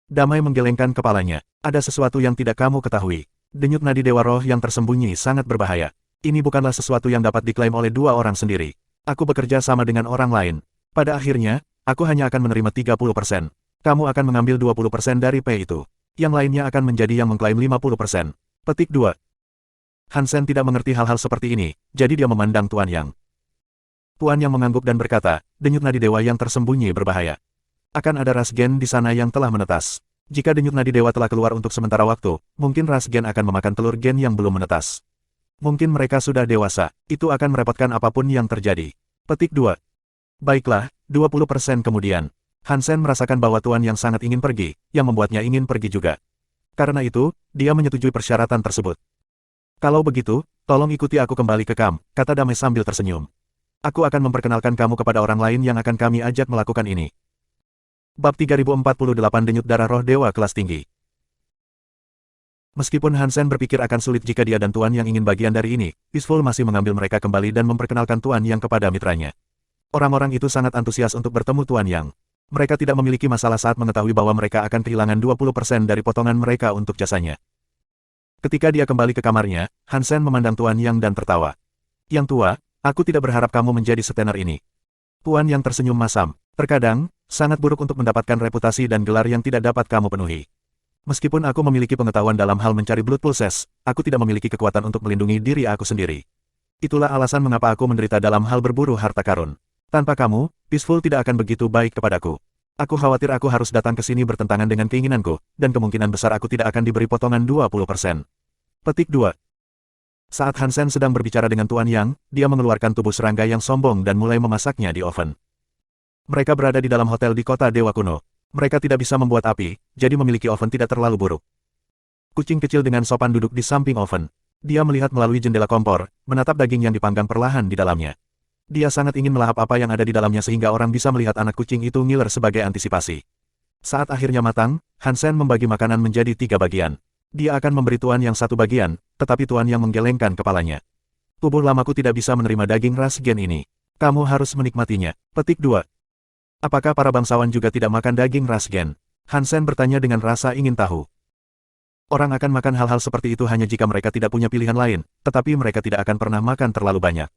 Damai menggelengkan kepalanya. Ada sesuatu yang tidak kamu ketahui. Denyut nadi dewa roh yang tersembunyi sangat berbahaya. Ini bukanlah sesuatu yang dapat diklaim oleh 2 orang sendiri. Aku bekerja sama dengan orang lain. Pada akhirnya, aku hanya akan menerima 30%. Kamu akan mengambil 20% dari P itu. Yang lainnya akan menjadi yang mengklaim 50%. Petik 2. Hansen tidak mengerti hal-hal seperti ini, jadi dia memandang Tuan Yang. Tuan Yang mengangguk dan berkata, denyut nadi dewa yang tersembunyi berbahaya. Akan ada ras gen di sana yang telah menetas. Jika denyut nadi dewa telah keluar untuk sementara waktu, mungkin ras gen akan memakan telur gen yang belum menetas. Mungkin mereka sudah dewasa, itu akan merepotkan apapun yang terjadi. Petik 2. Baiklah, 20% kemudian. Hansen merasakan bahwa Tuan Yang sangat ingin pergi, yang membuatnya ingin pergi juga. Karena itu, dia menyetujui persyaratan tersebut. Kalau begitu, tolong ikuti aku kembali ke kamp, kata Damai sambil tersenyum. Aku akan memperkenalkan kamu kepada orang lain yang akan kami ajak melakukan ini. Bab 3048 Denyut Darah Roh Dewa Kelas Tinggi. Meskipun Hansen berpikir akan sulit jika dia dan Tuan Yang ingin bagian dari ini, Peaceful masih mengambil mereka kembali dan memperkenalkan Tuan Yang kepada mitranya. Orang-orang itu sangat antusias untuk bertemu Tuan Yang. Mereka tidak memiliki masalah saat mengetahui bahwa mereka akan kehilangan 20% dari potongan mereka untuk jasanya. Ketika dia kembali ke kamarnya, Hansen memandang Tuan Yang dan tertawa. Yang tua, aku tidak berharap kamu menjadi setenar ini. Tuan Yang tersenyum masam. Terkadang, sangat buruk untuk mendapatkan reputasi dan gelar yang tidak dapat kamu penuhi. Meskipun aku memiliki pengetahuan dalam hal mencari blood pulses, aku tidak memiliki kekuatan untuk melindungi diri aku sendiri. Itulah alasan mengapa aku menderita dalam hal berburu harta karun. Tanpa kamu, Peaceful tidak akan begitu baik kepadaku. Aku khawatir aku harus datang ke sini bertentangan dengan keinginanku, dan kemungkinan besar aku tidak akan diberi potongan 20%. Petik 2. Saat Hansen sedang berbicara dengan Tuan Yang, dia mengeluarkan tubuh serangga yang sombong dan mulai memasaknya di oven. Mereka berada di dalam hotel di kota Dewa Kuno. Mereka tidak bisa membuat api, jadi memiliki oven tidak terlalu buruk. Kucing kecil dengan sopan duduk di samping oven. Dia melihat melalui jendela kompor, menatap daging yang dipanggang perlahan di dalamnya. Dia sangat ingin melahap apa yang ada di dalamnya sehingga orang bisa melihat anak kucing itu ngiler sebagai antisipasi. Saat akhirnya matang, Hansen membagi makanan menjadi 3 bagian. Dia akan memberi Tuan Yang 1 bagian, tetapi Tuan Yang menggelengkan kepalanya. Tubuh lamaku tidak bisa menerima daging ras gen ini. Kamu harus menikmatinya. Petik 2. Apakah para bangsawan juga tidak makan daging ras gen? Hansen bertanya dengan rasa ingin tahu. Orang akan makan hal-hal seperti itu hanya jika mereka tidak punya pilihan lain, tetapi mereka tidak akan pernah makan terlalu banyak.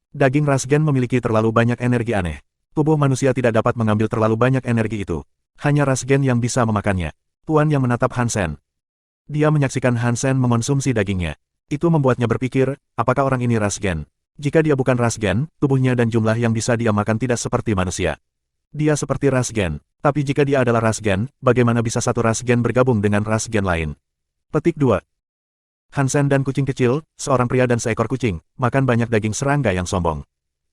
Daging ras gen memiliki terlalu banyak energi aneh. Tubuh manusia tidak dapat mengambil terlalu banyak energi itu. Hanya ras gen yang bisa memakannya. Tuan Yang menatap Hansen. Dia menyaksikan Hansen mengonsumsi dagingnya. Itu membuatnya berpikir, apakah orang ini ras gen? Jika dia bukan ras gen, tubuhnya dan jumlah yang bisa dia makan tidak seperti manusia. Dia seperti ras gen. Tapi jika dia adalah ras gen, bagaimana bisa satu ras gen bergabung dengan ras gen lain? Petik 2. Hansen dan kucing kecil, seorang pria dan seekor kucing, makan banyak daging serangga yang sombong.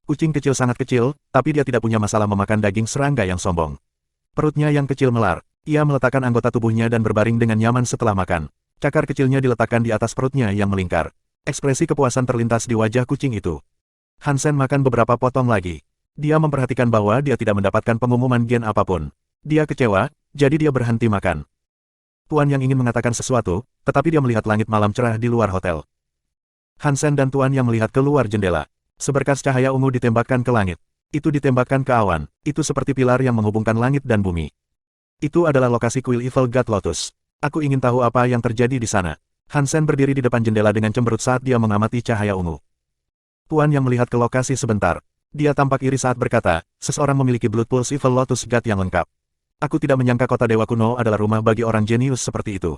Kucing kecil sangat kecil, tapi dia tidak punya masalah memakan daging serangga yang sombong. Perutnya yang kecil melar. Ia meletakkan anggota tubuhnya dan berbaring dengan nyaman setelah makan. Cakar kecilnya diletakkan di atas perutnya yang melingkar. Ekspresi kepuasan terlintas di wajah kucing itu. Hansen makan beberapa potong lagi. Dia memperhatikan bahwa dia tidak mendapatkan pengumuman gen apapun. Dia kecewa, jadi dia berhenti makan. Tuan Yang ingin mengatakan sesuatu, tetapi dia melihat langit malam cerah di luar hotel. Hansen dan Tuan Yang melihat keluar jendela. Seberkas cahaya ungu ditembakkan ke langit. Itu ditembakkan ke awan. Itu seperti pilar yang menghubungkan langit dan bumi. Itu adalah lokasi kuil Evil God Lotus. Aku ingin tahu apa yang terjadi di sana. Hansen berdiri di depan jendela dengan cemberut saat dia mengamati cahaya ungu. Tuan Yang melihat ke lokasi sebentar. Dia tampak iri saat berkata, seseorang memiliki Blood Pulse Evil Lotus God yang lengkap. Aku tidak menyangka kota Dewa Kuno adalah rumah bagi orang jenius seperti itu.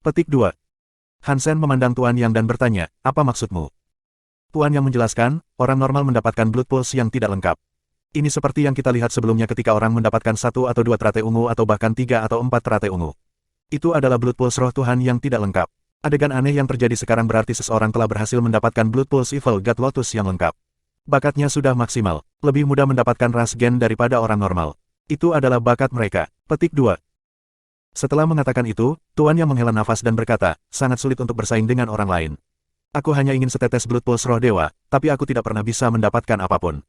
Petik 2. Hansen memandang Tuan Yang dan bertanya, apa maksudmu? Tuan Yang menjelaskan, orang normal mendapatkan Blood Pulse yang tidak lengkap. Ini seperti yang kita lihat sebelumnya ketika orang mendapatkan 1 atau 2 teratai ungu atau bahkan 3 atau 4 teratai ungu. Itu adalah Blood Pulse roh Tuhan yang tidak lengkap. Adegan aneh yang terjadi sekarang berarti seseorang telah berhasil mendapatkan Blood Pulse Evil God Lotus yang lengkap. Bakatnya sudah maksimal, lebih mudah mendapatkan ras gen daripada orang normal. Itu adalah bakat mereka. Petik 2. Setelah mengatakan itu, Tuan Yang menghela nafas dan berkata, sangat sulit untuk bersaing dengan orang lain. Aku hanya ingin setetes Blood Pulse roh dewa, tapi aku tidak pernah bisa mendapatkan apapun.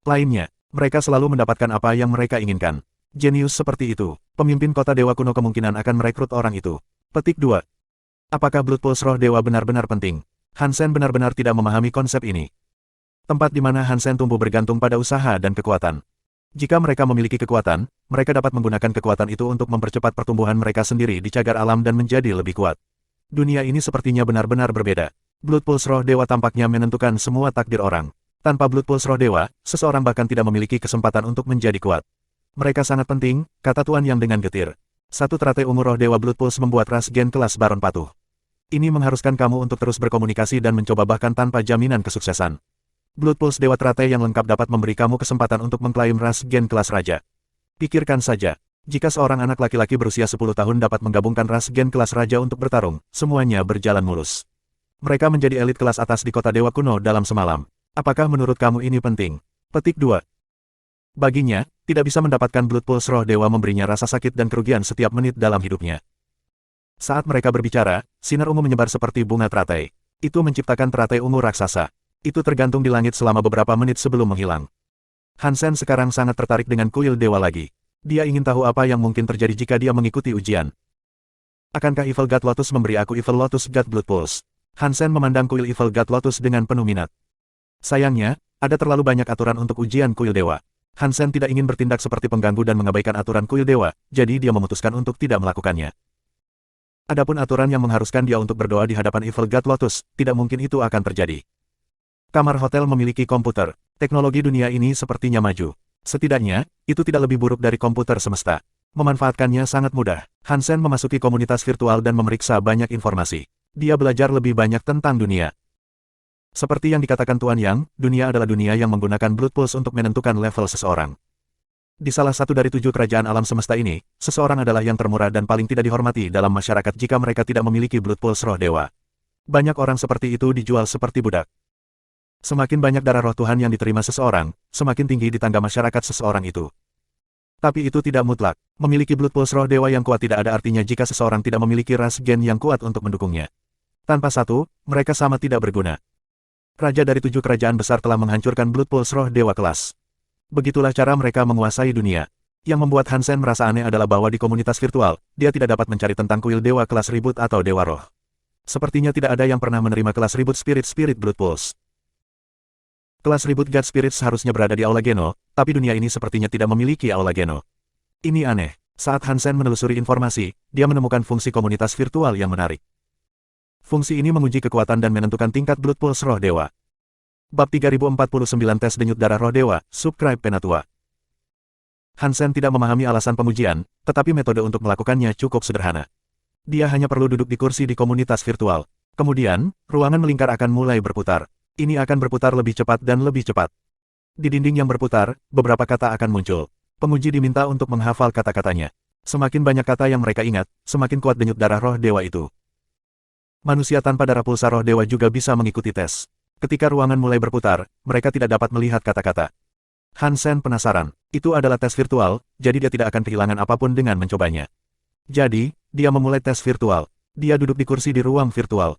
Lainnya, mereka selalu mendapatkan apa yang mereka inginkan. Jenius seperti itu, pemimpin kota Dewa Kuno kemungkinan akan merekrut orang itu. Petik 2. Apakah Blood Pulse roh dewa benar-benar penting? Hansen benar-benar tidak memahami konsep ini. Tempat di mana Hansen tumbuh bergantung pada usaha dan kekuatan. Jika mereka memiliki kekuatan, mereka dapat menggunakan kekuatan itu untuk mempercepat pertumbuhan mereka sendiri di cagar alam dan menjadi lebih kuat. Dunia ini sepertinya benar-benar berbeda. Blood Pulse roh dewa tampaknya menentukan semua takdir orang. Tanpa Blood Pulse roh dewa, seseorang bahkan tidak memiliki kesempatan untuk menjadi kuat. Mereka sangat penting, kata Tuan Yang dengan getir. 1 teratai ungu roh dewa Blood Pulse membuat ras gen kelas Baron patuh. Ini mengharuskan kamu untuk terus berkomunikasi dan mencoba bahkan tanpa jaminan kesuksesan. Blood Pulse Dewa Teratai yang lengkap dapat memberi kamu kesempatan untuk mengklaim ras gen kelas raja. Pikirkan saja, jika seorang anak laki-laki berusia 10 tahun dapat menggabungkan ras gen kelas raja untuk bertarung, semuanya berjalan mulus. Mereka menjadi elit kelas atas di kota Dewa Kuno dalam semalam. Apakah menurut kamu ini penting? Petik 2. Baginya, tidak bisa mendapatkan Blood Pulse roh dewa memberinya rasa sakit dan kerugian setiap menit dalam hidupnya. Saat mereka berbicara, sinar ungu menyebar seperti bunga teratai. Itu menciptakan teratai ungu raksasa. Itu tergantung di langit selama beberapa menit sebelum menghilang. Hansen sekarang sangat tertarik dengan kuil dewa lagi. Dia ingin tahu apa yang mungkin terjadi jika dia mengikuti ujian. Akankah Evil God Lotus memberi aku Evil Lotus God Blood Pulse? Hansen memandang kuil Evil God Lotus dengan penuh minat. Sayangnya, ada terlalu banyak aturan untuk ujian kuil dewa. Hansen tidak ingin bertindak seperti pengganggu dan mengabaikan aturan kuil dewa, jadi dia memutuskan untuk tidak melakukannya. Adapun aturan yang mengharuskan dia untuk berdoa di hadapan Evil God Lotus, tidak mungkin itu akan terjadi. Kamar hotel memiliki komputer. Teknologi dunia ini sepertinya maju. Setidaknya, itu tidak lebih buruk dari komputer semesta. Memanfaatkannya sangat mudah. Hansen memasuki komunitas virtual dan memeriksa banyak informasi. Dia belajar lebih banyak tentang dunia. Seperti yang dikatakan Tuan Yang, dunia adalah dunia yang menggunakan Blood Pulse untuk menentukan level seseorang. Di salah satu dari 7 kerajaan alam semesta ini, seseorang adalah yang termurah dan paling tidak dihormati dalam masyarakat jika mereka tidak memiliki Blood Pulse roh dewa. Banyak orang seperti itu dijual seperti budak. Semakin banyak darah roh Tuhan yang diterima seseorang, semakin tinggi di tangga masyarakat seseorang itu. Tapi itu tidak mutlak. Memiliki Blood Pulse roh dewa yang kuat tidak ada artinya jika seseorang tidak memiliki ras gen yang kuat untuk mendukungnya. Tanpa satu, mereka sama tidak berguna. Raja dari 7 kerajaan besar telah menghancurkan Blood Pulse roh dewa kelas. Begitulah cara mereka menguasai dunia. Yang membuat Hansen merasa aneh adalah bahwa di komunitas virtual, dia tidak dapat mencari tentang kuil dewa kelas ribut atau dewa roh. Sepertinya tidak ada yang pernah menerima kelas ribut Spirit Blood Pulse. Kelas ribut God Spirit seharusnya berada di Aula Geno, tapi dunia ini sepertinya tidak memiliki Aula Geno. Ini aneh. Saat Hansen menelusuri informasi, dia menemukan fungsi komunitas virtual yang menarik. Fungsi ini menguji kekuatan dan menentukan tingkat Blood Pulse roh dewa. Bab 3049 Tes Denyut Darah Roh Dewa, Subscribe Penatua. Hansen tidak memahami alasan pengujian, tetapi metode untuk melakukannya cukup sederhana. Dia hanya perlu duduk di kursi di komunitas virtual. Kemudian, ruangan melingkar akan mulai berputar. Ini akan berputar lebih cepat dan lebih cepat. Di dinding yang berputar, beberapa kata akan muncul. Penguji diminta untuk menghafal kata-katanya. Semakin banyak kata yang mereka ingat, semakin kuat denyut darah roh dewa itu. Manusia tanpa darah pulsa roh dewa juga bisa mengikuti tes. Ketika ruangan mulai berputar, mereka tidak dapat melihat kata-kata. Hansen penasaran. Itu adalah tes virtual, jadi dia tidak akan kehilangan apapun dengan mencobanya. Jadi, dia memulai tes virtual. Dia duduk di kursi di ruang virtual.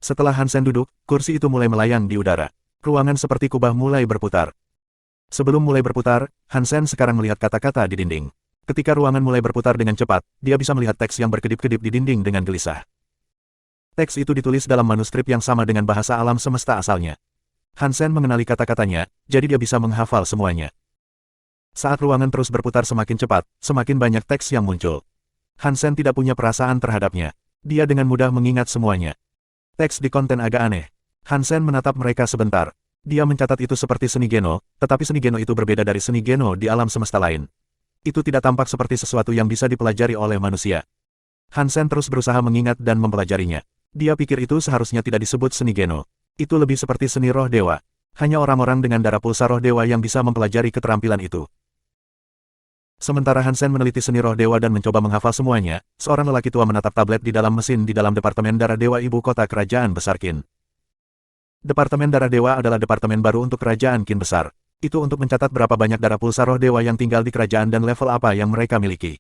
Setelah Hansen duduk, kursi itu mulai melayang di udara. Ruangan seperti kubah mulai berputar. Sebelum mulai berputar, Hansen sekarang melihat kata-kata di dinding. Ketika ruangan mulai berputar dengan cepat, dia bisa melihat teks yang berkedip-kedip di dinding dengan gelisah. Teks itu ditulis dalam manuskrip yang sama dengan bahasa alam semesta asalnya. Hansen mengenali kata-katanya, jadi dia bisa menghafal semuanya. Saat ruangan terus berputar semakin cepat, semakin banyak teks yang muncul. Hansen tidak punya perasaan terhadapnya. Dia dengan mudah mengingat semuanya. Teks di konten agak aneh. Hansen menatap mereka sebentar. Dia mencatat itu seperti seni Geno, tetapi seni Geno itu berbeda dari seni Geno di alam semesta lain. Itu tidak tampak seperti sesuatu yang bisa dipelajari oleh manusia. Hansen terus berusaha mengingat dan mempelajarinya. Dia pikir itu seharusnya tidak disebut seni Geno. Itu lebih seperti seni roh dewa. Hanya orang-orang dengan darah pulsa roh dewa yang bisa mempelajari keterampilan itu. Sementara Hansen meneliti seni roh dewa dan mencoba menghafal semuanya, seorang lelaki tua menatap tablet di dalam mesin di dalam Departemen Darah Dewa Ibu Kota Kerajaan Besar Qin. Departemen Darah Dewa adalah departemen baru untuk Kerajaan Qin Besar. Itu untuk mencatat berapa banyak darah pulsa roh dewa yang tinggal di kerajaan dan level apa yang mereka miliki.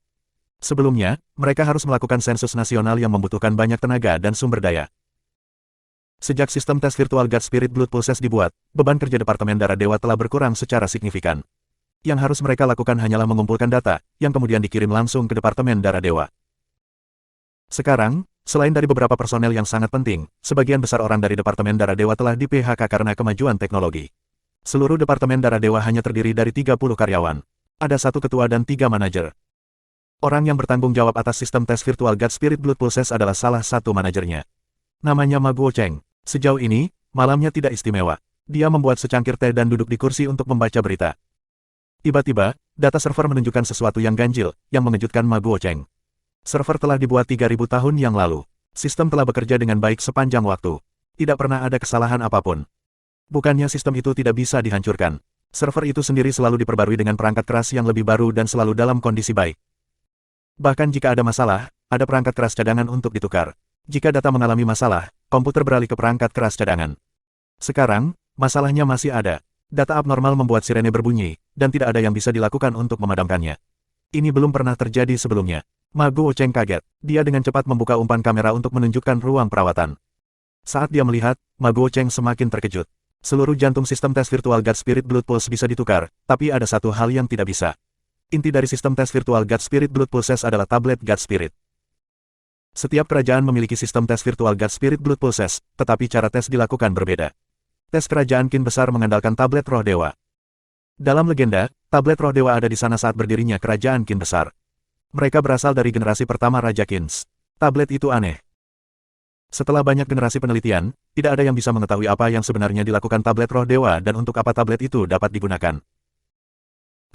Sebelumnya, mereka harus melakukan sensus nasional yang membutuhkan banyak tenaga dan sumber daya. Sejak sistem tes virtual God Spirit Blood Pulses dibuat, beban kerja Departemen Darah Dewa telah berkurang secara signifikan. Yang harus mereka lakukan hanyalah mengumpulkan data, yang kemudian dikirim langsung ke Departemen Darah Dewa. Sekarang, selain dari beberapa personel yang sangat penting, sebagian besar orang dari Departemen Darah Dewa telah di-PHK karena kemajuan teknologi. Seluruh Departemen Darah Dewa hanya terdiri dari 30 karyawan. Ada 1 ketua dan 3 manajer. Orang yang bertanggung jawab atas sistem tes virtual God Spirit Blood Pulses adalah salah satu manajernya. Namanya Ma Guo Cheng. Sejauh ini, malamnya tidak istimewa. Dia membuat secangkir teh dan duduk di kursi untuk membaca berita. Tiba-tiba, data server menunjukkan sesuatu yang ganjil, yang mengejutkan Ma Guo Cheng. Server telah dibuat 3000 tahun yang lalu. Sistem telah bekerja dengan baik sepanjang waktu. Tidak pernah ada kesalahan apapun. Bukannya sistem itu tidak bisa dihancurkan. Server itu sendiri selalu diperbarui dengan perangkat keras yang lebih baru dan selalu dalam kondisi baik. Bahkan jika ada masalah, ada perangkat keras cadangan untuk ditukar. Jika data mengalami masalah, komputer beralih ke perangkat keras cadangan. Sekarang, masalahnya masih ada. Data abnormal membuat sirene berbunyi, dan tidak ada yang bisa dilakukan untuk memadamkannya. Ini belum pernah terjadi sebelumnya. Ma Guocheng kaget. Dia dengan cepat membuka umpan kamera untuk menunjukkan ruang perawatan. Saat dia melihat, Ma Guocheng semakin terkejut. Seluruh jantung sistem tes virtual God Spirit Blood Pulse bisa ditukar, tapi ada satu hal yang tidak bisa. Inti dari sistem tes virtual God Spirit Blood Pulses adalah tablet God Spirit. Setiap kerajaan memiliki sistem tes virtual God Spirit Blood Pulses, tetapi cara tes dilakukan berbeda. Tes kerajaan Qin besar mengandalkan tablet roh dewa. Dalam legenda, tablet roh dewa ada di sana saat berdirinya kerajaan Qin besar. Mereka berasal dari generasi pertama Raja Qin. Tablet itu aneh. Setelah banyak generasi penelitian, tidak ada yang bisa mengetahui apa yang sebenarnya dilakukan tablet roh dewa dan untuk apa tablet itu dapat digunakan.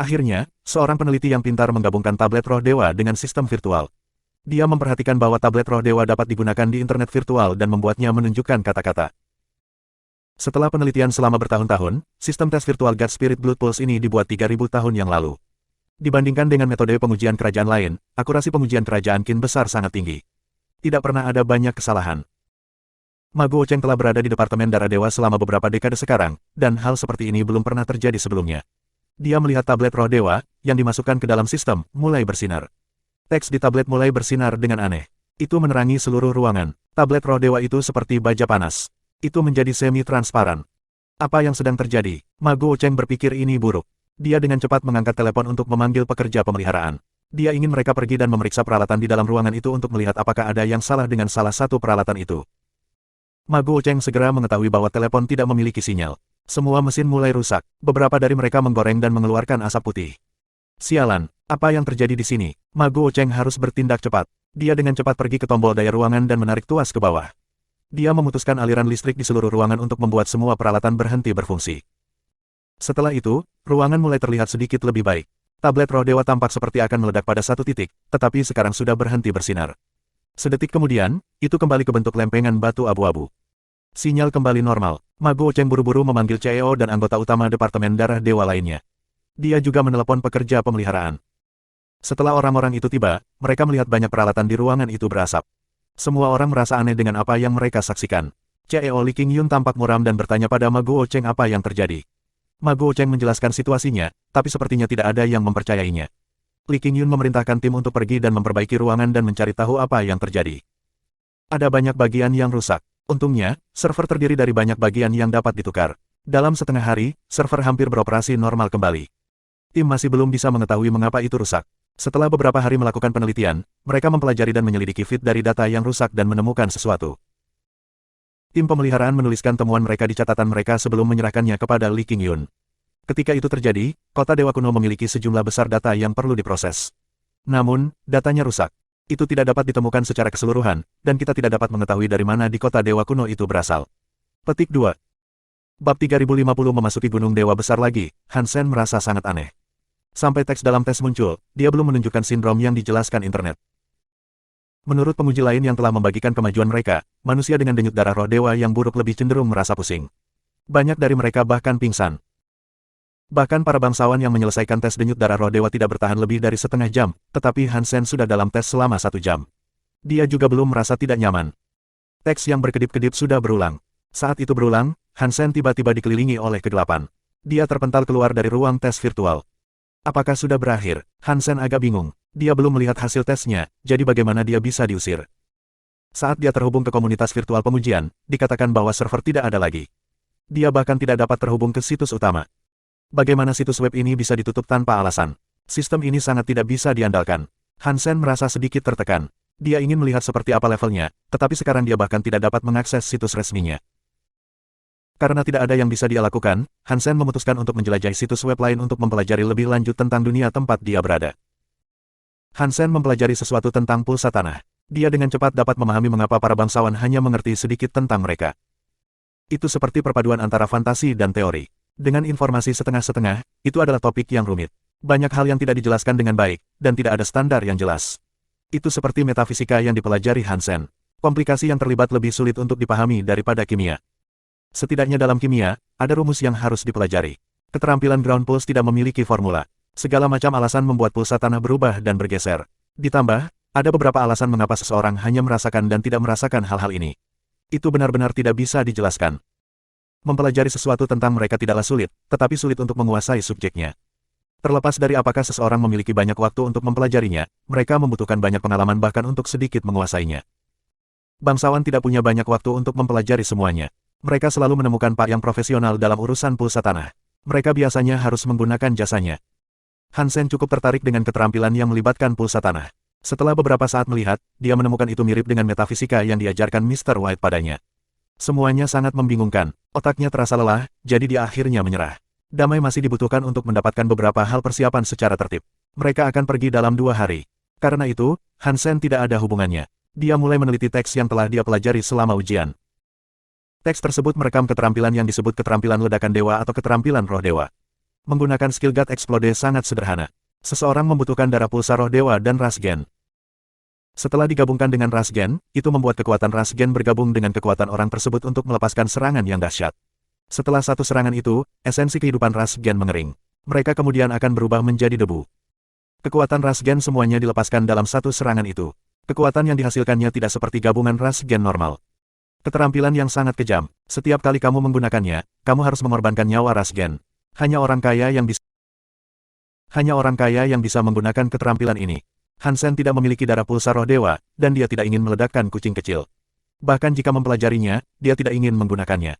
Akhirnya, seorang peneliti yang pintar menggabungkan tablet roh dewa dengan sistem virtual. Dia memperhatikan bahwa tablet roh dewa dapat digunakan di internet virtual dan membuatnya menunjukkan kata-kata. Setelah penelitian selama bertahun-tahun, sistem tes virtual God Spirit Blood Pulse ini dibuat 3000 tahun yang lalu. Dibandingkan dengan metode pengujian kerajaan lain, akurasi pengujian kerajaan Qin besar sangat tinggi. Tidak pernah ada banyak kesalahan. Ma Guocheng telah berada di Departemen Darah Dewa selama beberapa dekade sekarang, dan hal seperti ini belum pernah terjadi sebelumnya. Dia melihat tablet roh dewa, yang dimasukkan ke dalam sistem, mulai bersinar. Teks di tablet mulai bersinar dengan aneh. Itu menerangi seluruh ruangan. Tablet roh dewa itu seperti baja panas. Itu menjadi semi-transparan. Apa yang sedang terjadi? Ma Guocheng berpikir ini buruk. Dia dengan cepat mengangkat telepon untuk memanggil pekerja pemeliharaan. Dia ingin mereka pergi dan memeriksa peralatan di dalam ruangan itu untuk melihat apakah ada yang salah dengan salah satu peralatan itu. Ma Guocheng segera mengetahui bahwa telepon tidak memiliki sinyal. Semua mesin mulai rusak. Beberapa dari mereka menggoreng dan mengeluarkan asap putih. Sialan, apa yang terjadi di sini? Ma Guocheng harus bertindak cepat. Dia dengan cepat pergi ke tombol daya ruangan dan menarik tuas ke bawah. Dia memutuskan aliran listrik di seluruh ruangan untuk membuat semua peralatan berhenti berfungsi. Setelah itu, ruangan mulai terlihat sedikit lebih baik. Tablet roh dewa tampak seperti akan meledak pada satu titik, tetapi sekarang sudah berhenti bersinar. Sedetik kemudian, itu kembali ke bentuk lempengan batu abu-abu. Sinyal kembali normal. Ma Guocheng buru-buru memanggil CEO dan anggota utama Departemen Darah Dewa lainnya. Dia juga menelepon pekerja pemeliharaan. Setelah orang-orang itu tiba, mereka melihat banyak peralatan di ruangan itu berasap. Semua orang merasa aneh dengan apa yang mereka saksikan. CEO Li Qingyun tampak muram dan bertanya pada Ma Guocheng apa yang terjadi. Ma Guocheng menjelaskan situasinya, tapi sepertinya tidak ada yang mempercayainya. Li Qingyun memerintahkan tim untuk pergi dan memperbaiki ruangan dan mencari tahu apa yang terjadi. Ada banyak bagian yang rusak. Untungnya, server terdiri dari banyak bagian yang dapat ditukar. Dalam setengah hari, server hampir beroperasi normal kembali. Tim masih belum bisa mengetahui mengapa itu rusak. Setelah beberapa hari melakukan penelitian, mereka mempelajari dan menyelidiki feed dari data yang rusak dan menemukan sesuatu. Tim pemeliharaan menuliskan temuan mereka di catatan mereka sebelum menyerahkannya kepada Li Qingyun. Ketika itu terjadi, kota Dewa Kuno memiliki sejumlah besar data yang perlu diproses. Namun, datanya rusak. Itu tidak dapat ditemukan secara keseluruhan, dan kita tidak dapat mengetahui dari mana di kota Dewa Kuno itu berasal. Petik 2. Bab 3050 memasuki Gunung Dewa Besar lagi, Han Sen merasa sangat aneh. Sampai teks dalam tes muncul, dia belum menunjukkan sindrom yang dijelaskan internet. Menurut penguji lain yang telah membagikan kemajuan mereka, manusia dengan denyut darah roh dewa yang buruk lebih cenderung merasa pusing. Banyak dari mereka bahkan pingsan. Bahkan para bangsawan yang menyelesaikan tes denyut darah roh dewa tidak bertahan lebih dari setengah jam, tetapi Han Sen sudah dalam tes selama 1 jam. Dia juga belum merasa tidak nyaman. Teks yang berkedip-kedip sudah berulang. Saat itu berulang, Han Sen tiba-tiba dikelilingi oleh kegelapan. Dia terpental keluar dari ruang tes virtual. Apakah sudah berakhir? Han Sen agak bingung. Dia belum melihat hasil tesnya, jadi bagaimana dia bisa diusir? Saat dia terhubung ke komunitas virtual pengujian, dikatakan bahwa server tidak ada lagi. Dia bahkan tidak dapat terhubung ke situs utama. Bagaimana situs web ini bisa ditutup tanpa alasan? Sistem ini sangat tidak bisa diandalkan. Han Sen merasa sedikit tertekan. Dia ingin melihat seperti apa levelnya, tetapi sekarang dia bahkan tidak dapat mengakses situs resminya. Karena tidak ada yang bisa dia lakukan, Han Sen memutuskan untuk menjelajahi situs web lain untuk mempelajari lebih lanjut tentang dunia tempat dia berada. Han Sen mempelajari sesuatu tentang pulsa tanah. Dia dengan cepat dapat memahami mengapa para bangsawan hanya mengerti sedikit tentang mereka. Itu seperti perpaduan antara fantasi dan teori. Dengan informasi setengah-setengah, itu adalah topik yang rumit. Banyak hal yang tidak dijelaskan dengan baik, dan tidak ada standar yang jelas. Itu seperti metafisika yang dipelajari Han Sen. Komplikasi yang terlibat lebih sulit untuk dipahami daripada kimia. Setidaknya dalam kimia, ada rumus yang harus dipelajari. Keterampilan ground pulse tidak memiliki formula. Segala macam alasan membuat pulsa tanah berubah dan bergeser. Ditambah, ada beberapa alasan mengapa seseorang hanya merasakan dan tidak merasakan hal-hal ini. Itu benar-benar tidak bisa dijelaskan. Mempelajari sesuatu tentang mereka tidaklah sulit, tetapi sulit untuk menguasai subjeknya. Terlepas dari apakah seseorang memiliki banyak waktu untuk mempelajarinya, mereka membutuhkan banyak pengalaman bahkan untuk sedikit menguasainya. Bangsawan tidak punya banyak waktu untuk mempelajari semuanya. Mereka selalu menemukan pak yang profesional dalam urusan pulsa tanah. Mereka biasanya harus menggunakan jasanya. Hansen cukup tertarik dengan keterampilan yang melibatkan pulsa tanah. Setelah beberapa saat melihat, dia menemukan itu mirip dengan metafisika yang diajarkan Mr. White padanya. Semuanya sangat membingungkan. Otaknya terasa lelah, jadi dia akhirnya menyerah. Damai masih dibutuhkan untuk mendapatkan beberapa hal persiapan secara tertib. Mereka akan pergi dalam 2 hari. Karena itu, Hansen tidak ada hubungannya. Dia mulai meneliti teks yang telah dia pelajari selama ujian. Teks tersebut merekam keterampilan yang disebut keterampilan ledakan dewa atau keterampilan roh dewa. Menggunakan skill God Explode sangat sederhana. Seseorang membutuhkan darah pulsa roh dewa dan ras gen. Setelah digabungkan dengan ras gen, itu membuat kekuatan ras gen bergabung dengan kekuatan orang tersebut untuk melepaskan serangan yang dahsyat. Setelah satu serangan itu, esensi kehidupan ras gen mengering. Mereka kemudian akan berubah menjadi debu. Kekuatan ras gen semuanya dilepaskan dalam satu serangan itu. Kekuatan yang dihasilkannya tidak seperti gabungan ras gen normal. Keterampilan yang sangat kejam. Setiap kali kamu menggunakannya, kamu harus mengorbankan nyawa ras gen. Hanya orang kaya yang bisa menggunakan keterampilan ini. Hansen tidak memiliki darah pulsa roh dewa, dan dia tidak ingin meledakkan kucing kecil. Bahkan jika mempelajarinya, dia tidak ingin menggunakannya.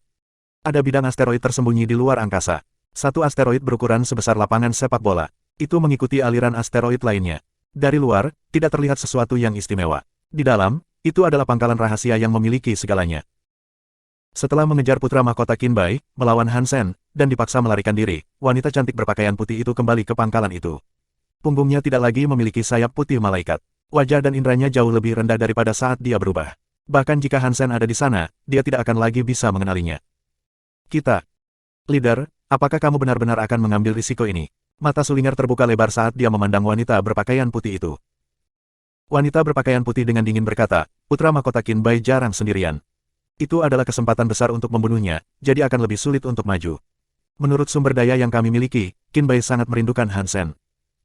Ada bidang asteroid tersembunyi di luar angkasa. Satu asteroid berukuran sebesar lapangan sepak bola. Itu mengikuti aliran asteroid lainnya. Dari luar, tidak terlihat sesuatu yang istimewa. Di dalam, itu adalah pangkalan rahasia yang memiliki segalanya. Setelah mengejar putra mahkota Qinbai, melawan Hansen, dan dipaksa melarikan diri, wanita cantik berpakaian putih itu kembali ke pangkalan itu. Punggungnya tidak lagi memiliki sayap putih malaikat. Wajah dan indranya jauh lebih rendah daripada saat dia berubah. Bahkan jika Hansen ada di sana, dia tidak akan lagi bisa mengenalinya. Kita. Leader, apakah kamu benar-benar akan mengambil risiko ini? Mata Sulinger terbuka lebar saat dia memandang wanita berpakaian putih itu. Wanita berpakaian putih dengan dingin berkata, putra mahkota Qinbai jarang sendirian. Itu adalah kesempatan besar untuk membunuhnya, jadi akan lebih sulit untuk maju. Menurut sumber daya yang kami miliki, Qinbai sangat merindukan Hansen.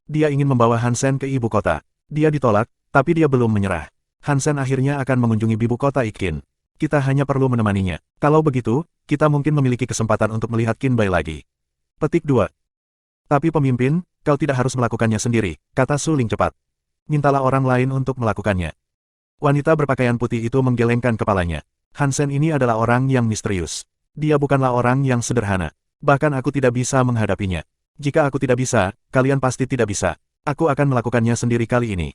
Dia ingin membawa Hansen ke ibu kota. Dia ditolak, tapi dia belum menyerah. Hansen akhirnya akan mengunjungi ibu kota Iqin. Kita hanya perlu menemaninya. Kalau begitu, kita mungkin memiliki kesempatan untuk melihat Qinbai lagi. Petik 2. Tapi pemimpin, kau tidak harus melakukannya sendiri, kata Suling cepat. Mintalah orang lain untuk melakukannya. Wanita berpakaian putih itu menggelengkan kepalanya. Hansen ini adalah orang yang misterius. Dia bukanlah orang yang sederhana. Bahkan aku tidak bisa menghadapinya. Jika aku tidak bisa, kalian pasti tidak bisa. Aku akan melakukannya sendiri kali ini.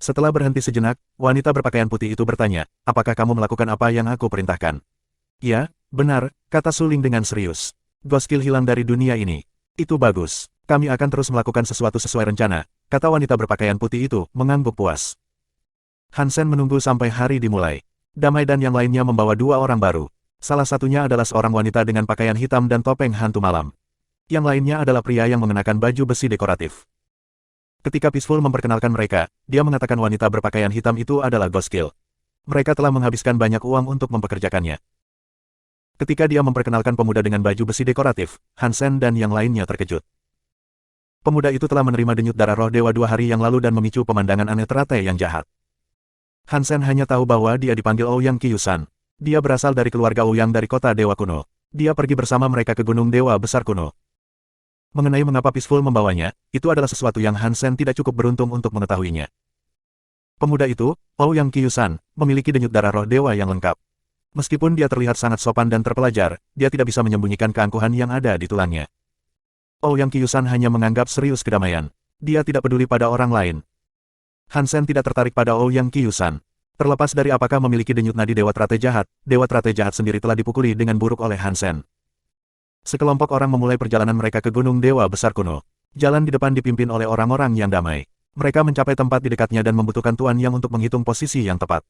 Setelah berhenti sejenak, wanita berpakaian putih itu bertanya, apakah kamu melakukan apa yang aku perintahkan? Ya, benar, kata Suling dengan serius. Goskil hilang dari dunia ini. Itu bagus. Kami akan terus melakukan sesuatu sesuai rencana, kata wanita berpakaian putih itu, mengangguk puas. Hansen menunggu sampai hari dimulai. Damai dan yang lainnya membawa 2 orang baru. Salah satunya adalah seorang wanita dengan pakaian hitam dan topeng hantu malam. Yang lainnya adalah pria yang mengenakan baju besi dekoratif. Ketika Peaceful memperkenalkan mereka, dia mengatakan wanita berpakaian hitam itu adalah Goskil. Mereka telah menghabiskan banyak uang untuk mempekerjakannya. Ketika dia memperkenalkan pemuda dengan baju besi dekoratif, Hansen dan yang lainnya terkejut. Pemuda itu telah menerima denyut darah roh dewa 2 hari yang lalu dan memicu pemandangan aneh teratai yang jahat. Hansen hanya tahu bahwa dia dipanggil Ouyang Qiusan. Dia berasal dari keluarga Ouyang dari kota dewa kuno. Dia pergi bersama mereka ke Gunung Dewa Besar kuno. Mengenai mengapa Peaceful membawanya, itu adalah sesuatu yang Hansen tidak cukup beruntung untuk mengetahuinya. Pemuda itu, Ouyang Qiusan, memiliki denyut darah roh dewa yang lengkap. Meskipun dia terlihat sangat sopan dan terpelajar, dia tidak bisa menyembunyikan keangkuhan yang ada di tulangnya. Ouyang Qiusan hanya menganggap serius kedamaian. Dia tidak peduli pada orang lain. Hansen tidak tertarik pada Ouyang Qiusan. Terlepas dari apakah memiliki denyut nadi Dewa Teratai Jahat sendiri telah dipukuli dengan buruk oleh Hansen. Sekelompok orang memulai perjalanan mereka ke Gunung Dewa Besar kuno. Jalan di depan dipimpin oleh orang-orang yang damai. Mereka mencapai tempat di dekatnya dan membutuhkan Tuan Yang untuk menghitung posisi yang tepat.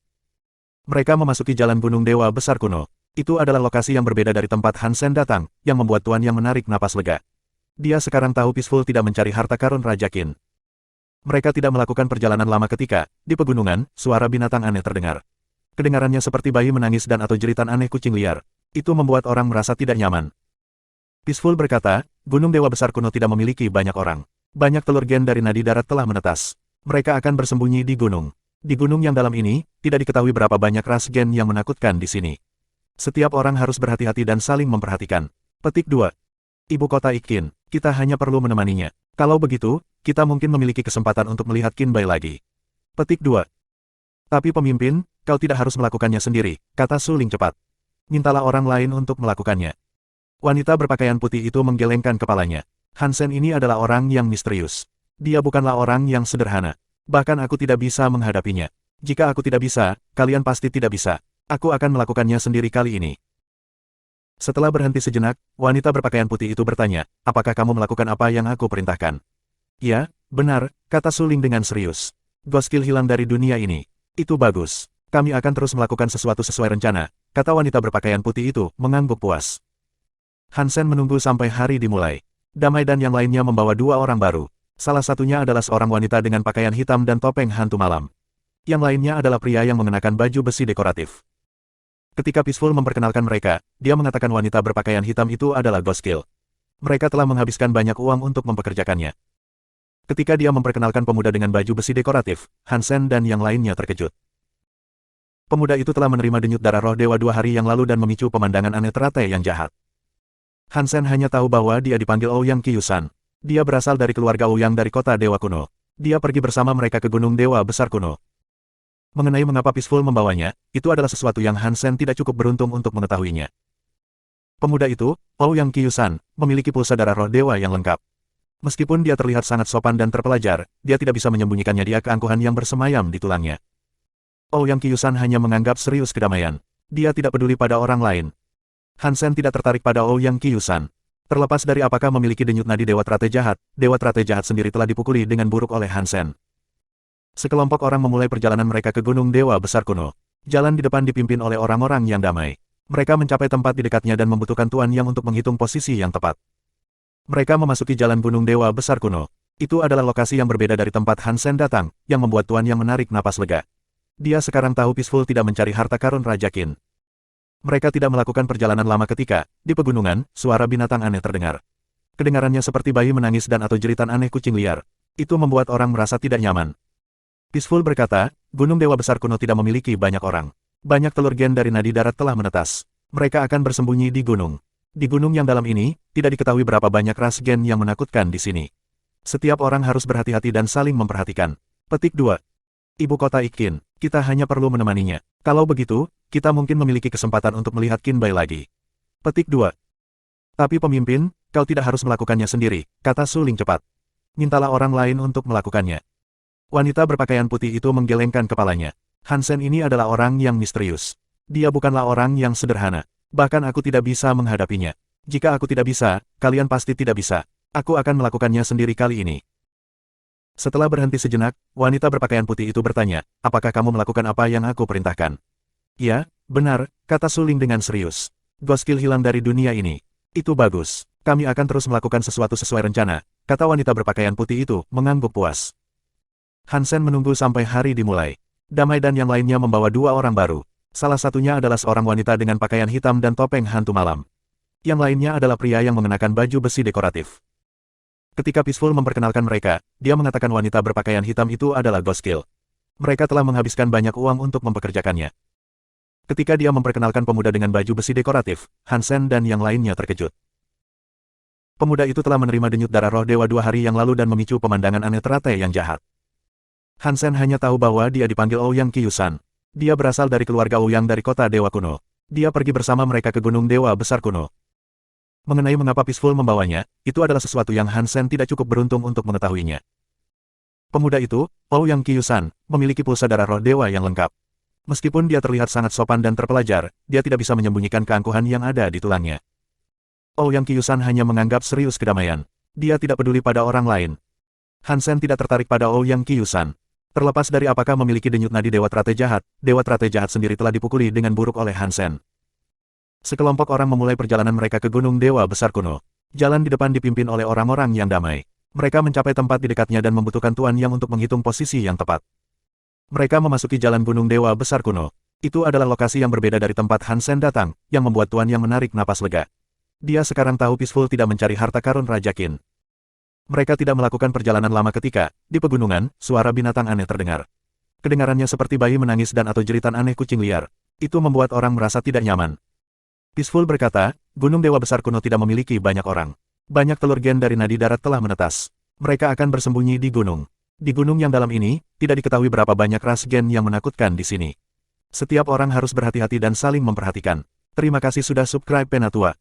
Mereka memasuki jalan Gunung Dewa Besar kuno. Itu adalah lokasi yang berbeda dari tempat Hansen datang, yang membuat Tuan Yang menarik napas lega. Dia sekarang tahu Peaceful tidak mencari harta karun Raja Qin. Mereka tidak melakukan perjalanan lama ketika, di pegunungan, suara binatang aneh terdengar. Kedengarannya seperti bayi menangis dan atau jeritan aneh kucing liar. Itu membuat orang merasa tidak nyaman. Peaceful berkata, Gunung Dewa Besar kuno tidak memiliki banyak orang. Banyak telur gen dari nadi darat telah menetas. Mereka akan bersembunyi di gunung. Di gunung yang dalam ini, tidak diketahui berapa banyak ras gen yang menakutkan di sini. Setiap orang harus berhati-hati dan saling memperhatikan. Petik 2. Ibu kota Iqin, kita hanya perlu menemaninya. Kalau begitu, kita mungkin memiliki kesempatan untuk melihat Qin Bai lagi. Petik 2. Tapi pemimpin, kau tidak harus melakukannya sendiri, kata Su Ling cepat. Mintalah orang lain untuk melakukannya. Wanita berpakaian putih itu menggelengkan kepalanya. Hansen ini adalah orang yang misterius. Dia bukanlah orang yang sederhana. Bahkan aku tidak bisa menghadapinya. Jika aku tidak bisa, kalian pasti tidak bisa. Aku akan melakukannya sendiri kali ini. Setelah berhenti sejenak, wanita berpakaian putih itu bertanya, apakah kamu melakukan apa yang aku perintahkan? Ya, benar, kata Su Ling dengan serius. Goskil hilang dari dunia ini. Itu bagus. Kami akan terus melakukan sesuatu sesuai rencana, kata wanita berpakaian putih itu, mengangguk puas. Hansen menunggu sampai hari dimulai. Damai dan yang lainnya membawa dua orang baru. Salah satunya adalah seorang wanita dengan pakaian hitam dan topeng hantu malam. Yang lainnya adalah pria yang mengenakan baju besi dekoratif. Ketika Peaceful memperkenalkan mereka, dia mengatakan wanita berpakaian hitam itu adalah Goskil. Mereka telah menghabiskan banyak uang untuk mempekerjakannya. Ketika dia memperkenalkan pemuda dengan baju besi dekoratif, Hansen dan yang lainnya terkejut. Pemuda itu telah menerima denyut darah roh dewa 2 hari yang lalu dan memicu pemandangan aneh teratai yang jahat. Hansen hanya tahu bahwa dia dipanggil Ouyang Qiusan. Dia berasal dari keluarga Ouyang dari kota dewa kuno. Dia pergi bersama mereka ke gunung dewa besar kuno. Mengenai mengapa Peaceful membawanya, itu adalah sesuatu yang Hansen tidak cukup beruntung untuk mengetahuinya. Pemuda itu, Ouyang Qiusan, memiliki pulsa darah roh dewa yang lengkap. Meskipun dia terlihat sangat sopan dan terpelajar, dia tidak bisa menyembunyikannya dia keangkuhan yang bersemayam di tulangnya. Ouyang Qiusan hanya menganggap serius kedamaian. Dia tidak peduli pada orang lain. Hansen tidak tertarik pada Ouyang Qiusan. Terlepas dari apakah memiliki denyut nadi Dewa Teratai Jahat sendiri telah dipukuli dengan buruk oleh Hansen. Sekelompok orang memulai perjalanan mereka ke Gunung Dewa Besar Kuno. Jalan di depan dipimpin oleh orang-orang yang damai. Mereka mencapai tempat di dekatnya dan membutuhkan tuan yang untuk menghitung posisi yang tepat. Mereka memasuki jalan Gunung Dewa Besar Kuno. Itu adalah lokasi yang berbeda dari tempat Hansen datang, yang membuat tuan yang menarik napas lega. Dia sekarang tahu Peaceful tidak mencari harta karun Raja Qin. Mereka tidak melakukan perjalanan lama ketika, di pegunungan, suara binatang aneh terdengar. Kedengarannya seperti bayi menangis dan atau jeritan aneh kucing liar. Itu membuat orang merasa tidak nyaman. Peaceful berkata, Gunung Dewa Besar Kuno tidak memiliki banyak orang. Banyak telur gen dari nadi darat telah menetas. Mereka akan bersembunyi di gunung. Di gunung yang dalam ini, tidak diketahui berapa banyak ras gen yang menakutkan di sini. Setiap orang harus berhati-hati dan saling memperhatikan. Petik 2. Ibu kota Iqin, kita hanya perlu menemaninya. Kalau begitu, kita mungkin memiliki kesempatan untuk melihat Qin Bai lagi. Petik 2. Tapi pemimpin, kau tidak harus melakukannya sendiri, kata Su Ling cepat. Mintalah orang lain untuk melakukannya. Wanita berpakaian putih itu menggelengkan kepalanya. Hansen ini adalah orang yang misterius. Dia bukanlah orang yang sederhana. Bahkan aku tidak bisa menghadapinya. Jika aku tidak bisa, kalian pasti tidak bisa. Aku akan melakukannya sendiri kali ini. Setelah berhenti sejenak, wanita berpakaian putih itu bertanya, apakah kamu melakukan apa yang aku perintahkan? Ya, benar, kata Su Ling dengan serius. Goskil hilang dari dunia ini. Itu bagus. Kami akan terus melakukan sesuatu sesuai rencana, kata wanita berpakaian putih itu, mengangguk puas. Hansen menunggu sampai hari dimulai. Damai dan yang lainnya membawa dua orang baru. Salah satunya adalah seorang wanita dengan pakaian hitam dan topeng hantu malam. Yang lainnya adalah pria yang mengenakan baju besi dekoratif. Ketika Peaceful memperkenalkan mereka, dia mengatakan wanita berpakaian hitam itu adalah Goskil. Mereka telah menghabiskan banyak uang untuk mempekerjakannya. Ketika dia memperkenalkan pemuda dengan baju besi dekoratif, Hansen dan yang lainnya terkejut. Pemuda itu telah menerima denyut darah roh dewa 2 hari yang lalu dan memicu pemandangan aneh teratai yang jahat. Hansen hanya tahu bahwa dia dipanggil Ouyang Qiusan. Dia berasal dari keluarga Ouyang dari kota dewa kuno. Dia pergi bersama mereka ke Gunung Dewa Besar Kuno. Mengenai mengapa Peaceful membawanya, itu adalah sesuatu yang Hansen tidak cukup beruntung untuk mengetahuinya. Pemuda itu, Ouyang Qiusan, memiliki pulsa darah roh dewa yang lengkap. Meskipun dia terlihat sangat sopan dan terpelajar, dia tidak bisa menyembunyikan keangkuhan yang ada di tulangnya. Ouyang Qiusan hanya menganggap serius kedamaian. Dia tidak peduli pada orang lain. Hansen tidak tertarik pada Ouyang Qiusan. Terlepas dari apakah memiliki denyut nadi Dewa Teratai Jahat sendiri telah dipukuli dengan buruk oleh Hansen. Sekelompok orang memulai perjalanan mereka ke Gunung Dewa Besar Kuno. Jalan di depan dipimpin oleh orang-orang yang damai. Mereka mencapai tempat di dekatnya dan membutuhkan tuan yang untuk menghitung posisi yang tepat. Mereka memasuki jalan Gunung Dewa Besar Kuno. Itu adalah lokasi yang berbeda dari tempat Hansen datang, yang membuat tuan yang menarik napas lega. Dia sekarang tahu Peaceful tidak mencari harta karun Raja Qin. Mereka tidak melakukan perjalanan lama ketika, di pegunungan, suara binatang aneh terdengar. Kedengarannya seperti bayi menangis dan atau jeritan aneh kucing liar. Itu membuat orang merasa tidak nyaman. Peaceful berkata, Gunung Dewa Besar Kuno tidak memiliki banyak orang. Banyak telur gen dari nadi darat telah menetas. Mereka akan bersembunyi di gunung. Di gunung yang dalam ini, tidak diketahui berapa banyak ras gen yang menakutkan di sini. Setiap orang harus berhati-hati dan saling memperhatikan. Terima kasih sudah subscribe Penatua.